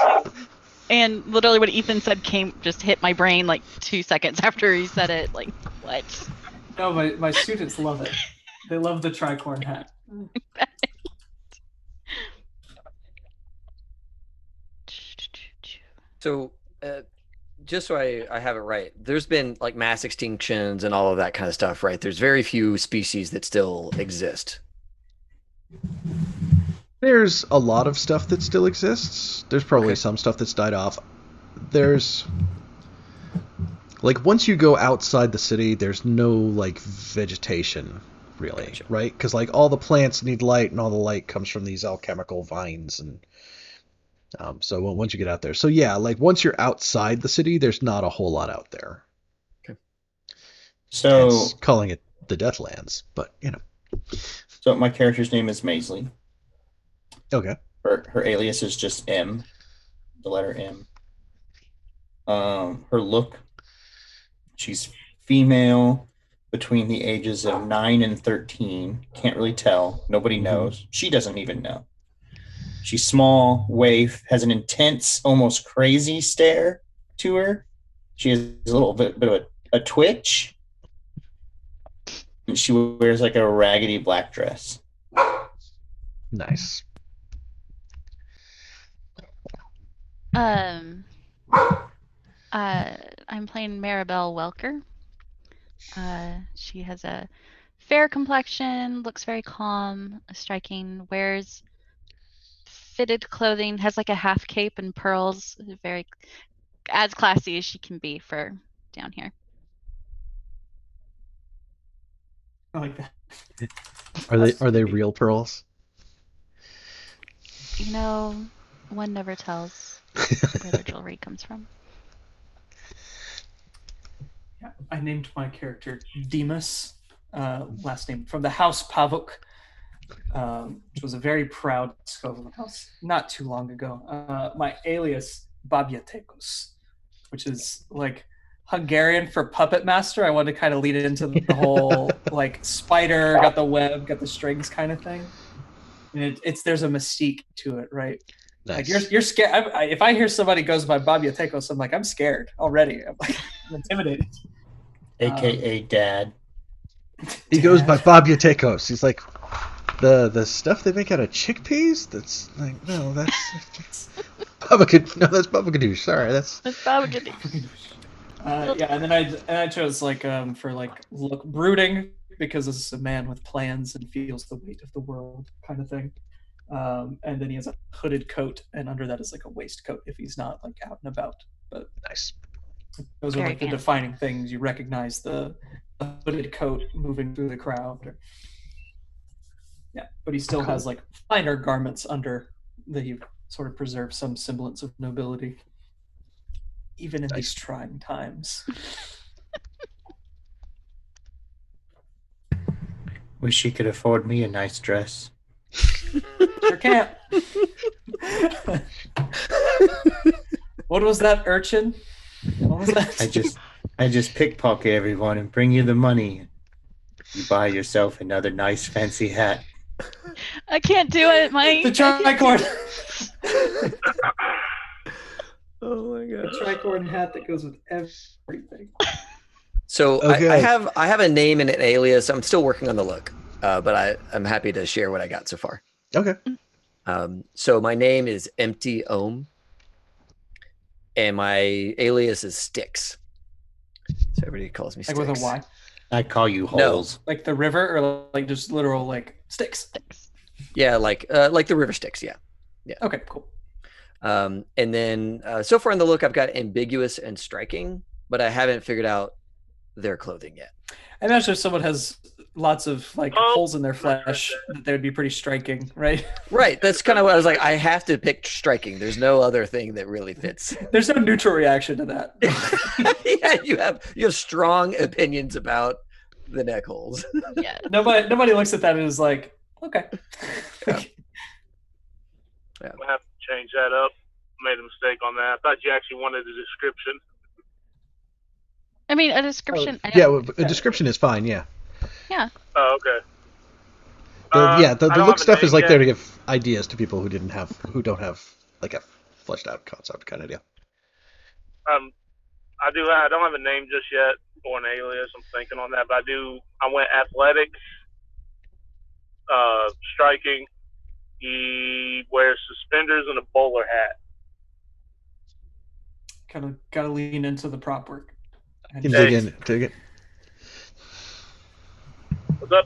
And literally what Ethan said just hit my brain like 2 seconds after he said it. Like, what? No, my students love it. They love the tricorn hat. So, just so I have it right, there's been like mass extinctions and all of that kind of stuff, right? There's very few species that still exist. There's a lot of stuff that still exists. There's probably some stuff that's died off. There's, like, once you go outside the city, there's no, like, vegetation, really, right? Because, like, all the plants need light, and all the light comes from these alchemical vines, and so once you get out there. So, yeah, like, once you're outside the city, there's not a whole lot out there. Okay. So... Hence calling it the Deathlands, but, So my character's name is Maisley. Okay. Her alias is just M, the letter M. Her look, she's female between the ages of 9 and 13. Can't really tell. Nobody knows. She doesn't even know. She's small, waif, has an intense, almost crazy stare to her. She has a little bit of a twitch. And she wears like a raggedy black dress. Nice. I'm playing Maribel Welker. She has a fair complexion, looks very calm, striking, wears fitted clothing, has like a half cape and pearls, very as classy as she can be for down here. I like that. Are they real pearls? One never tells where their jewelry comes from. Yeah, I named my character Demas, last name from the House Pavuk, which was a very proud Skovan house not too long ago. My alias Babyatekos, which is like Hungarian for puppet master. I wanted to kind of lead it into the whole like spider, got the web, got the strings kind of thing. And there's a mystique to it, right? Nice. Like you're scared. If I hear somebody goes by Babyatekos, I'm like, I'm scared already. I'm intimidated. AKA Dad. He goes by Babyatekos. He's like, the stuff they make out of chickpeas? That's like, no, that's that's Baba Ganoush. Sorry, that's Baba Ganoush. Yeah, and then I chose like for like look brooding, because this is a man with plans and feels the weight of the world kind of thing. And then he has a hooded coat, and under that is like a waistcoat if he's not like out and about. But nice. Those are like the defining things. You recognize the hooded coat moving through the crowd. Yeah, but he still has like finer garments under that he sort of preserves some semblance of nobility, even in these trying times. Wish he could afford me a nice dress. Sure can't. What was that, urchin? What was that? I just pickpocket everyone and bring you the money. You buy yourself another nice fancy hat. I can't do it, Mike. The tricorn. Oh my god. The tricorn hat that goes with everything. So I have a name and an alias. I'm still working on the look, but I'm happy to share what I got so far. Okay. So my name is Empty Ohm, and my alias is Styx. So everybody calls me Styx. Like with a Y? I call you Holes. No. Like the river, or like just literal like Styx? Yeah, like the river Styx. Yeah. Okay, cool. And then so far in the look, I've got ambiguous and striking, but I haven't figured out their clothing yet. I imagine if someone has lots of like holes in their flesh that they would be pretty striking, right? Right. That's kind of what I was like. I have to pick striking. There's no other thing that really fits. There's no neutral reaction to that. Yeah, you have strong opinions about the neck holes. Yeah. Nobody looks at that and is like, okay. Yeah. We'll have to change that up. Made a mistake on that. I thought you actually wanted a description. I mean, a description. A description is fine. Yeah. Yeah. Oh, okay. The I don't look have a stuff is name like yet. there to give ideas to people who don't have like a fleshed out concept kind of deal. I don't have a name just yet or an alias. I'm thinking on that, but I went athletic, striking. He wears suspenders and a bowler hat. Gotta lean into the prop work. You can dig it. What's up?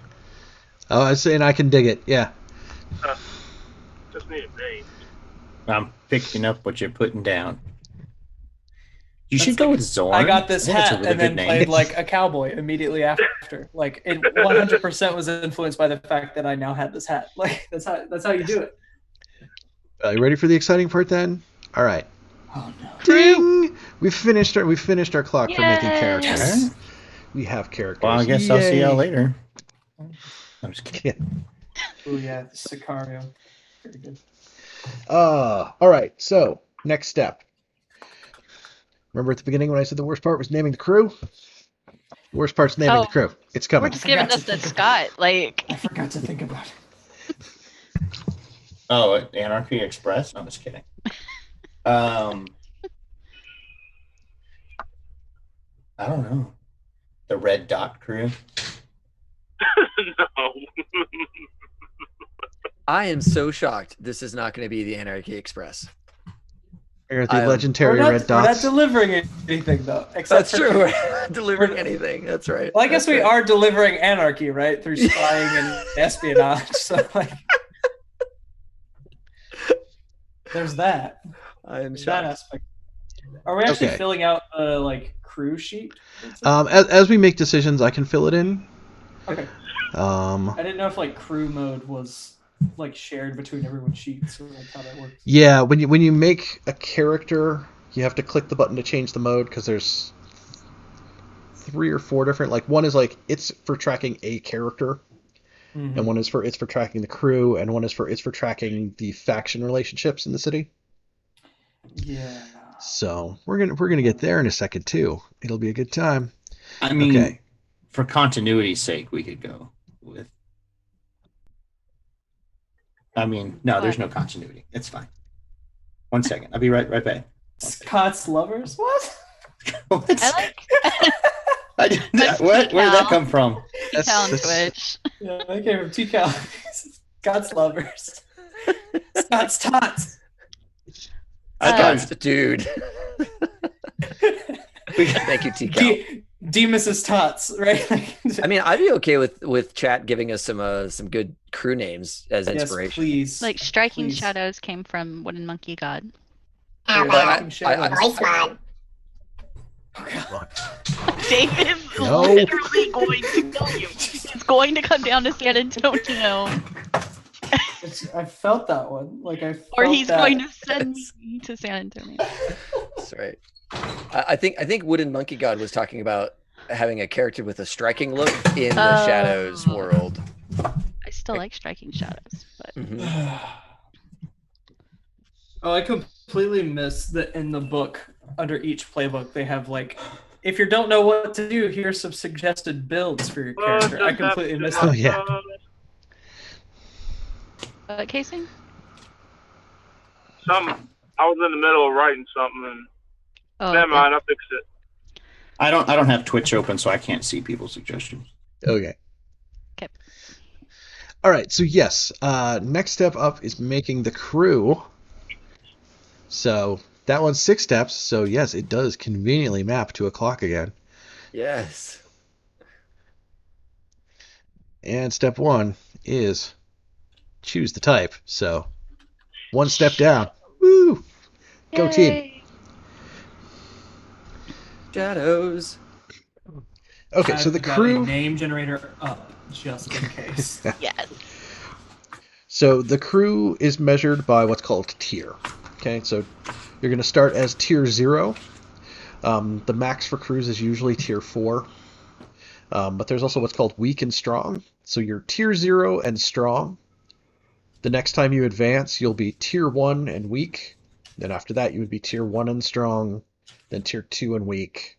Oh, I was saying I can dig it. Yeah. Just need a name. I'm picking up what you're putting down. You should go with Zorn. I got this I think that's a hat really and then good name. played like a cowboy immediately after. Like it 100% was influenced by the fact that I now had this hat. Like that's how you do it. Are you ready for the exciting part then? All right. Oh no. Ding! We finished our clock for making Yay! characters. Yes. We have characters. Well, I guess I'll see y'all Yay. later. I'm just kidding. Oh yeah, Sicario. Very good. All right. So next step. Remember at the beginning when I said the worst part was naming the crew? The worst part's naming the crew. It's We're coming. just giving this to Scott. Like, I forgot to think about it. Oh, Anarchy Express? I'm just kidding. I don't know. The Red Dot Crew? No. I am so shocked. This is not going to be the Anarchy Express. Or the legendary red We're not dots. delivering anything though. Except That's true. We're not delivering anything. That's right. Well, I guess That's we right. are delivering anarchy, right? Through spying and espionage. So like, there's that. I am There's that shocked. aspect. Are we actually Okay. filling out the like crew sheet? As we make decisions, I can fill it in. Okay. Um, I didn't know if like crew mode was like shared between everyone's sheets or like how that works. yeah, when you make a character, you have to click the button to change the mode because there's 3 or 4 different. Like one is like it's for tracking a character, and one is for tracking the crew, and one is for tracking the faction relationships in the city. Yeah. So we're gonna get there in a second too. It'll be a good time. I mean, Okay. for continuity's sake, we could go with. I mean, no, there's no continuity. It's fine. 1 second. I'll be right back. Scott's lovers? What? What? I like What? Where did that come from? T-Town Twitch. Yeah, I came from T-Cal. Scott's lovers. Scott's tots. Dude. Thank you, TCal. Demus's tots, right? I mean, I'd be okay with chat giving us some good crew names as inspiration. Yes, please. Like Striking Please. Shadows came from Wooden Monkey God. Voice mod. David is No. literally going to kill you. He's going to come down to San Antonio. I felt that one. Like I. Or felt he's that. going to send me to San Antonio. That's right. I think Wooden Monkey God was talking about having a character with a striking look in the Shadows world. I still like Striking Shadows, but Oh, I completely missed that in the book, under each playbook, they have like, if you don't know what to do, here's some suggested builds for your character. I completely missed Oh that. yeah. casing? I was in the middle of writing something and Oh, never mind, I fixed it. I don't have Twitch open, so I can't see people's suggestions. Okay. Okay. All right. So yes, next step up is making the crew. So that one's 6 steps. So yes, it does conveniently map to a clock again. Yes. And step 1 is choose the type. So 1 step down. Woo! Go team. Yay. Shadows. Okay, so the I've got a crew. name generator up. Just in case. Yes. So the crew is measured by what's called tier. Okay, so you're going to start as tier 0. The max for crews is usually tier 4. But there's also what's called weak and strong. So you're tier 0 and strong. The next time you advance, you'll be tier 1 and weak. Then after that, you would be tier 1 and strong. Then tier 2 and weak.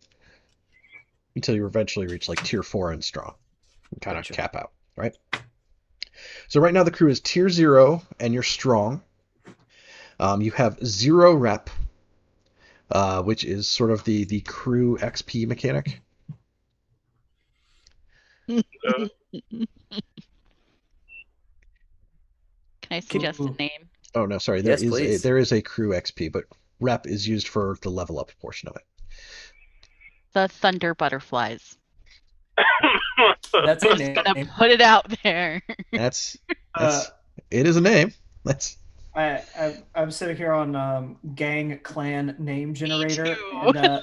Until you eventually reach like tier 4 and strong. And kind of cap out, right? So right now the crew is tier 0 and you're strong. You have 0 rep, which is sort of the crew XP mechanic. Can I suggest a name? Oh no, sorry. Yes, please. There is a crew XP, but rep is used for the level up portion of it. The Thunder Butterflies. That's I'm a just name. gonna put it out there. That's it is a name. I'm sitting here on gang clan name generator too. and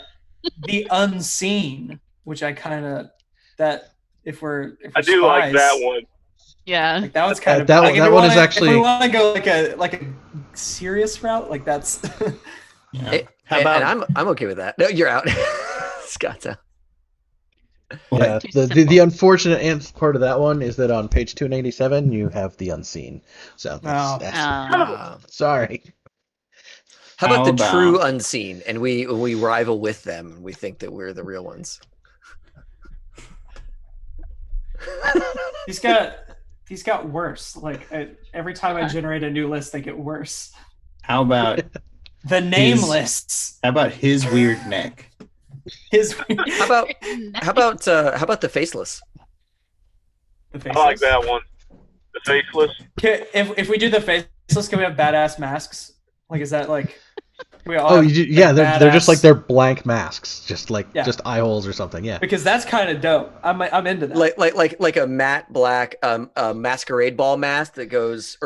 the unseen, which I kind of if we're I do like spies, that one. Yeah. like that was kind of that like, one is actually. if we want to go like a serious route, like that's. Hey, How about and I'm okay with that. No, you're out. Scott's out. Yeah, Too the simple. unfortunate part of that one is that on page 287 you have the unseen. So that's sorry. How about How the about- true unseen, and we rival with them, and we think that we're the real ones? These got worse. Like every time I generate a new list, they get worse. How about The name lists. how about his weird neck? How about the faceless? The I like faceless? that one. The faceless. If we do the faceless, can we have badass masks? Like, is that like we all? Oh, have, yeah, like, they're just badass- like they're blank masks, just like Yeah. just eye holes or something. Yeah. because that's kind of dope. I'm into that. Like a matte black masquerade ball mask that goes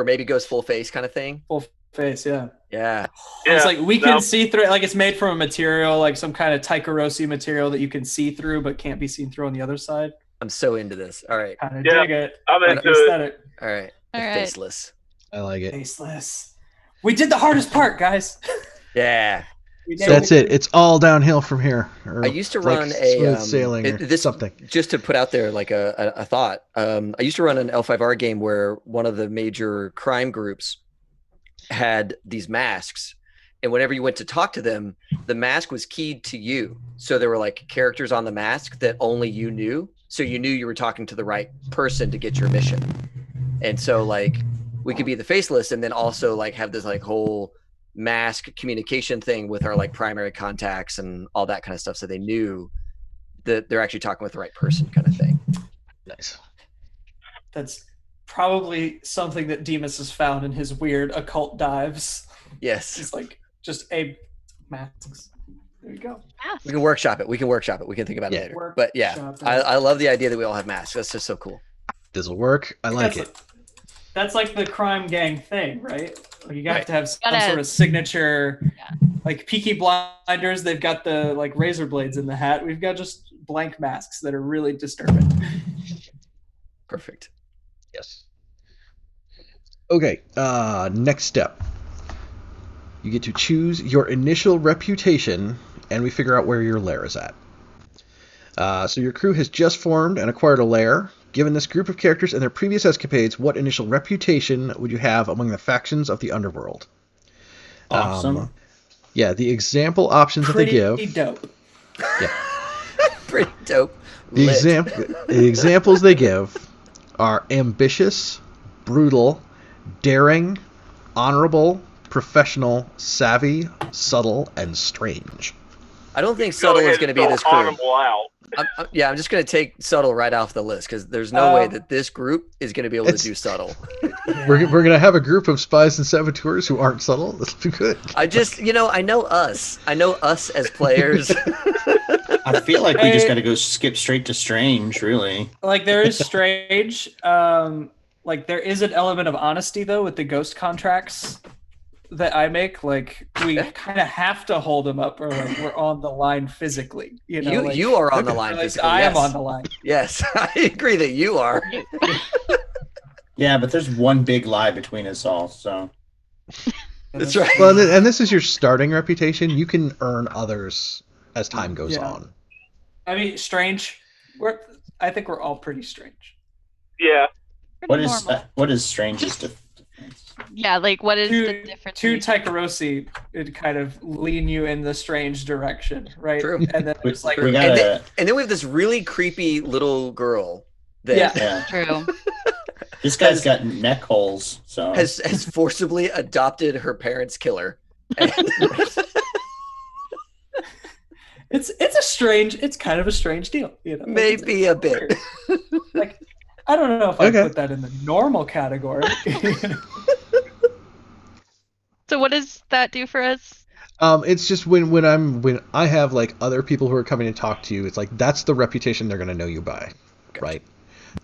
full face kind of thing. Full face, yeah. Yeah. It's like we can no. see through it. Like it's made from a material, like some kind of Taikarosi material that you can see through, but can't be seen through on the other side. I'm so into this. All right. Kind of Yeah, dig it. I'm Like into the it. aesthetic. All right. All The right. faceless. I like it. Faceless. We did the hardest part, guys. Yeah. We did That's it. It's all downhill from here. Or I used to like run smooth a sailing or something. Just to put out there like a thought. I used to run an L5R game where one of the major crime groups had these masks, and whenever you went to talk to them, the mask was keyed to you. So there were like characters on the mask that only you knew. So you knew you were talking to the right person to get your mission. And so like we could be the faceless and then also like have this like whole mask communication thing with our like primary contacts and all that kind of stuff. So they knew that they're actually talking with the right person kind of thing. Nice. That's probably something that Demas has found in his weird occult dives. Yes. It's like just a masks. There you go. We can workshop it. We can think about it later. Workshop But yeah, it. I love the idea that we all have masks. That's just so cool. This'll work. I like it. That's like the crime gang thing, right? Like you have Right. to have some Gotta- sort of signature. Yeah. Like Peaky Blinders, they've got the like razor blades in the hat. We've got just blank masks that are really disturbing. Perfect. Yes. Okay. Next step. You get to choose your initial reputation, and we figure out where your lair is at. So your crew has just formed and acquired a lair. Given this group of characters and their previous escapades, what initial reputation would you have among the factions of the underworld? Awesome. Yeah, the example options that they give. Pretty dope. Yeah. Pretty dope. The Lit. the examples they give are ambitious, brutal, daring, honorable, professional, savvy, subtle, and strange. I don't think Go subtle ahead is going to and be spell this crew. honorable out. I'm just going to take subtle right off the list because there's no way that this group is going to be able to do subtle. We're going to have a group of spies and saboteurs who aren't subtle. That'll be good. I know us. I know us as players. I feel like we just got to go skip straight to strange, really. Like there is strange. Like there is an element of honesty though with the ghost contracts. that I make, like we kind of have to hold him up, or like we're on the line physically. You know, you are on the line physically. I am yes. on the line. Yes, I agree that you are. Yeah, but there's one big lie between us all, so. That's right. Well, and this is your starting reputation. You can earn others as time goes on. I mean, strange. I think we're all pretty strange. Yeah. What is strangest? Yeah, like what is the difference? To Taikarosi, it kind of lean you in the strange direction, right? True. And then it's like, and then we have this really creepy little girl. Yeah. True. This guy's got neck holes, so has forcibly adopted her parents' killer. It's kind of a strange deal, you know. Maybe a bit. Like, I don't know if I put that in the normal category. So what does that do for us? It's just when I have like other people who are coming to talk to you, it's like that's the reputation they're gonna know you by, right?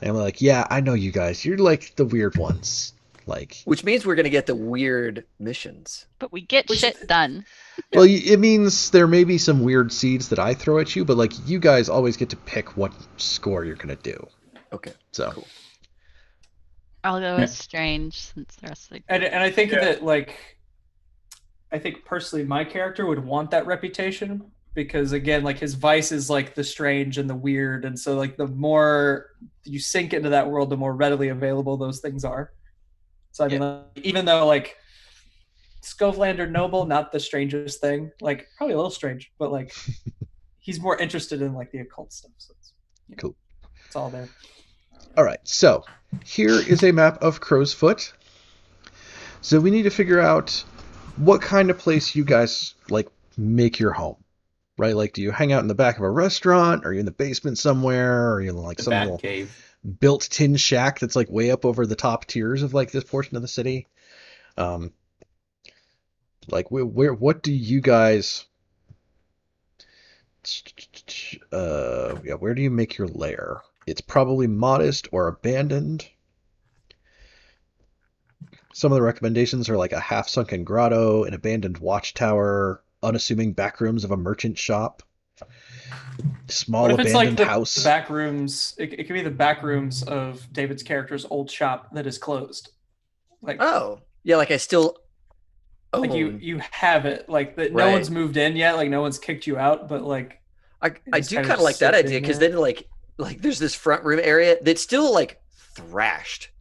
And we're like, yeah, I know you guys. You're like the weird ones. Like, which means we're gonna get the weird missions. But we get shit done. Well, it means there may be some weird seeds that I throw at you, but like you guys always get to pick what score you're gonna do. Okay. So cool. I'll go with strange since the rest of the and I think that I think personally my character would want that reputation because again, like his vice is like the strange and the weird, and so like the more you sink into that world, the more readily available those things are. So I mean, like, even though like Scovelander Noble, not the strangest thing, like probably a little strange, but like he's more interested in like the occult stuff. So it's, cool. It's all there. All right, so here is a map of Crow's Foot. So we need to figure out what kind of place you guys like make your home, right? Like, do you hang out in the back of a restaurant? Are you in the basement somewhere? Or are you in like some little cave built tin shack that's like way up over the top tiers of like this portion of the city? Like what do you guys? Where do you make your lair? It's probably modest or abandoned. Some of the recommendations are like a half-sunken grotto, an abandoned watchtower, unassuming backrooms of a merchant shop, small abandoned house. Back rooms. It could be the back rooms of David's character's old shop that is closed. Like like I still like you have it like that. No one's moved in yet. Like no one's kicked you out, but like I do kind of like that idea because then like there's this front room area that's still like thrashed,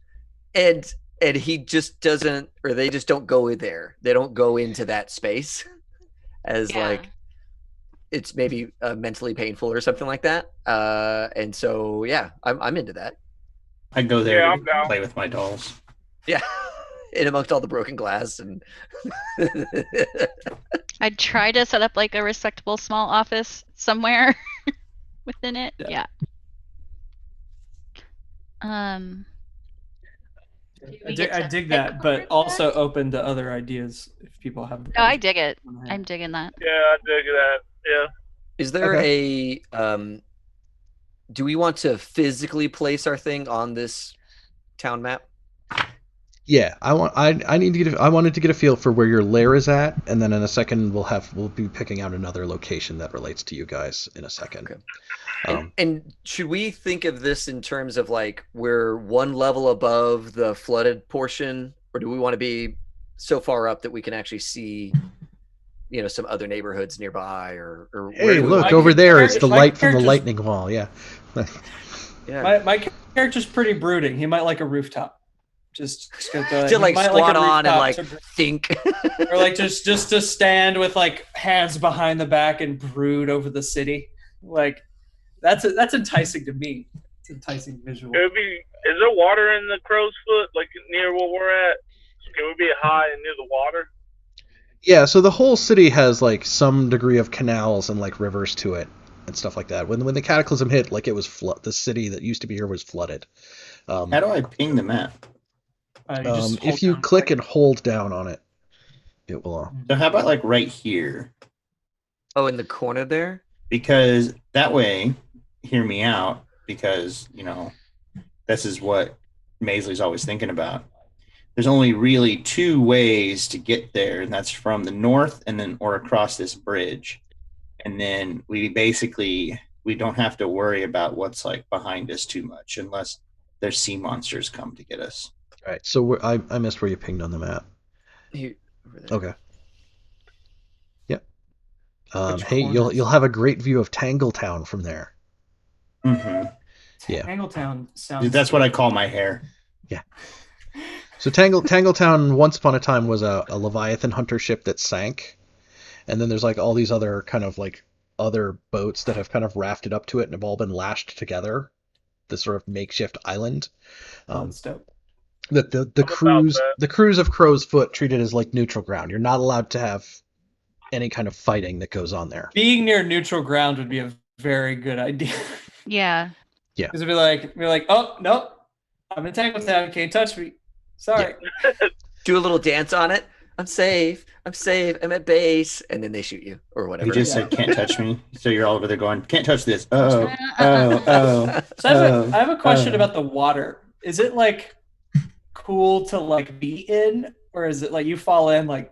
and he just doesn't, or they just don't go in there. They don't go into that space as like it's maybe mentally painful or something like that. And so I'm into that. I go there and play with my dolls. Yeah. In amongst all the broken glass and I'd try to set up like a respectable small office somewhere within it. Yeah. I dig that, but also open to other ideas if people have. No, I dig it. I'm digging that. Yeah, I dig that. Yeah. Is there a do we want to physically place our thing on this town map? Yeah, I wanted to get a feel for where your lair is at, and then in a second we'll be picking out another location that relates to you guys in a second. Okay. And should we think of this in terms of like we're one level above the flooded portion, or do we want to be so far up that we can actually see, some other neighborhoods nearby, or hey, look over there! It's the light from the lightning wall. Yeah. Yeah. My character's pretty brooding. He might like a rooftop. Just to like squat on and like think, or like just to stand with like hands behind the back and brood over the city. Like that's enticing to me. It's enticing visual. Is there water in the Crow's Foot, like near where we're at? Can we be high and near the water? Yeah, so the whole city has like some degree of canals and like rivers to it and stuff like that. When the cataclysm hit, like it was the city that used to be here was flooded. How do I ping the map? If you click and hold down on it, it will. So how about like right here? Oh, in the corner there? Because that way, hear me out, because, this is what Maisley's always thinking about. there's only really 2 ways to get there, and that's from the north or across this bridge. And then we don't have to worry about what's like behind us too much unless there's sea monsters come to get us. All right. So I missed where you pinged on the map. Here, over there. Okay. Yep. Hey, you'll have a great view of Tangletown from there. Mm-hmm. Yeah. Tangletown sounds. That's what I call my hair. Yeah. So Tangletown once upon a time was a Leviathan hunter ship that sank, and then there's like all these other kind of like other boats that have kind of rafted up to it and have all been lashed together. This sort of makeshift island. That's dope. That the crews of Crow's Foot treated as like neutral ground. You're not allowed to have any kind of fighting that goes on there. Being near neutral ground would be a very good idea. Yeah. Yeah. Because we're like, oh no, I'm in Tangletown, can't touch me. Sorry. Yeah. Do a little dance on it. I'm safe. I'm at base, and then they shoot you or whatever. You just said can't touch me, so you're all over there going, can't touch this. Oh. So I have a question about the water. Is it like cool to like be in, or is it like you fall in like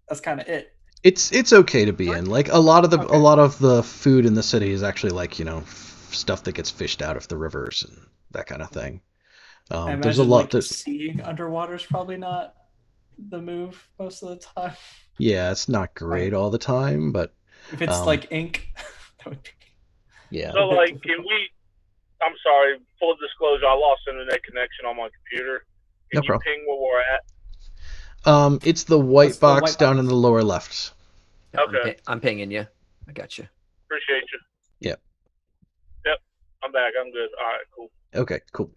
that's kind of it? It's okay to be in. Like a lot of the food in the city is actually like stuff that gets fished out of the rivers and that kind of thing. There's a lot that seeing underwater is probably not the move most of the time. Yeah, it's not great all the time, but if it's like ink, that would be. Yeah. So like, I'm sorry, full disclosure, I lost internet connection on my computer. Can you ping where we're at? It's the white box down in the lower left. Okay. I'm pinging you. I got you. Appreciate you. Yep. I'm back. I'm good. All right, cool. Okay, cool.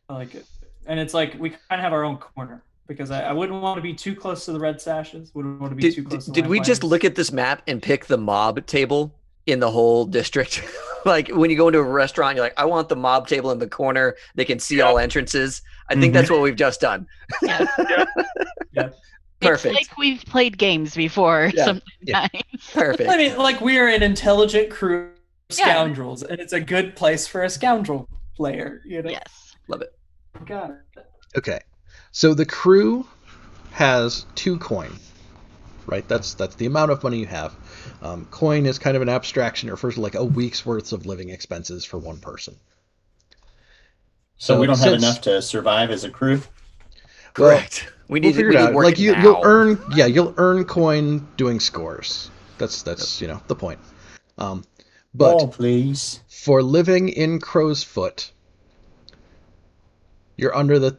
I like it. And it's like we kind of have our own corner because I wouldn't want to be too close to the red sashes. Wouldn't want to be too close to the Did we just look at this map and pick the mob table in the whole district? Like when you go into a restaurant, you're like, I want the mob table in the corner. They can see all entrances. I think that's what we've just done. Yeah. Perfect. It's like we've played games before sometimes. Perfect. I mean, like we are an intelligent crew of scoundrels, and it's a good place for a scoundrel player. Yes. Love it. Got it. Okay. So the crew has 2 coin, right? That's the amount of money you have. Coin is kind of an abstraction. It refers to like a week's worth of living expenses for one person. So we don't have enough to survive as a crew? Correct. We'll figure it out. Like you'll earn coin doing scores. That's the point. But please. For living in Crow's Foot, you're under the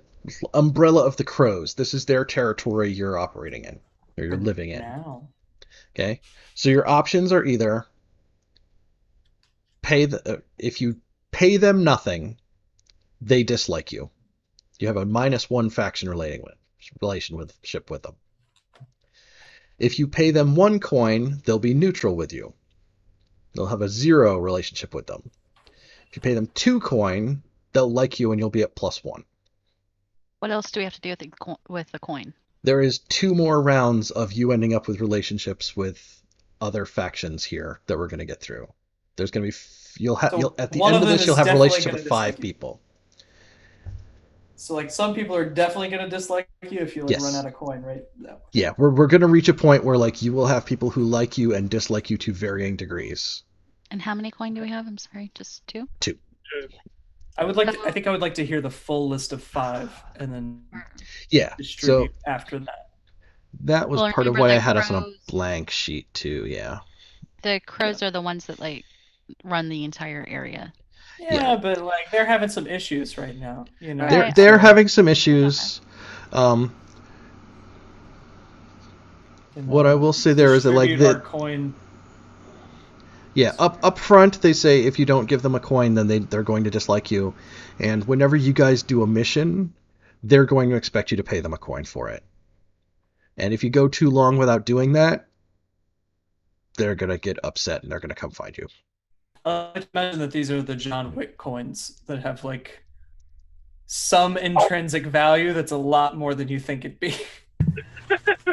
umbrella of the Crows. This is their territory you're operating in, or you're living in. Now. Okay? So your options are either if you pay them nothing, they dislike you. You have a -1 faction relationship with them. If you pay them 1 coin, they'll be neutral with you. They'll have a 0 relationship with them. If you pay them 2 coin, they'll like you and you'll be at +1. What else do we have to do with the coin? There is 2 more rounds of you ending up with relationships with other factions here that we're going to get through. There's going to be at the end of this you'll have a relationship with 5 people. So like some people are definitely going to dislike you if you run out of coin, right? No. Yeah, we're going to reach a point where like you will have people who like you and dislike you to varying degrees. And how many coin do we have? I'm sorry, just 2? 2. I think I would like to hear the full list of 5 and then distribute after that. That was part of why I had us on a blank sheet too, yeah. The Crows are the ones that like run the entire area. Yeah, but like they're having some issues right now, They're having some issues. What I will say there is that like the coin. Yeah, up front they say if you don't give them a coin, then they're going to dislike you, and whenever you guys do a mission, they're going to expect you to pay them a coin for it. And if you go too long without doing that, they're gonna get upset and they're gonna come find you. I imagine that these are the John Wick coins that have like some intrinsic value that's a lot more than you think it'd be.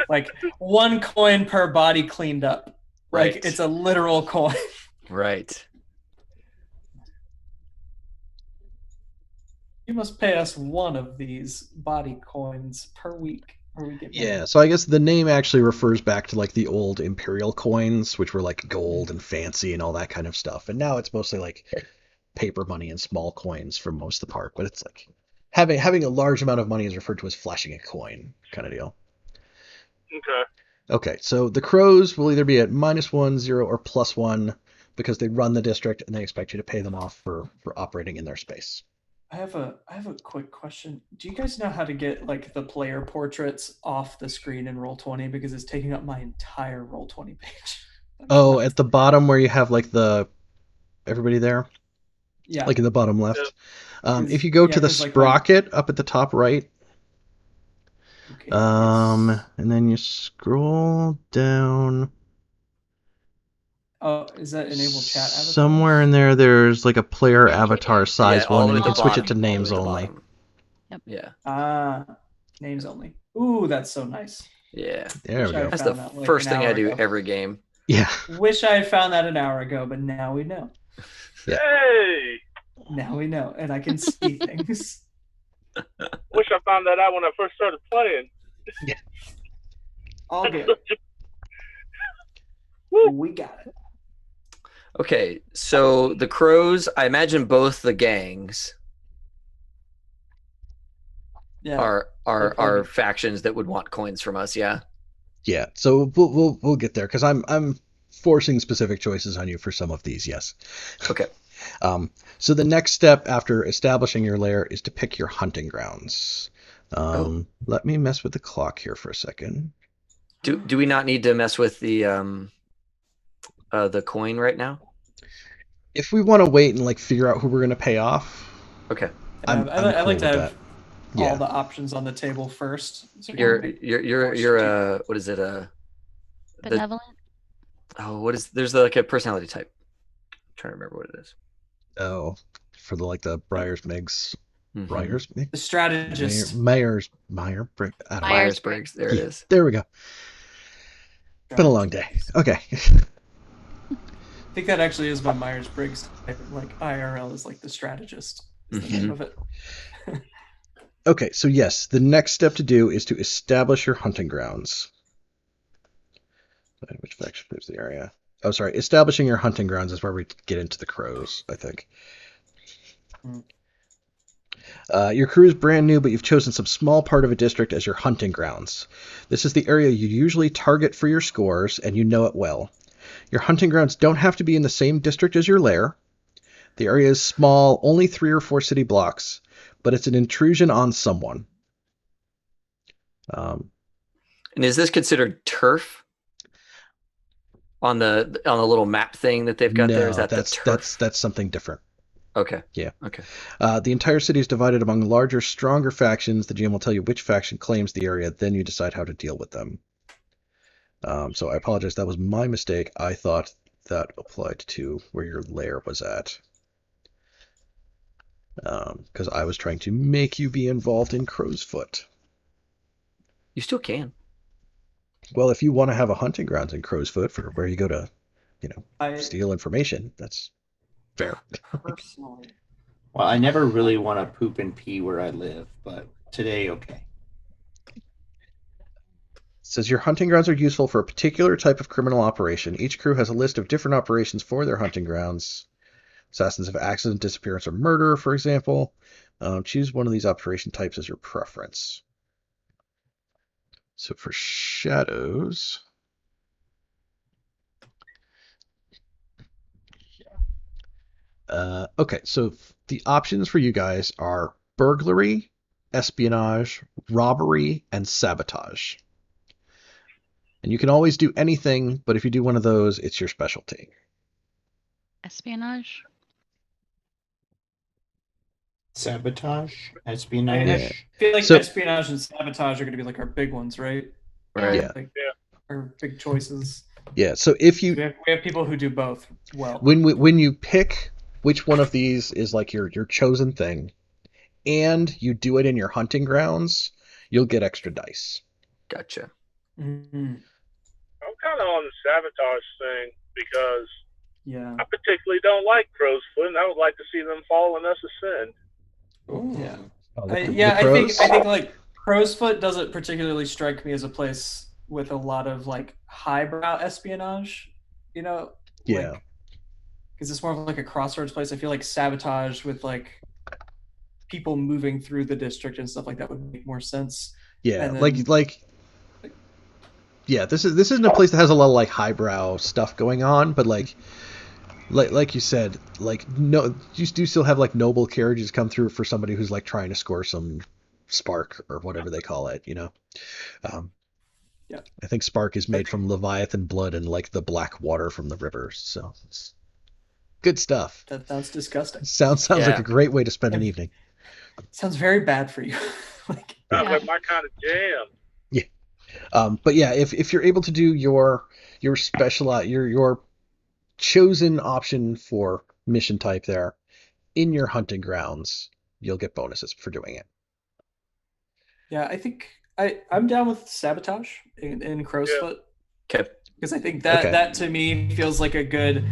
Like 1 coin per body cleaned up. Right. Like it's a literal coin. Right. must pay us one of these body coins per week. Or we get Yeah, so I guess the name actually refers back to like the old imperial coins, which were like gold and fancy and all that kind of stuff. And now it's mostly like paper money and small coins for most of the part. But it's like having a large amount of money is referred to as flashing a coin kind of deal. Okay. Okay, so the crows will either be at -1, 0, or +1 because they run the district and they expect you to pay them off for operating in their space. I have a quick question. Do you guys know how to get like the player portraits off the screen in Roll20 because it's taking up my entire Roll20 page? Oh, at the bottom where you have like everybody there? Yeah. Like in the bottom left. If you go to the sprocket up at the top right, okay, and then you scroll down. Oh, is that enable chat avatar? Somewhere in there, there's like a player avatar size one, and you can switch it to names only. Yep. Yeah. Names only. Ooh, that's so nice. Yeah. There we go. That's the first thing I do every game. Yeah. Wish I had found that an hour ago, but now we know. Yeah. Hey! Now we know, and I can see things. Wish I found that out when I first started playing. Yeah. All good. We got it. Okay, so the crows, I imagine both the gangs are factions that would want coins from us, yeah? Yeah, so we'll get there because I'm forcing specific choices on you for some of these, yes. Okay. So the next step after establishing your lair is to pick your hunting grounds. Let me mess with the clock here for a second. Do we not need to mess with the coin right now? If we want to wait and like figure out who we're going to pay off, okay. I cool like to have that. all the options on the table first. So you're what is it? Benevolent. There's like a personality type. I'm trying to remember what it is. Oh, for the Myers-Briggs. Mm-hmm. Myers-Briggs? The strategist. Myers-Briggs. Myers-Briggs. There it is. There we go. Been a long day. Okay. I think that actually is my Myers-Briggs type. Like IRL is like the strategist. Is the name of it. Okay, so yes, the next step to do is to establish your hunting grounds. Which faction moves the area? Oh, sorry. Establishing your hunting grounds is where we get into the crows, I think. Your crew is brand new, but you've chosen some small part of a district as your hunting grounds. This is the area you usually target for your scores, and you know it well. Your hunting grounds don't have to be in the same district as your lair. The area is small, only 3 or 4 city blocks, but it's an intrusion on someone. And is this considered turf? On the little map thing that they've got there? Is that the turf? That's something different. Okay. Yeah. Okay. The entire city is divided among larger, stronger factions. The GM will tell you which faction claims the area, then you decide how to deal with them. So I apologize. That was my mistake. I thought that applied to where your lair was at. Because I was trying to make you be involved in Crowsfoot. You still can. Well, if you want to have a hunting grounds in Crowsfoot for where you go to, steal information, that's fair. Personally. Well, I never really want to poop and pee where I live, but today, okay. It says your hunting grounds are useful for a particular type of criminal operation. Each crew has a list of different operations for their hunting grounds. Assassins have accident, disappearance, or murder, for example. Choose one of these operation types as your preference. So for shadows, okay, so the options for you guys are burglary, espionage, robbery, and sabotage. And you can always do anything, but if you do one of those, it's your specialty. Espionage? Sabotage? Espionage? I feel like espionage and sabotage are going to be like our big ones, right? Right. Yeah. Like, our big choices. Yeah, so if you... We have people who do both well. When you pick which one of these is like your chosen thing, and you do it in your hunting grounds, you'll get extra dice. Gotcha. Mm-hmm. I'm kind of on the sabotage thing because I particularly don't like Crowsfoot, and I would like to see them fall and us ascend. Yeah. The I think like Crow's Foot doesn't particularly strike me as a place with a lot of like highbrow espionage, you know? Yeah. Like, because it's more of like a crossroads place. I feel like Sabotage with like people moving through the district and stuff like that would make more sense. Yeah, And then, yeah, this isn't a place that has a lot of like highbrow stuff going on, but like you said, like no, you do still have like noble carriages come through for somebody who's like trying to score some spark or whatever they call it, you know. Yeah, I think spark is made from Leviathan blood and like the black water from the rivers, so it's good stuff. That sounds disgusting. Sounds like a great way to spend an evening. Sounds very bad for you. Sounds like my kind of jam. Yeah. But yeah, if you're able to do your special your chosen option for mission type there in your hunting grounds, you'll get bonuses for doing it. Yeah, I think I'm down with Sabotage in Crow's Foot. Okay. Because I think that to me feels like a good,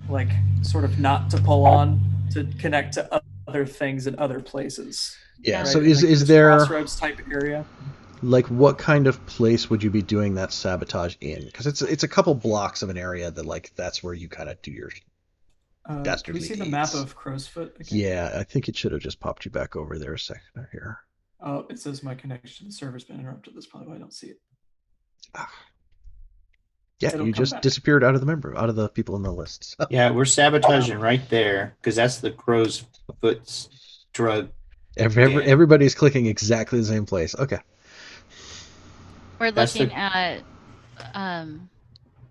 like, sort of knot to pull on to connect to other things in other places. Yeah. Right? So like is there crossroads type area? Like, what kind of place would you be doing that sabotage in? Because it's a couple blocks of an area that like that's where you kind of do your dastardly Can we see the deeds. map of Crow's Foot again? Yeah, I think it should have just popped you back over there a second here. Oh, it says my connection to the server's been interrupted. That's probably why I don't see it. Yeah, It'll you come just back. disappeared out of the people in the list. So. Yeah, we're sabotaging right there because that's the Crow's Foot's drug. Everybody's clicking exactly the same place. Okay. We're looking at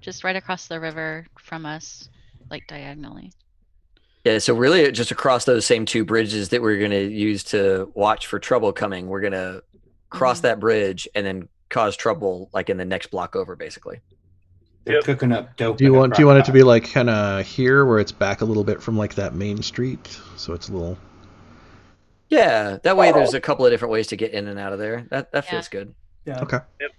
just right across the river from us, like diagonally. Yeah, so really just across those same two bridges that we're going to use to watch for trouble coming, we're going to cross that bridge and then cause trouble like in the next block over, basically. They're cooking up dope. Do you want it to be like kind of here where it's back a little bit from like that main street, so it's a little. Yeah, that way there's a couple of different ways to get in and out of there. That feels good. Yeah. Okay. Yep.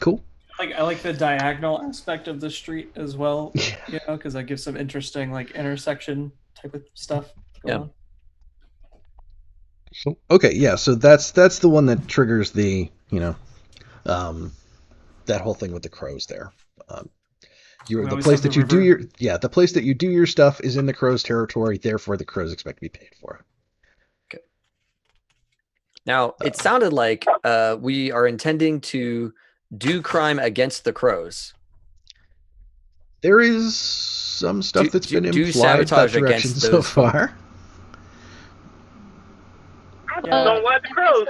Cool. I like the diagonal aspect of the street as well. You know, because that gives some interesting like intersection type of stuff going on. So, okay, yeah, so that's the one that triggers the that whole thing with the crows there. The place that you do your stuff is in the crows' territory. Therefore, the crows expect to be paid for it. Okay. Now it sounded like we are intending to do crime against the crows. There is some stuff that's been implied that direction so far. Don't let the crows.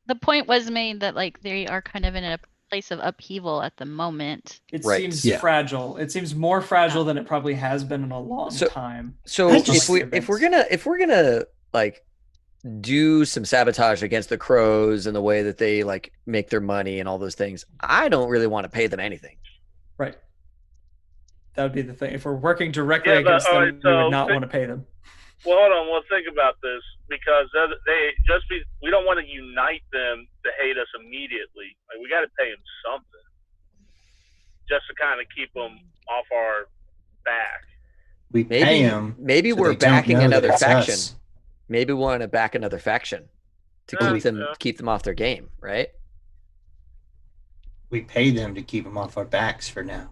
The point was made that like they are kind of in a place of upheaval at the moment. It seems fragile. It seems more fragile than it probably has been in a long time. So if we're gonna like do some sabotage against the crows and the way that they like make their money and all those things, I don't really want to pay them anything. Right. That would be the thing. If we're working directly against them, we would not want to pay them. Well, hold on. Well, think about this because we don't want to unite them to hate us immediately. Like we got to pay them something just to kind of keep them off our back. We pay them. Maybe so we're backing another faction. Us. Maybe we want to back another faction to keep them off their game, right? We pay them to keep them off our backs for now.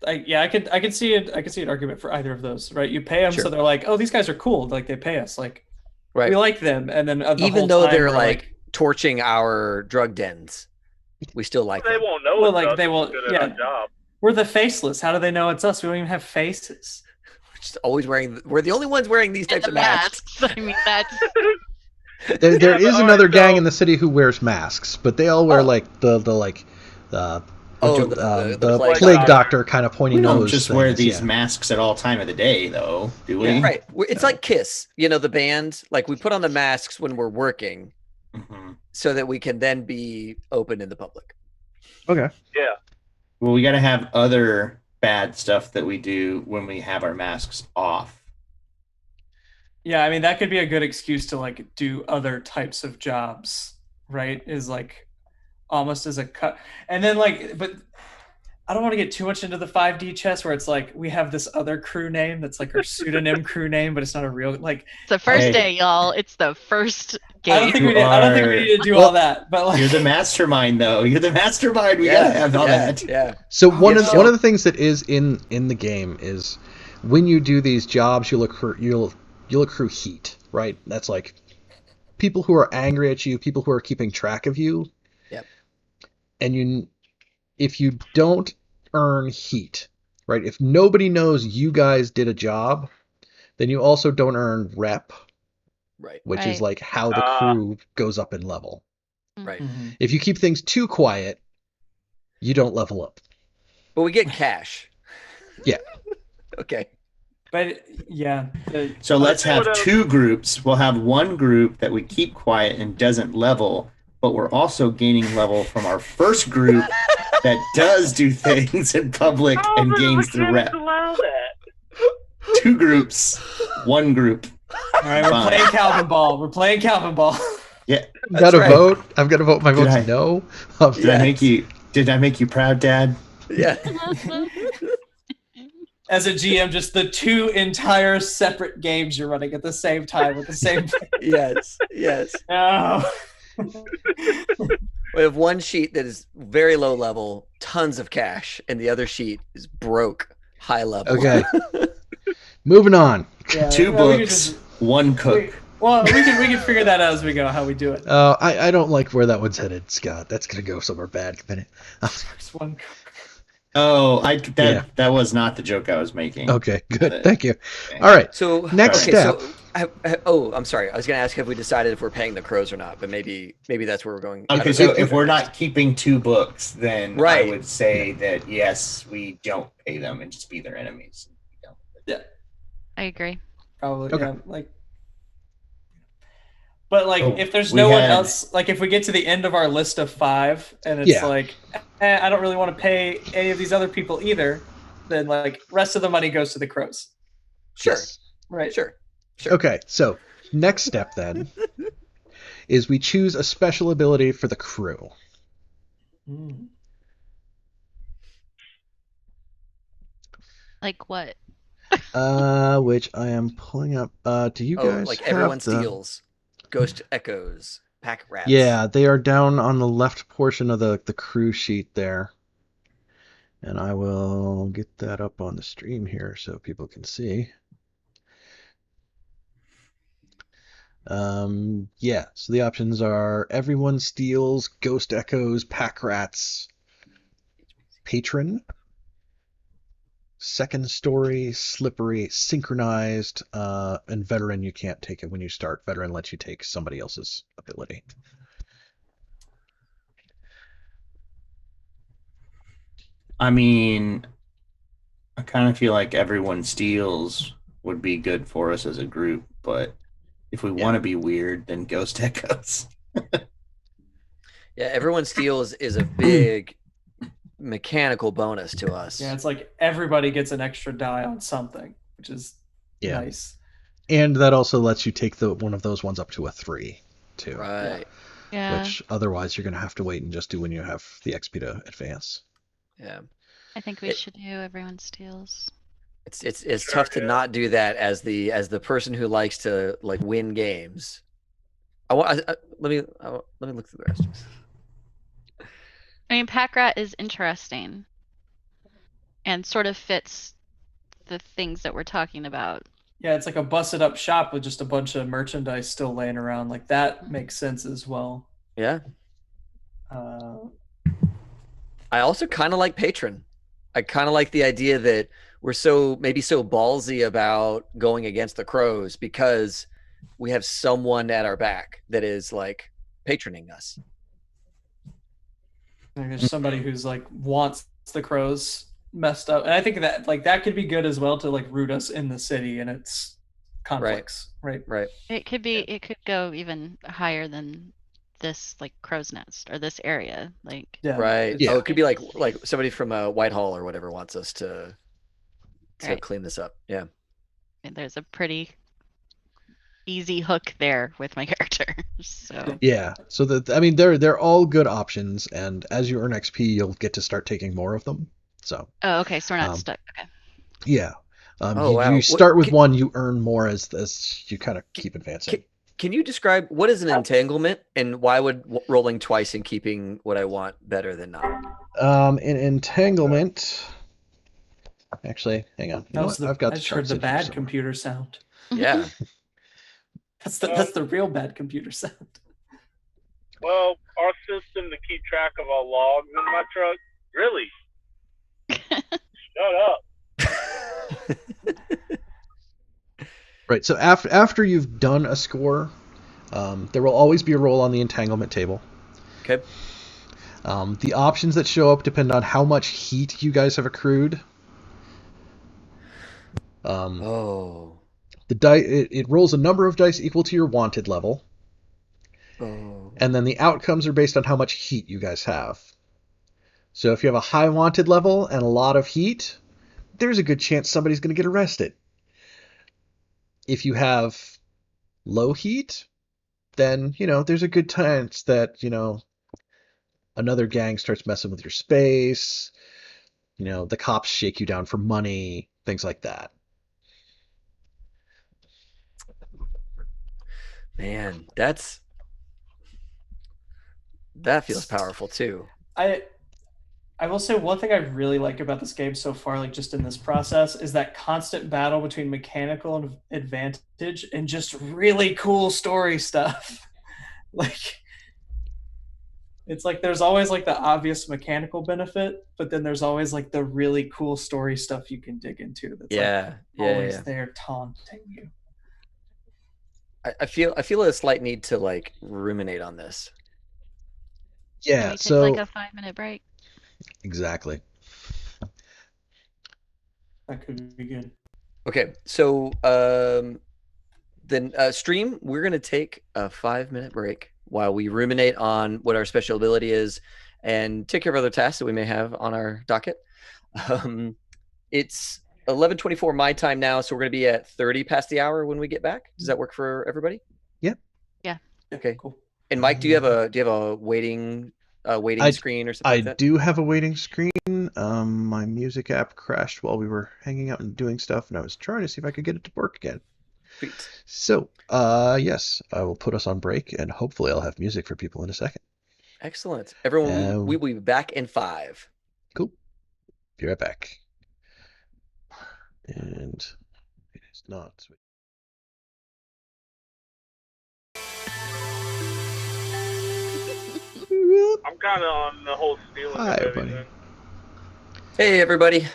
I could see it. I could see an argument for either of those, right? You pay them so they're like, oh, these guys are cool. Like they pay us, like we like them, and then even though they're like torching our drug dens, we still like them. They won't know. Well, like they will. Yeah, job. We're the faceless. How do they know it's us? We don't even have faces. We're just always wearing. We're the only ones wearing these types of masks. I mean, that's. There is another gang in the city who wears masks, but they all wear like the plague doctor kind of pointy nose. We don't just wear these masks at all time of the day, though, do we? Yeah, right. It's like Kiss, the band. Like we put on the masks when we're working, so that we can then be open in the public. Okay. Yeah. Well, we got to have other bad stuff that we do when we have our masks off. Yeah, I mean that could be a good excuse to like do other types of jobs, right? Is like almost as a cut, and then like, but I don't want to get too much into the 5D chess where it's like we have this other crew name that's like our pseudonym crew name, but it's not a real like. It's the first day, y'all. It's the first game. I don't think we need to do all that. But like, you're the mastermind, though. You're the mastermind. We gotta have all that. Yeah. So one of the things that is in the game is when you do these jobs, you'll accrue heat, right? That's like people who are angry at you, people who are keeping track of you. Yep. And if you don't earn heat, right? If nobody knows you guys did a job, then you also don't earn rep, right? Which is like how the crew goes up in level. Right. Mm-hmm. If you keep things too quiet, you don't level up. But we get cash. Yeah. Okay. But yeah. So let's have two groups. We'll have one group that we keep quiet and doesn't level, but we're also gaining level from our first group that does do things in public and gains the rep. Allow that? Two groups, one group. All right, we're playing Calvin Ball. We're playing Calvin Ball. Yeah. I've got to vote. I've got to vote. My vote's no. Did I make you proud, Dad? Yeah. As a GM, just the two entire separate games you're running at the same time with the same. Yes. Oh. We have one sheet that is very low level, tons of cash, and the other sheet is broke, high level. Okay. Moving on. Yeah, two books, one cook. We can figure that out as we go, how we do it. I don't like where that one's headed, Scott. That's gonna go somewhere bad in a minute. Just one cook. Oh, that was not the joke I was making. Okay, good. Thank you. All right. So next step. So, I'm sorry. I was going to ask, have we decided if we're paying the crows or not? But maybe that's where we're going. Okay, so if we're not keeping two books, then right. I would say that yes, we don't pay them and just be their enemies. Yeah, I agree. Probably. Okay. Yeah, but if there's no one else, if we get to the end of our list of 5 and it's I don't really want to pay any of these other people either, then rest of the money goes to the crows. Sure. Yes. Right. Sure. Okay, so next step then is we choose a special ability for the crew. Mm. Like what? Which I am pulling up. Do you guys have everyone steals, ghost echoes, pack rats? Yeah, they are down on the left portion of the crew sheet there. And I will get that up on the stream here so people can see. Yeah, so the options are everyone steals, ghost echoes, pack rats, patron, second story, slippery, synchronized, and veteran. You can't take it when you start. Veteran lets you take somebody else's ability. I mean, I kind of feel like everyone steals would be good for us as a group, but if we want to be weird, then ghost echoes. Yeah, everyone steals is a big mechanical bonus to us. Yeah, it's like everybody gets an extra die on something, which is nice. And that also lets you take one of those ones up to a 3, too. Right. Yeah. Which otherwise you're going to have to wait and just do when you have the XP to advance. Yeah. I think we should do everyone steals. It's tough to not do that as the person who likes to win games. Let me look through the rest. I mean, pack rat is interesting, and sort of fits the things that we're talking about. Yeah, it's like a busted up shop with just a bunch of merchandise still laying around. Like that makes sense as well. Yeah. I also kind of like patron. I kind of like the idea that we're maybe so ballsy about going against the crows because we have someone at our back that is patroning us. There's somebody who's wants the crows messed up, and I think that that could be good as well to root us in the city and its conflicts. Right. It could be. It could go even higher than this crow's nest or this area. Right. Yeah. Oh, it could be like somebody from Whitehall or whatever wants us to clean this up. Yeah. And there's a pretty easy hook there with my character. So yeah. So they're all good options, and as you earn XP, you'll get to start taking more of them. So. Oh, okay. So we're not stuck. Okay. Yeah. Oh, wow. You start with one, you earn more as you kind of keep advancing. Can you describe what is an entanglement, and why would rolling twice and keeping what I want better than not? An entanglement. Actually, hang on. I've got I just heard the bad computer sound. Yeah. That's the real bad computer sound. Well, our system to keep track of our logs in my truck, really? Shut up. Right. So after you've done a score, there will always be a roll on the entanglement table. Okay. The options that show up depend on how much heat you guys have accrued. The it rolls a number of dice equal to your wanted level. And then the outcomes are based on how much heat you guys have. So if you have a high wanted level and a lot of heat, there's a good chance somebody's going to get arrested. If you have low heat, then, there's a good chance that, another gang starts messing with your space. The cops shake you down for money, things like that. Man, that feels powerful too. I will say one thing I really like about this game so far, like just in this process, is that constant battle between mechanical advantage and just really cool story stuff. Like, it's like there's always like the obvious mechanical benefit, but then there's always like the really cool story stuff you can dig into. That's always there taunting you. I feel a slight need to like ruminate on this. Yeah, take like a 5-minute break. Exactly. That could be good. Okay, so then stream, we're gonna take a 5-minute break while we ruminate on what our special ability is and take care of other tasks that we may have on our docket. It's 11:24 my time now, so we're gonna be at 30 past the hour when we get back. Does that work for everybody? Yep. Yeah. Okay. Cool. And Mike, do you have a waiting screen or something like that? I do have a waiting screen. My music app crashed while we were hanging out and doing stuff, and I was trying to see if I could get it to work again. Sweet. So, yes, I will put us on break, and hopefully I'll have music for people in a second. Excellent. Everyone, we will be back in 5. Cool. Be right back. And it is not. I'm kind of on the whole stealing Hi, of everything. buddy. Hey, everybody.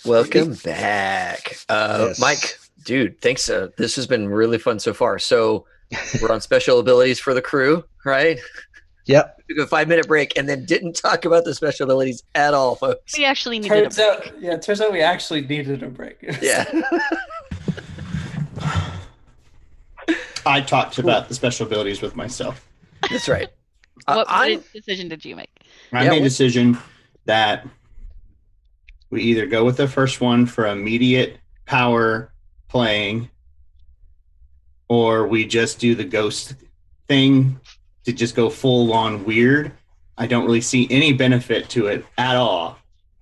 Welcome back. Yes. Mike, dude, thanks. This has been really fun so far. So we're on special abilities for the crew, right? Yep. We took a 5-minute break and then didn't talk about the special abilities at all, folks. We actually needed a break. It turns out we actually needed a break. Yeah. I talked about the special abilities with myself. That's right. What decision did you make? I made a decision that we either go with the first one for immediate power playing, or we just do the ghost thing to just go full on weird. I don't really see any benefit to it at all,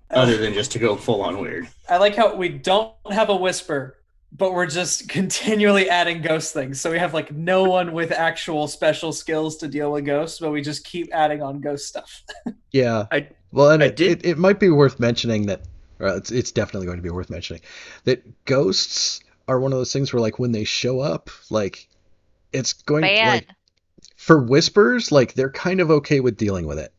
other than just to go full on weird. I like how we don't have a whisper, but we're just continually adding ghost things. So we have like no one with actual special skills to deal with ghosts, but we just keep adding on ghost stuff. Yeah. It might be worth mentioning that, it's definitely going to be worth mentioning, that ghosts are one of those things where, like, when they show up, like, it's going to, like, for whispers, like, they're kind of okay with dealing with it.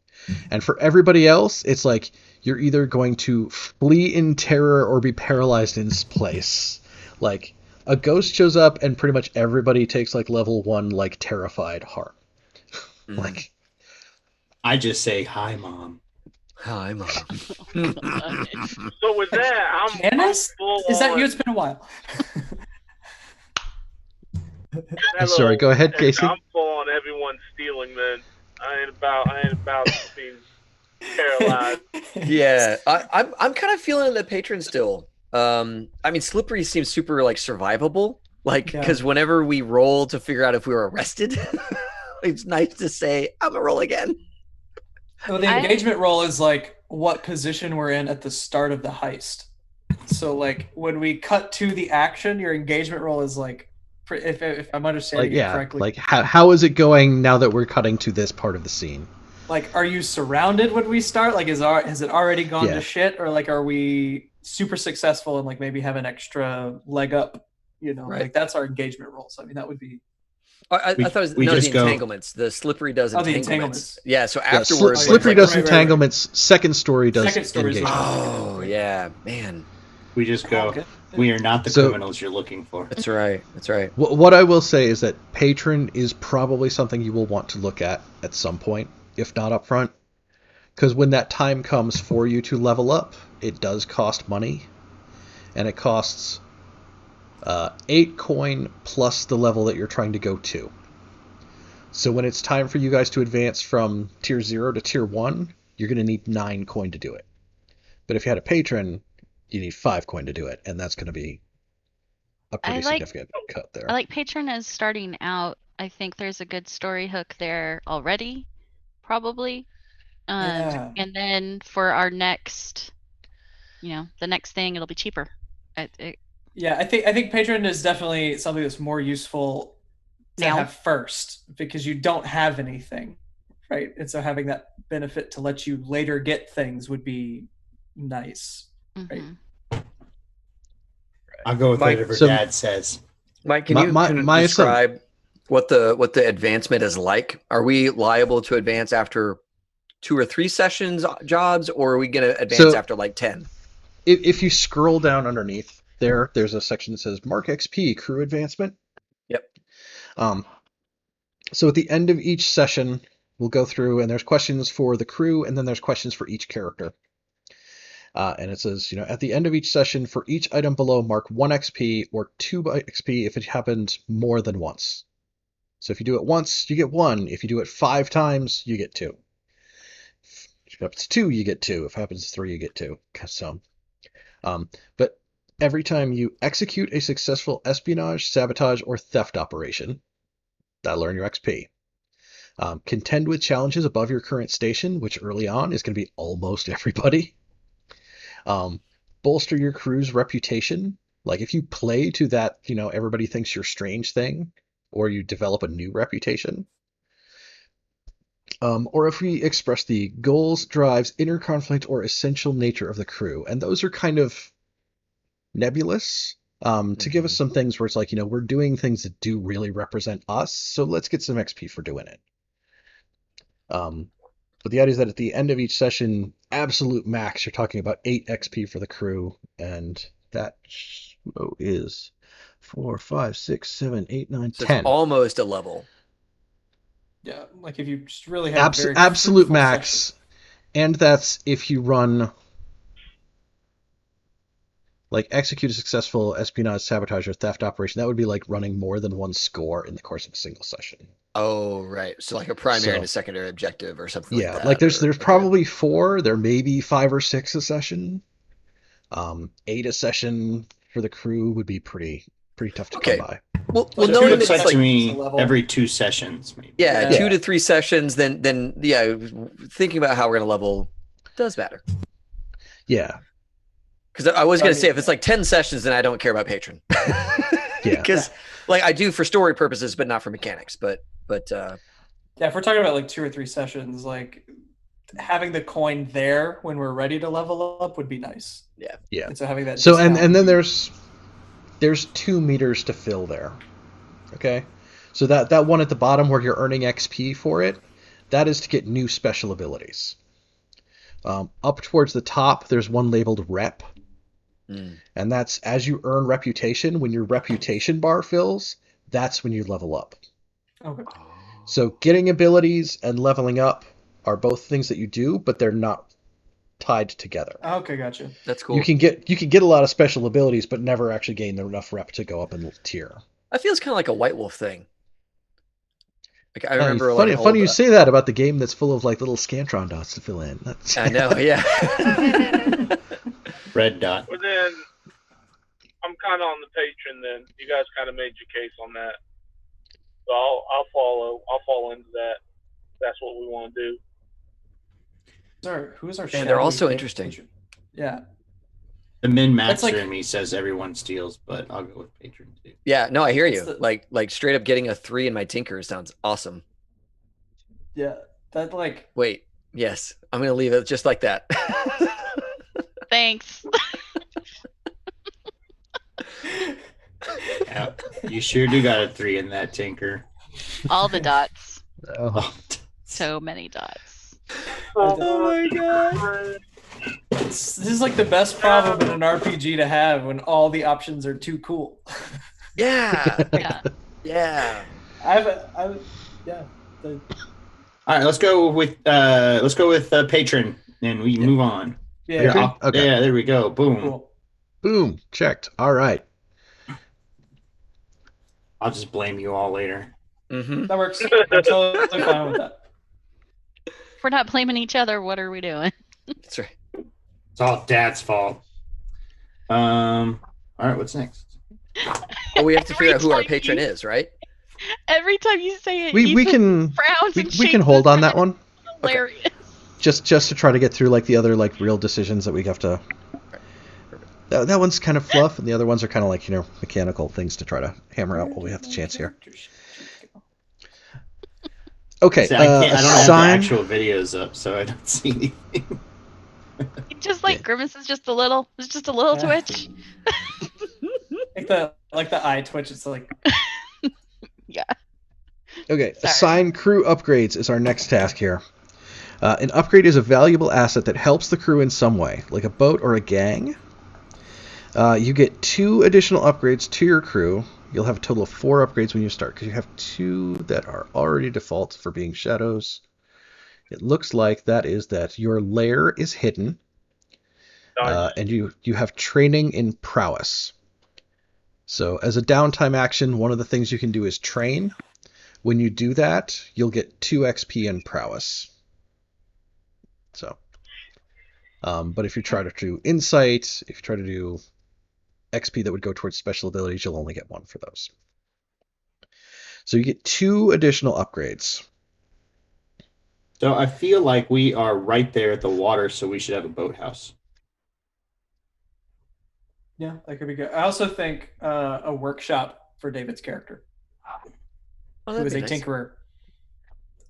And for everybody else, it's like, you're either going to flee in terror or be paralyzed in place. Like, a ghost shows up and pretty much everybody takes, like, level 1, like, terrified harm. Like, I just say, hi, Mom. Hi, Mom. So with that, I'm full Is that on, you? It's been a while. Sorry, go ahead, Casey. I'm full on everyone stealing, then. I ain't about being paralyzed. Yeah, I'm kind of feeling the patron still. I mean, Slippery seems super like survivable, like because whenever we roll to figure out if we were arrested, it's nice to say I'm gonna roll again. So the engagement roll is like what position we're in at the start of the heist. So like when we cut to the action, your engagement roll is like, if I'm understanding it correctly. Like how is it going now that we're cutting to this part of the scene? Like, are you surrounded when we start? Like, has it already gone to shit, or like, are we super successful and like maybe have an extra leg up? You know, like that's our engagement roll. So I mean, that would be. I thought it was the entanglements. The slippery does entanglements. Yeah, so afterwards, slippery does entanglements. Second story does engagement. Oh yeah, man. We just go. We are not the criminals you're looking for. That's right. That's right. What I will say is that patron is probably something you will want to look at some point, if not up front, because when that time comes for you to level up, it does cost money, and it costs 8 coin plus the level that you're trying to go to. So when it's time for you guys to advance from tier 0 to tier 1, you're going to need 9 coin to do it. But if you had a patron, you need 5 coin to do it, and that's going to be a pretty significant cut there. I like patron as starting out. I think there's a good story hook there already, probably. And then for our next, the next thing, it'll be cheaper. Yeah, I think patron is definitely something that's more useful to have first, because you don't have anything, right? And so having that benefit to let you later get things would be nice, right? I'll go with whatever Dad says. Mike, can you describe what the advancement is like? Are we liable to advance after 2 or 3 sessions jobs, or are we going to advance after like 10? If you scroll down underneath there's a section that says Mark XP Crew Advancement. Yep. So at the end of each session, we'll go through, and there's questions for the crew, and then there's questions for each character. And it says, at the end of each session, for each item below, mark 1 XP or 2 XP if it happened more than once. So if you do it once, you get 1. If you do it 5 times, you get 2. If it happens 2, you get 2. If it happens 3, you get 2. So, but every time you execute a successful espionage, sabotage, or theft operation, that'll earn your XP. Contend with challenges above your current station, which early on is going to be almost everybody. Bolster your crew's reputation. Like if you play to that, everybody thinks you're strange thing, or you develop a new reputation. Or if we express the goals, drives, inner conflict, or essential nature of the crew. And those are kind of nebulous to give us some things where it's like, we're doing things that do really represent us, so let's get some XP for doing it. But the idea is that at the end of each session, absolute max, you're talking about 8 XP for the crew, and that is 4, 5, 6, 7, 8, 9, so 10. It's almost a level. Yeah, like if you just really have absolute max, session. And that's if you run like execute a successful espionage, sabotage, or theft operation. That would be like running more than 1 score in the course of a single session. Oh, right. So like a primary and a secondary objective or something like that. Yeah, like there's probably 4. There may be 5 or 6 a session. 8 a session for the crew would be pretty tough to come by. Well, knowing it's like to me every 2 sessions. Maybe. Yeah, 2 to 3 sessions. Then thinking about how we're gonna level does matter. Yeah. Because I was going to say, if it's like 10 sessions, then I don't care about patron. Because like I do for story purposes, but not for mechanics. But yeah, if we're talking about like 2 or 3 sessions, like having the coin there when we're ready to level up would be nice. Yeah. And so having that. So and then there's 2 meters to fill there. Okay. So that one at the bottom where you're earning XP for it, that is to get new special abilities. Up towards the top, there's one labeled Rep. And that's as you earn reputation, when your reputation bar fills, that's when you level up. Okay. So getting abilities and leveling up are both things that you do, but they're not tied together. Okay, gotcha. That's cool. You can get a lot of special abilities, but never actually gain enough rep to go up in tier. I feel it's kind of like a White Wolf thing. Like I remember, funny you say that about the game that's full of like little Scantron dots to fill in. I know, yeah. Red dot. Well, then I'm kind of on the patron. Then you guys kind of made your case on that, so I'll follow into that. That's what we want to do. who's our? And they're also interesting. Yeah. The min master in me says everyone steals, but I'll go with patron too. Yeah, no, I hear you. Like straight up getting a 3 in my tinker sounds awesome. Yeah, that like. Wait, yes, I'm gonna leave it just like that. Thanks. Yeah, you sure do got a 3 in that tinker. All the dots. Oh. So many dots. Oh my god. This is like the best problem in an RPG to have when all the options are too cool. Yeah. Yeah. Yeah. Yeah. All right, let's go with patron, and we move on. Yeah. Okay. Yeah, there we go. Boom. Cool. Boom. Checked. All right. I'll just blame you all later. Mm-hmm. That works. I'm totally fine with that. If we're not blaming each other, what are we doing? That's right. It's all Dad's fault. All right, what's next? Oh, we have to figure out who our patron is, right? Every time you say it, We can frowns and we can hold on that one. Hilarious. Okay. Just to try to get through like the other like real decisions that we have to. That one's kind of fluff, and the other ones are kind of like mechanical things to try to hammer out while we have the chance here. Okay. See, I don't have the actual videos up, so I don't see anything. Just like grimaces, just a little. It's just a little twitch. like the eye twitch. It's like. Yeah. Okay. Sorry. Assign crew upgrades is our next task here. An upgrade is a valuable asset that helps the crew in some way, like a boat or a gang. You get 2 additional upgrades to your crew. You'll have a total of 4 upgrades when you start, because you have 2 that are already default for being shadows. It looks like that is that your lair is hidden, and you have training in prowess. So as a downtime action, one of the things you can do is train. When you do that, you'll get 2 XP in prowess. So, but if you try to do insight, if you try to do XP that would go towards special abilities, you'll only get 1 for those. So you get 2 additional upgrades. So I feel like we are right there at the water, so we should have a boathouse. Yeah, that could be good. I also think a workshop for David's character, who is a tinkerer.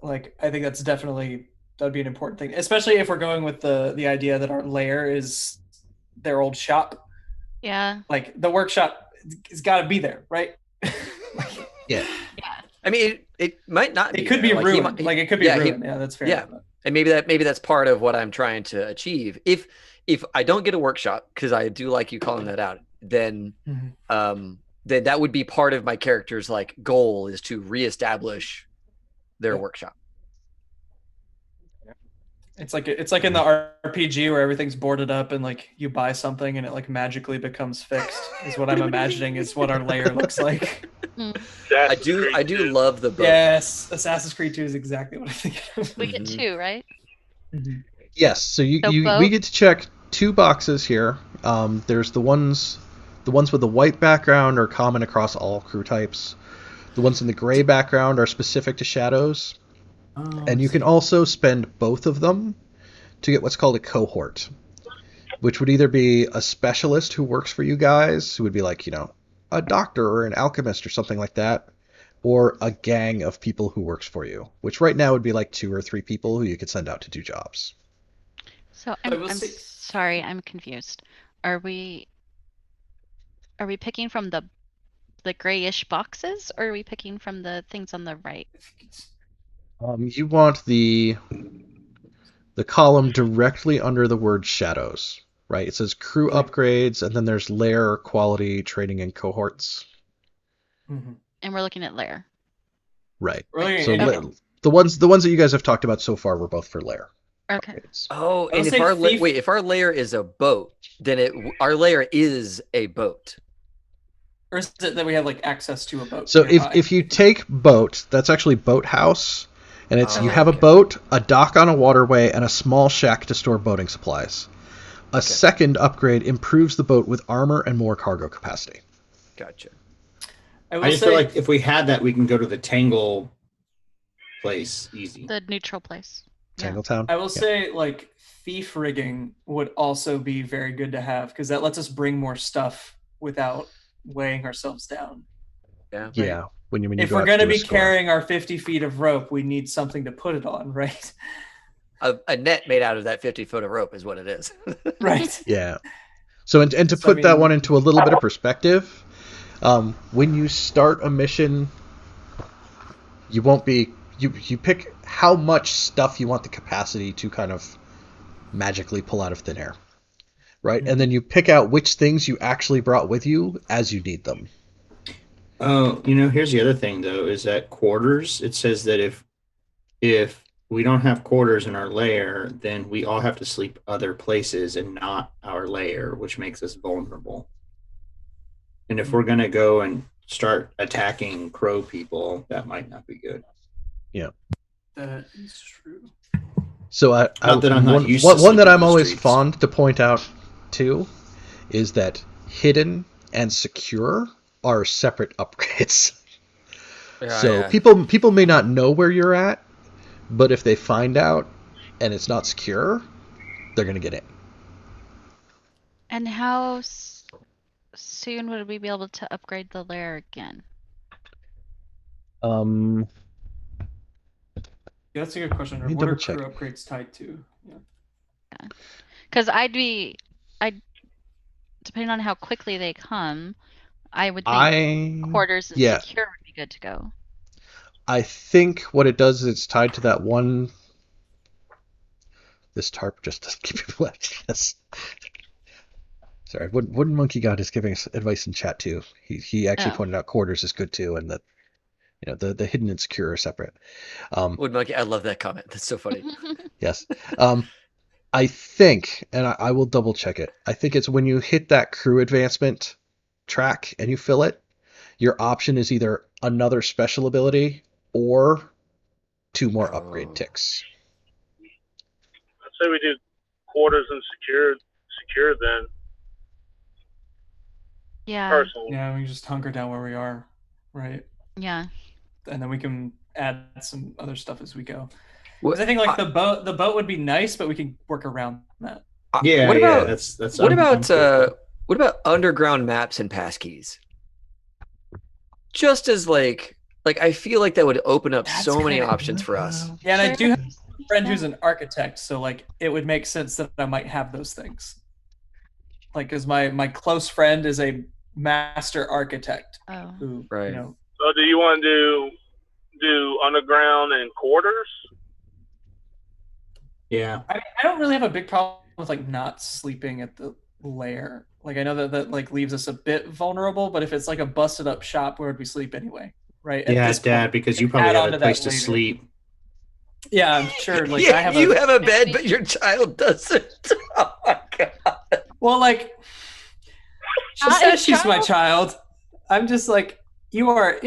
Like, I think that'd be an important thing, especially if we're going with the idea that our lair is their old shop. Yeah. Like, the workshop has got to be there, right? Yeah. I mean, it might not be. It could be ruined. It could be ruined. Yeah, that's fair. Yeah, and maybe that's part of what I'm trying to achieve. If I don't get a workshop, because I do like you calling that out, then then that would be part of my character's like goal, is to reestablish their workshop. It's like in the RPG where everything's boarded up and like you buy something and it like magically becomes fixed. Is what I'm imagining is what our layer looks like. I do love the boat. Yes, Assassin's Creed 2 is exactly what I think. We get 2, right? Yes. So we get to check 2 boxes here. There's the ones with the white background are common across all crew types. The ones in the gray background are specific to shadows. And you can also spend both of them to get what's called a cohort, which would either be a specialist who works for you guys, who would be like, a doctor or an alchemist or something like that, or a gang of people who works for you, which right now would be like 2 or 3 people who you could send out to do jobs. So I'm sorry, I'm confused. Are we picking from the grayish boxes, or are we picking from the things on the right? You want the column directly under the word shadows, right? It says crew upgrades, and then there's lair, quality, training, and cohorts. Mm-hmm. And we're looking at lair. Right. So the ones that you guys have talked about so far were both for lair. Okay. Upgrades. Oh, and if our lair is a boat, then our lair is a boat. Or is it that we have like access to a boat? So if you take boat, that's actually boathouse. And you have a okay. boat, a dock on a waterway, and a small shack to store boating supplies. A second upgrade improves the boat with armor and more cargo capacity. Gotcha. I just feel like if we had that, we can go to the Tangle place easy. The neutral place. Tangletown. I will say, like, thief rigging would also be very good to have because that lets us bring more stuff without weighing ourselves down. Yeah. Right? Yeah. When you if we're going to be carrying our 50 feet of rope, we need something to put it on, right? A net made out of that 50 foot of rope is what it is. Right. Yeah. So and to put that one into a little bit of perspective, when you start a mission, you won't be you pick how much stuff you want the capacity to kind of magically pull out of thin air, right? And then you pick out which things you actually brought with you as you need them. Oh, here's the other thing though, is that quarters. It says that if we don't have quarters in our lair, then we all have to sleep other places and not our lair, which makes us vulnerable. And if we're gonna go and start attacking crow people, that might not be good. Yeah, that is true. So one that I'm always fond to point out too is that hidden and secure are separate upgrades. So people may not know where you're at, but if they find out and it's not secure, they're going to get in. And how soon would we be able to upgrade the lair again? Yeah, that's a good question. What are crew upgrades tied to? Yeah. Because depending on how quickly they come, I would think quarters and secure would be good to go. I think what it does is it's tied to that one. This tarp just doesn't keep people out. Yes. Sorry, Wooden Monkey God is giving us advice in chat too. He actually pointed out quarters is good too, and that the hidden and secure are separate. Wooden Monkey, I love that comment. That's so funny. Yes. I think, and I will double check it. I think it's when you hit that crew advancement track and you fill it, your option is either another special ability or 2 more upgrade ticks. I'd say we do quarters and secure then. Yeah. Personally. Yeah, we can just hunker down where we are, right? Yeah. And then we can add some other stuff as we go. Because I think like the boat would be nice, but we can work around that. Yeah. What about underground maps and passkeys? Just as like I feel like that would open up so many options for us. Yeah, and I do have a friend who's an architect, so like it would make sense that I might have those things. Like, because my close friend is a master architect. Who, right. So do you want to do underground and quarters? Yeah. I don't really have a big problem with like not sleeping at the lair. Like I know that like leaves us a bit vulnerable, but if it's like a busted up shop, where would we sleep anyway? Right? Yeah, Dad, because you probably have a place to sleep. Yeah, I'm sure. Like I have a bed, but your child doesn't. Oh my god. Well, like she says she's my child. I'm just like, you are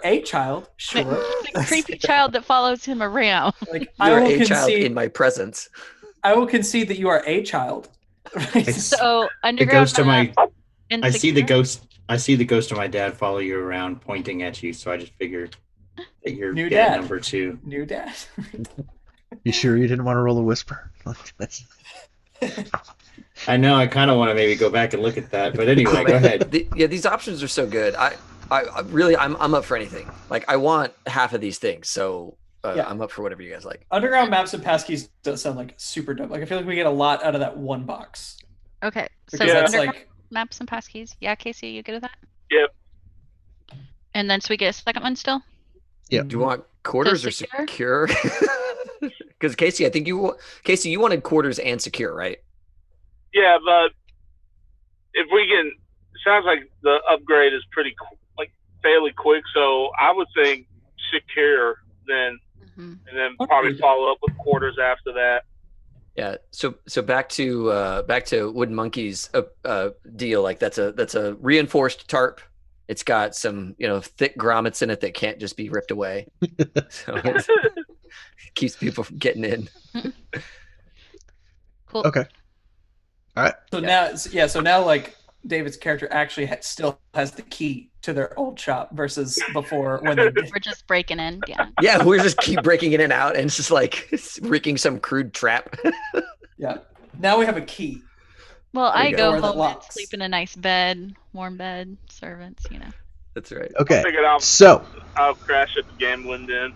a child, sure. The creepy child that follows him around. Like I will concede child in my presence. I will concede that you are a child. Right? So underground. I see the ghost. I see the ghost of my dad follow you around, pointing at you. So I just figured that you're new dad number 2. New dad. You sure you didn't want to roll a whisper? I know. I kind of want to maybe go back and look at that, but anyway, go ahead. These options are so good. I really, I'm up for anything. Like, I want half of these things, so I'm up for whatever you guys like. Underground maps and passkeys does sound like super dope. Like, I feel like we get a lot out of that one box. Okay, so that's like maps and passkeys. Yeah, Casey, you good with that? Yep. And then so we get a second one still. Yeah. Do you want quarters or secure? Because Casey, I think you wanted quarters and secure, right? Yeah, but if we can, it sounds like the upgrade is pretty fairly quick. So I would think secure then, and then probably follow up with quarters after that. Yeah. So back to Wooden Monkey's deal. Like that's a reinforced tarp. It's got some thick grommets in it that can't just be ripped away. So it keeps people from getting in. Cool. Okay. All right. So now like David's character actually still has the key to their old shop versus before when they did. We're just breaking in. Yeah. Yeah, we just keep breaking in and out, and it's just like rigging some crude trap. Yeah. Now we have a key. Well, I go Door that home and locks. sleep in a nice bed, warm bed, servants, you know. That's right. Okay. Figured I'll crash at the gambling den.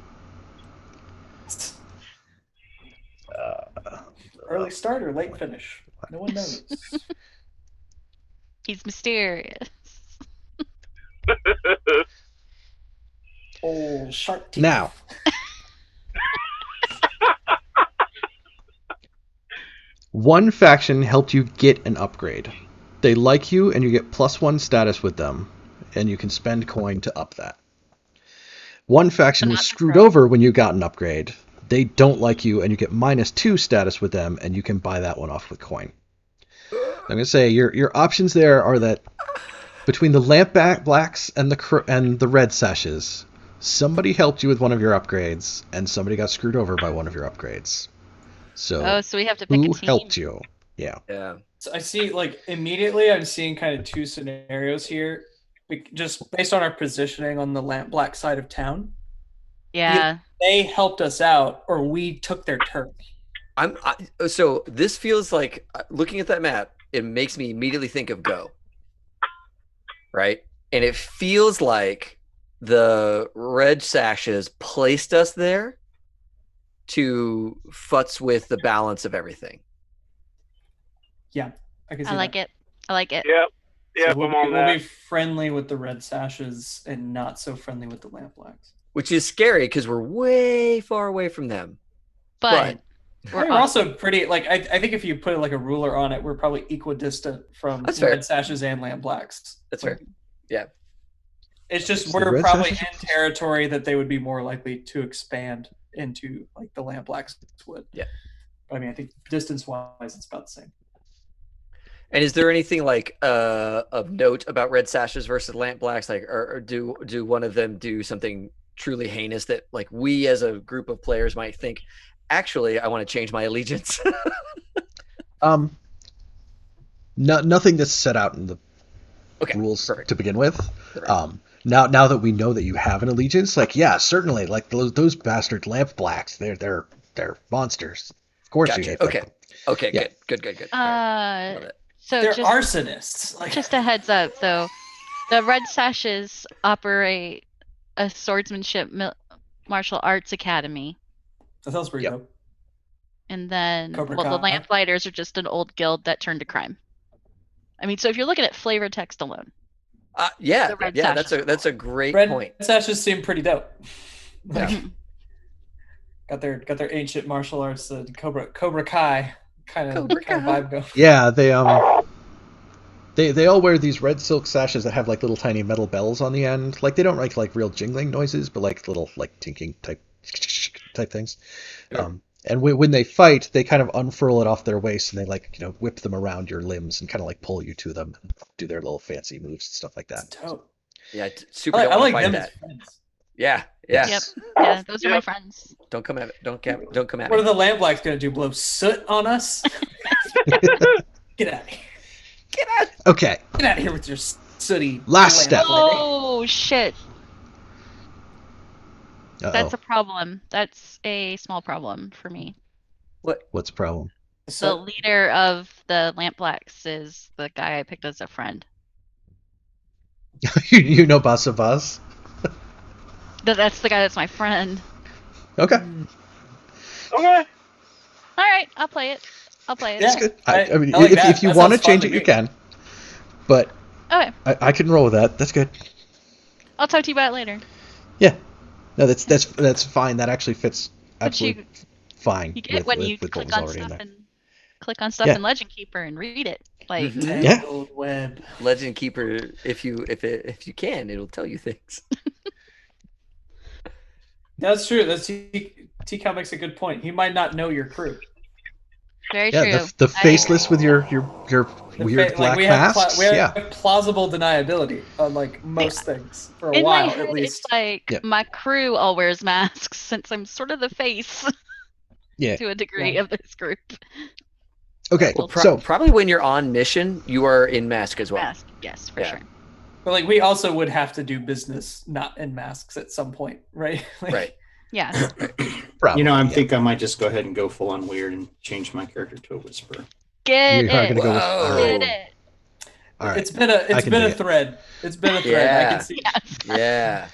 Early start or late finish? No one knows. He's mysterious. Old shark teeth. Now, one faction helped you get an upgrade. They like you, and you get +1 status with them, and you can spend coin to up that. One faction was screwed over when you got an upgrade. They don't like you, and you get -2 status with them, and you can buy that one off with coin. I'm going to say your options there are that between the lamp blacks and the red sashes, somebody helped you with one of your upgrades, and somebody got screwed over by one of your upgrades. So, so we have to pick a who team. helped you? Yeah. So I see, like, immediately I'm seeing kind of two scenarios here, just based on our positioning on the lamp black side of town. Yeah. They helped us out, or we took their turn. So this feels like, looking at that map, it makes me immediately think of Go. Right? And it feels like the red sashes placed us there to futz with the balance of everything. Yeah, I can see I like that. it. I like it. Yep. So I'm on that. we'll be friendly with the red sashes and not so friendly with the lamp blacks. Which is scary because we're way far away from them. But we're also pretty, like, I think if you put like a ruler on it, we're probably equidistant from red sashes and lamp blacks. That's fair. Yeah. It's just So we're red probably sashes in territory that they would be more likely to expand into, like the lamp blacks would. Yeah. I mean, I think distance-wise, it's about the same. And is there anything like of note about red sashes versus lamp blacks? Like, or do one of them do something truly heinous that, like, we as a group of players might think, actually, I want to change my allegiance? Nothing that's set out in the rules to begin with. Now that we know that you have an allegiance, like, yeah, certainly, like those bastard lamp blacks, they're monsters. Of course, gotcha. You hate them. Okay, Yeah. Good. Right. So they're just, arsonists. Like, just a heads up, though, the red sashes operate a swordsmanship martial arts academy. That sounds pretty dope. And then, Cobra the Kai. Lamplighters are just an old guild that turned to crime. I mean, so if you're looking at flavor text alone. Yeah, the red that's a great red point. sashes seem pretty dope. Yeah. got their ancient martial arts, the Cobra Kai kind of vibe going. Yeah, they all wear these red silk sashes that have like little tiny metal bells on the end. Like, they don't make like real jingling noises, but like little like tinking type things. Sure. And when they fight, they kind of unfurl it off their waist and they, like, whip them around your limbs and kind of like pull you to them and do their little fancy moves and stuff like that. That's dope. Yeah, super. I like fight them that. as friends. Yeah. Yep. Yeah, those are my friends. Don't come at me. What are the lamp blacks gonna do? Blow soot on us? Get out of here! Okay. Get out of here with your sooty. Last step. Oh shit! Uh-oh. That's a problem. That's a small problem for me. What's the problem? The leader of the lamp blacks is the guy I picked as a friend. you know Bossa Boss? That's the guy that's my friend. Okay. Okay. All right, I'll play it. Yeah. That's good. I mean, I like that. if you That want to sounds fun change to it, you me. can. But Okay, I can roll with that. That's good. I'll talk to you about it later. Yeah. No, that's fine. That actually fits But absolutely fine. You get when you with what click was on already in stuff there. and click on stuff Yeah. in Legend Keeper and read it. Like, Mhm. Yeah. Tangled web. Legend Keeper, if you can, it'll tell you things. That's true. T-Cal makes a good point. He might not know your crew. very Yeah, true. the faceless with your weird black we have masks. we have Yeah. plausible deniability on like most things for a In while my head, at least. it's like Yeah. my crew all wears masks since I'm sort of the face Yeah. to a degree Yeah. of this group. Okay, Well, so Probably when you're on mission, you are in mask as well. mask, yes, for sure. But like we also would have to do business not in masks at some point, right? Like, Right. Yeah. probably, I yeah. think I might just go ahead and go full on weird and change my character to a whisper. Get You are it. gonna go with Whoa. Get it. All right. It's been a thread. It's been a thread. I can see. Yeah.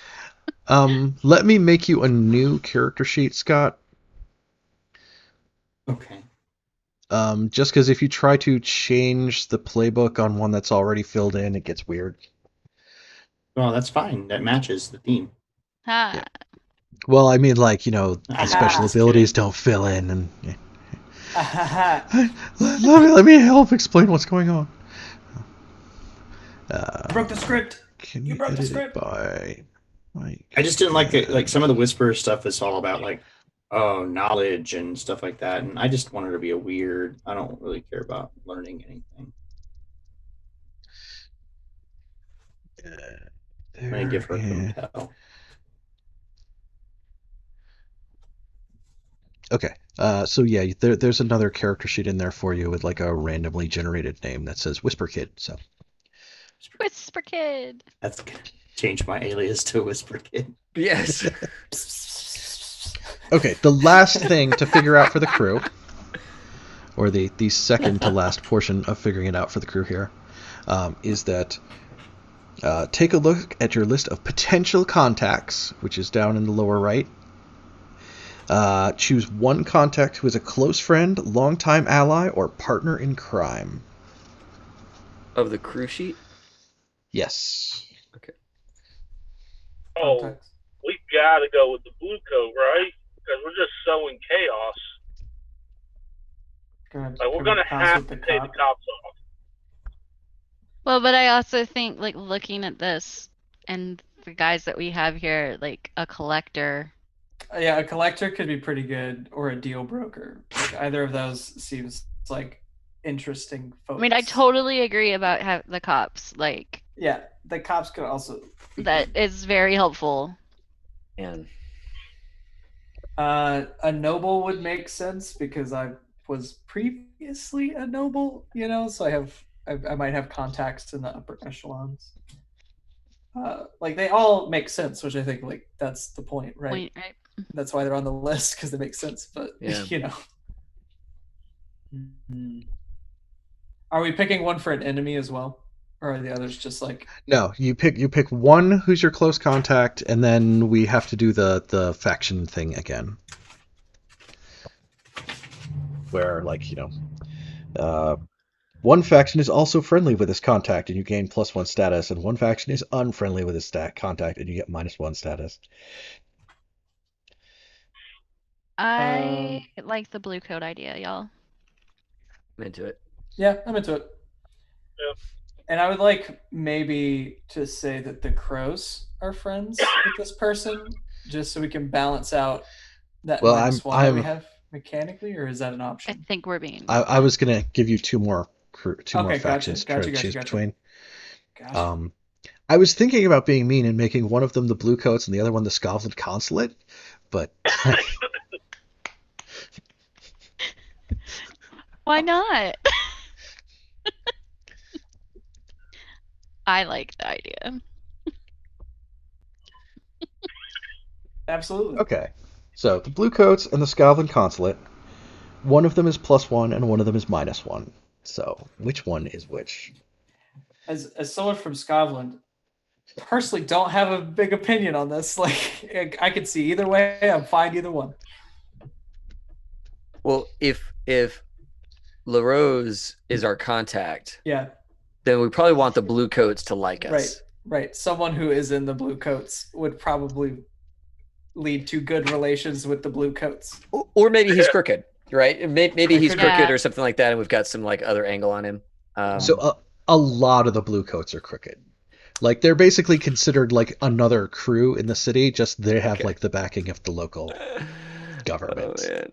Let me make you a new character sheet, Scott. Okay. Just because if you try to change the playbook on one that's already filled in, it gets weird. Well, that's fine. That matches the theme. Ha. Yeah. Well, I mean, like, the special Just abilities kidding. don't fill in, and let me help explain what's going on. Broke the script. Can You you broke the edit it script. by? I just didn't like it. Like some of the whisper stuff is all about like, knowledge and stuff like that, and I just wanted to be a weird. I don't really care about learning anything. I'm gonna give her a tell. Okay. So yeah, there's another character sheet in there for you with like a randomly generated name that says Whisper Kid. So Whisper Kid. That's gonna change my alias to Whisper Kid. Yes. okay, the last thing to figure out for the crew, or the second to last portion of figuring it out for the crew here, is that take a look at your list of potential contacts, which is down in the lower right. Choose one contact who is a close friend, longtime ally, or partner in crime. Of the crew sheet? Yes. Okay. Oh, we gotta go with the blue coat, right? Because we're just sowing chaos. Like, we're gonna have to take the cops off. Well, but I also think, like, looking at this and the guys that we have here, like a collector. Yeah, a collector could be pretty good, or a deal broker. Like, either of those seems like interesting folks. I mean, I totally agree about the cops. Like, yeah, the cops could also. That is very helpful. And a noble would make sense because I was previously a noble, so I might have contacts in the upper echelons. Like they all make sense, which I think like that's the point, right? Right. That's why they're on the list, because they make sense. But yeah. Are we picking one for an enemy as well? Or are the others just like... No, you pick one who's your close contact, and then we have to do the faction thing again. Where, like, one faction is also friendly with this contact, and you gain +1 status, and one faction is unfriendly with this contact, and you get -1 status. I like the blue coat idea, y'all. I'm into it. Yeah, I'm into it. Yep. And I would like maybe to say that the crows are friends with this person, just so we can balance out that -1 that we have mechanically, or is that an option? I think we're being... I was going to give you two more factions gotcha, to choose between. Gotcha. I was thinking about being mean and making one of them the Blue Coats and the other one the Scotland Consulate, but... Why not? I like the idea. Absolutely. Okay, so the Blue Coats and the Scotland Consulate, one of them is +1 and one of them is -1. So which one is which? As someone from Scotland, personally don't have a big opinion on this. Like, I could see either way. I'm fine either one. Well, if LaRose is our contact, yeah, then we probably want the blue coats to like us. Right. Someone who is in the blue coats would probably lead to good relations with the blue coats. Or maybe he's crooked, right? Maybe he's crooked Yeah. or something like that, and we've got some like other angle on him. So a lot of the Blue Coats are crooked. Like, they're basically considered like another crew in the city, just they have like the backing of the local government. Oh, man.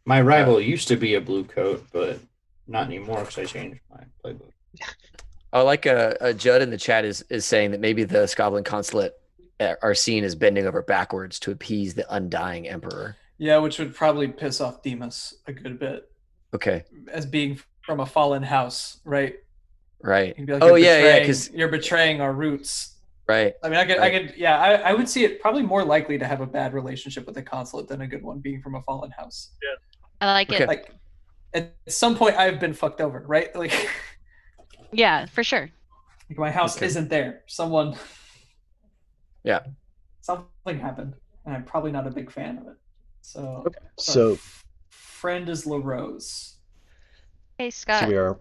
My rival used to be a blue coat, but not anymore because I changed my playbook. I like a Judd in the chat is saying that maybe the Scotland Consulate are seen as bending over backwards to appease the undying emperor. Yeah, which would probably piss off Demas a good bit. Okay. as being from a fallen house, right? Right. You'd be like, Oh yeah, because you're betraying our roots. right. I mean, I would see it probably more likely to have a bad relationship with the consulate than a good one, being from a fallen house. Yeah. I like it. Like, at some point, I've been fucked over, right? Like, yeah, for sure. like my house isn't there. Something happened, and I'm probably not a big fan of it. So, So friend is LaRose. Hey Scott. So we are.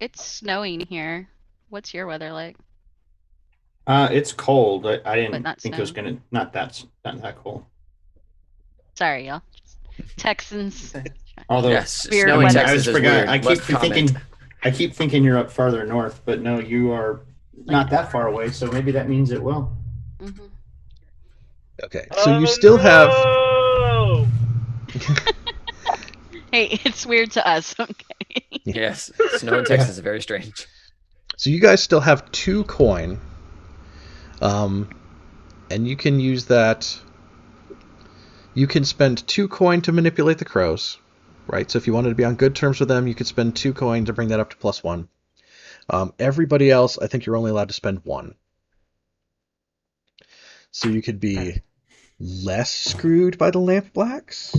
It's snowing here. What's your weather like? It's cold. I didn't not think it was gonna not that cold. Sorry, y'all. Texans. Although weird I weather. just forgot. Weird. I keep thinking you're up farther north, but no, you are not that far away. So maybe that means it will. Mm-hmm. Okay, so you still have. Hey, it's weird to us. Okay. Yes, snow in Texas is very strange. So you guys still have 2 coin, and you can use that. You can spend 2 coin to manipulate the crows, right? So if you wanted to be on good terms with them, you could spend 2 coin to bring that up to +1. Everybody else, I think you're only allowed to spend 1. So you could be less screwed by the lamp blacks.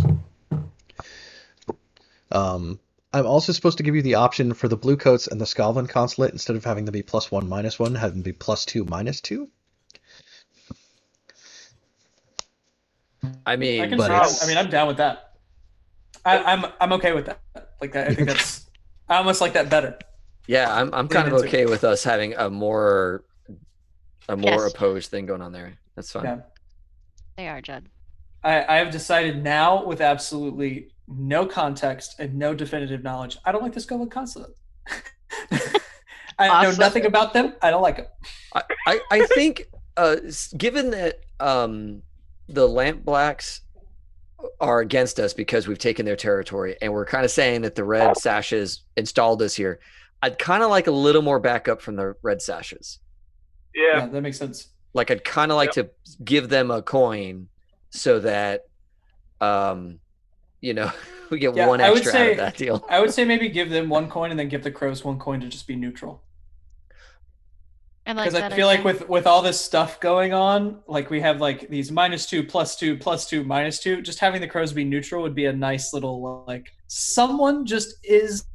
I'm also supposed to give you the option for the blue coats and the Scotland consulate, instead of having them be +1 -1, have them be +2 -2. I mean, I'm down with that. I'm okay with that. Like that, I think I almost like that better. Yeah, I'm kind of okay with us having a more opposed thing going on there. That's fine. Yeah. They are, Judd. I have decided now, with absolutely no context and no definitive knowledge, I don't like the Scotland consulate. I know nothing about them. I don't like them. I think, given that the lamp blacks are against us because we've taken their territory, and we're kind of saying that the red sashes installed us here, I'd kind of like a little more backup from the red sashes. Yeah, that makes sense. Like, I'd kind of like to give them a coin so that, we get one extra out of that deal. I would say maybe give them 1 coin and then give the crows 1 coin to just be neutral. Because I feel like with all this stuff going on, like we have like these -2, +2, +2, -2, just having the crows be neutral would be a nice little, like, someone just is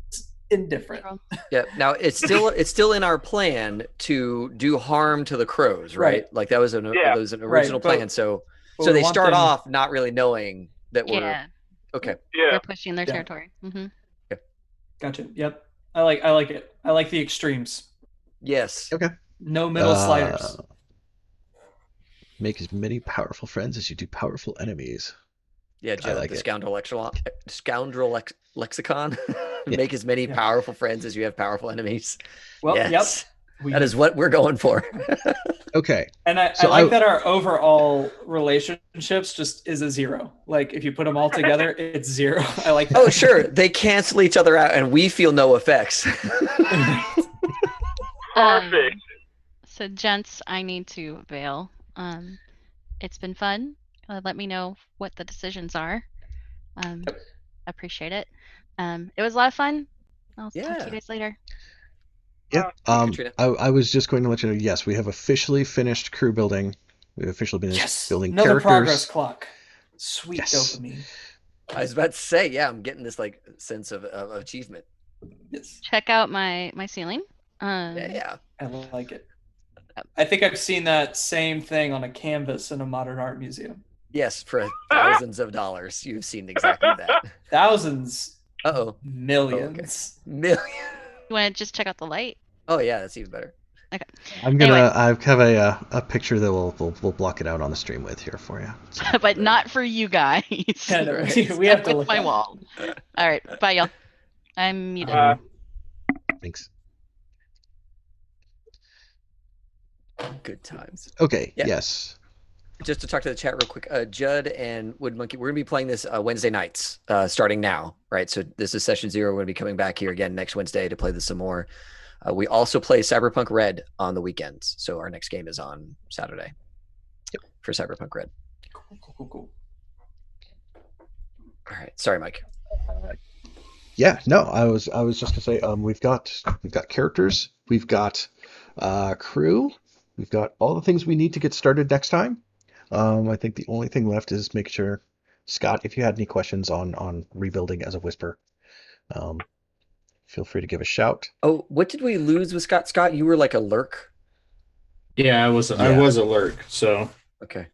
indifferent. Yeah. Now it's still in our plan to do harm to the crows, right? Like that was an original plan. So they start off not really knowing that we're okay. Yeah. We're pushing their territory. Mm-hmm. Okay. Gotcha. Yep. I like it. I like the extremes. Yes. Okay. No middle sliders. Make as many powerful friends as you do powerful enemies. Yeah, Joe, like the scoundrel lexicon. Make as many powerful friends as you have powerful enemies. Well, yes. That is what we're going for. Okay. And I like that our overall relationships just is a 0. Like, if you put them all together, it's 0. I like that. Oh, sure. They cancel each other out, and we feel no effects. Perfect. So, gents, I need to bail. It's been fun. Let me know what the decisions are. Appreciate it. It was a lot of fun. I'll talk to you guys later. Yeah. I was just going to let you know, yes, we have officially finished crew building. We've officially been building another characters. Progress clock. Sweet dopamine. I was about to say, I'm getting this like sense of achievement. Yes. Check out my ceiling. I like it. I think I've seen that same thing on a canvas in a modern art museum. Yes, for thousands of dollars. You've seen exactly that. Thousands. Millions. Oh, okay. Millions. You want to just check out the light? Oh yeah, that's even better. Okay. I have a picture that we'll block it out on the stream with here for you. So. But not for you guys. We have to look my wall. All right, bye y'all. I'm muted. Thanks. Good times. Okay. Yeah. Yes. Just to talk to the chat real quick, Judd and Wood Monkey, we're gonna be playing this Wednesday nights, starting now, right? So this is session 0. We're gonna be coming back here again next Wednesday to play this some more. We also play Cyberpunk Red on the weekends, so our next game is on Saturday. Yep. For Cyberpunk Red. Cool. All right, sorry, Mike. Yeah, no, I was just gonna say, we've got characters, we've got crew, we've got all the things we need to get started next time. I think the only thing left is make sure, Scott, if you had any questions on rebuilding as a whisper, um, feel free to give a shout. Oh, what did we lose with Scott? Scott, you were like a lurk. Yeah, I Yeah. was a lurk. So Okay.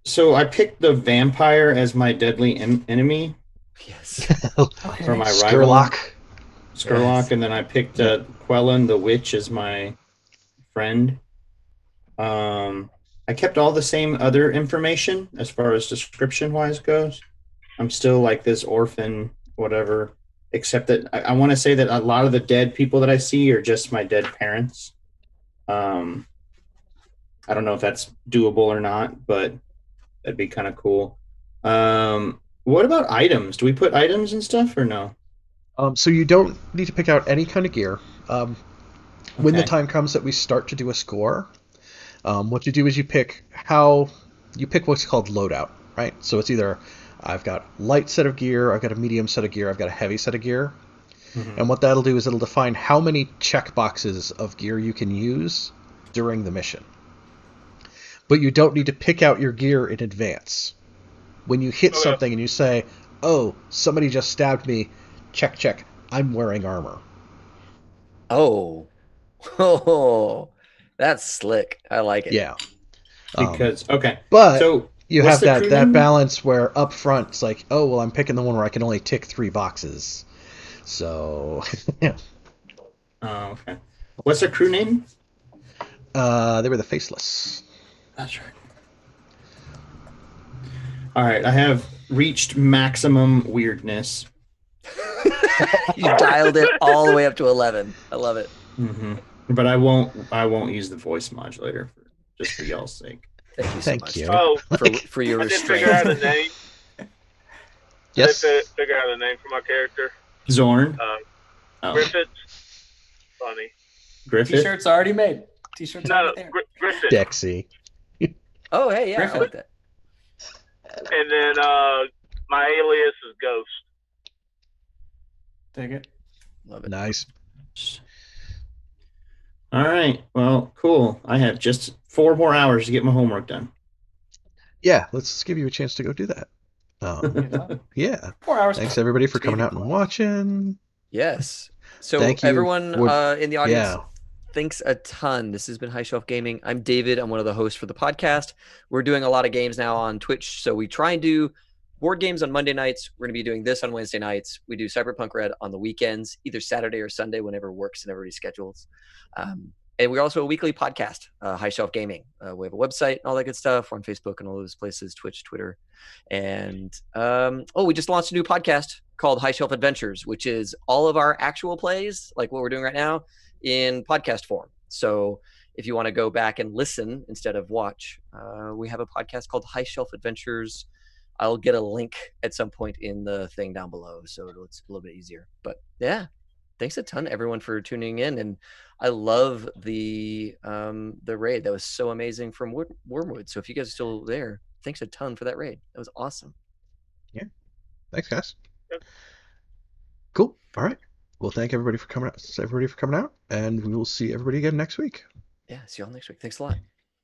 so I picked the vampire as my deadly enemy Yes. for my rival. Skurlock. Skurlock, Yes. and then I picked Yeah. Quellen the witch as my friend. I kept all the same other information as far as description wise goes. I'm still like this orphan, whatever, except that I want to say that a lot of the dead people that I see are just my dead parents. I don't know if that's doable or not, but that'd be kind of cool. What about items? Do we put items and stuff or no? So you don't need to pick out any kind of gear. When the Okay. time comes that we start to do a score, what you do is you pick what's called loadout, right? So it's either I've got light set of gear, I've got a medium set of gear, I've got a heavy set of gear. Mhm. And what that'll do is it'll define how many check boxes of gear you can use during the mission. But you don't need to pick out your gear in advance. When you hit Okay. something and you say, "Oh, somebody just stabbed me," check, I'm wearing armor. Oh. Oh. That's slick. I like it. Yeah. Because okay, But so you what's have the that crew that name? balance where up front it's like, oh well, I'm picking the one where I can only tick 3 boxes. So yeah. Oh, okay. What's their crew name? They were the Faceless. That's right. All right, I have reached maximum weirdness. You dialed it all the way up to 11. I love it. Mm-hmm. But I won't use the voice modulator just for y'all's sake. Thank you so Thank much. you. Oh, For your I did restraint. figure out a name. Yes. I did figure out a name for my character. Zorn. Oh, Griffiths. Funny. Griffith. T-shirt's already made. T-shirt's No, already there. Griffith. Dexy. Oh, hey, yeah, I Griffin. like that. And then my alias is Ghost. Take it. Love it. Nice. All right. Well, cool. I have just 4 more hours to get my homework done. Yeah, let's give you a chance to go do that. Yeah. 4 hours. Thanks everybody for coming out and watching. Yes. So Thank you everyone for- in the audience, Yeah. thanks a ton. This has been High Shelf Gaming. I'm David. I'm one of the hosts for the podcast. We're doing a lot of games now on Twitch. So we try and do board games on Monday nights. We're going to be doing this on Wednesday nights. We do Cyberpunk Red on the weekends, either Saturday or Sunday, whenever works in everybody's schedules. And we're also a weekly podcast, High Shelf Gaming. We have a website and all that good stuff. We're on Facebook and all those places, Twitch, Twitter. And we just launched a new podcast called High Shelf Adventures, which is all of our actual plays, like what we're doing right now, in podcast form. So if you want to go back and listen instead of watch, we have a podcast called High Shelf Adventures. I'll get a link at some point in the thing down below, so it's a little bit easier. But yeah, thanks a ton, everyone, for tuning in. And I love the raid. That was so amazing from Wormwood. So if you guys are still there, thanks a ton for that raid. That was awesome. Yeah. Thanks, guys. Cool. All right. Well, thank everybody for coming out. And we will see everybody again next week. Yeah, see you all next week. Thanks a lot.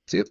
See you.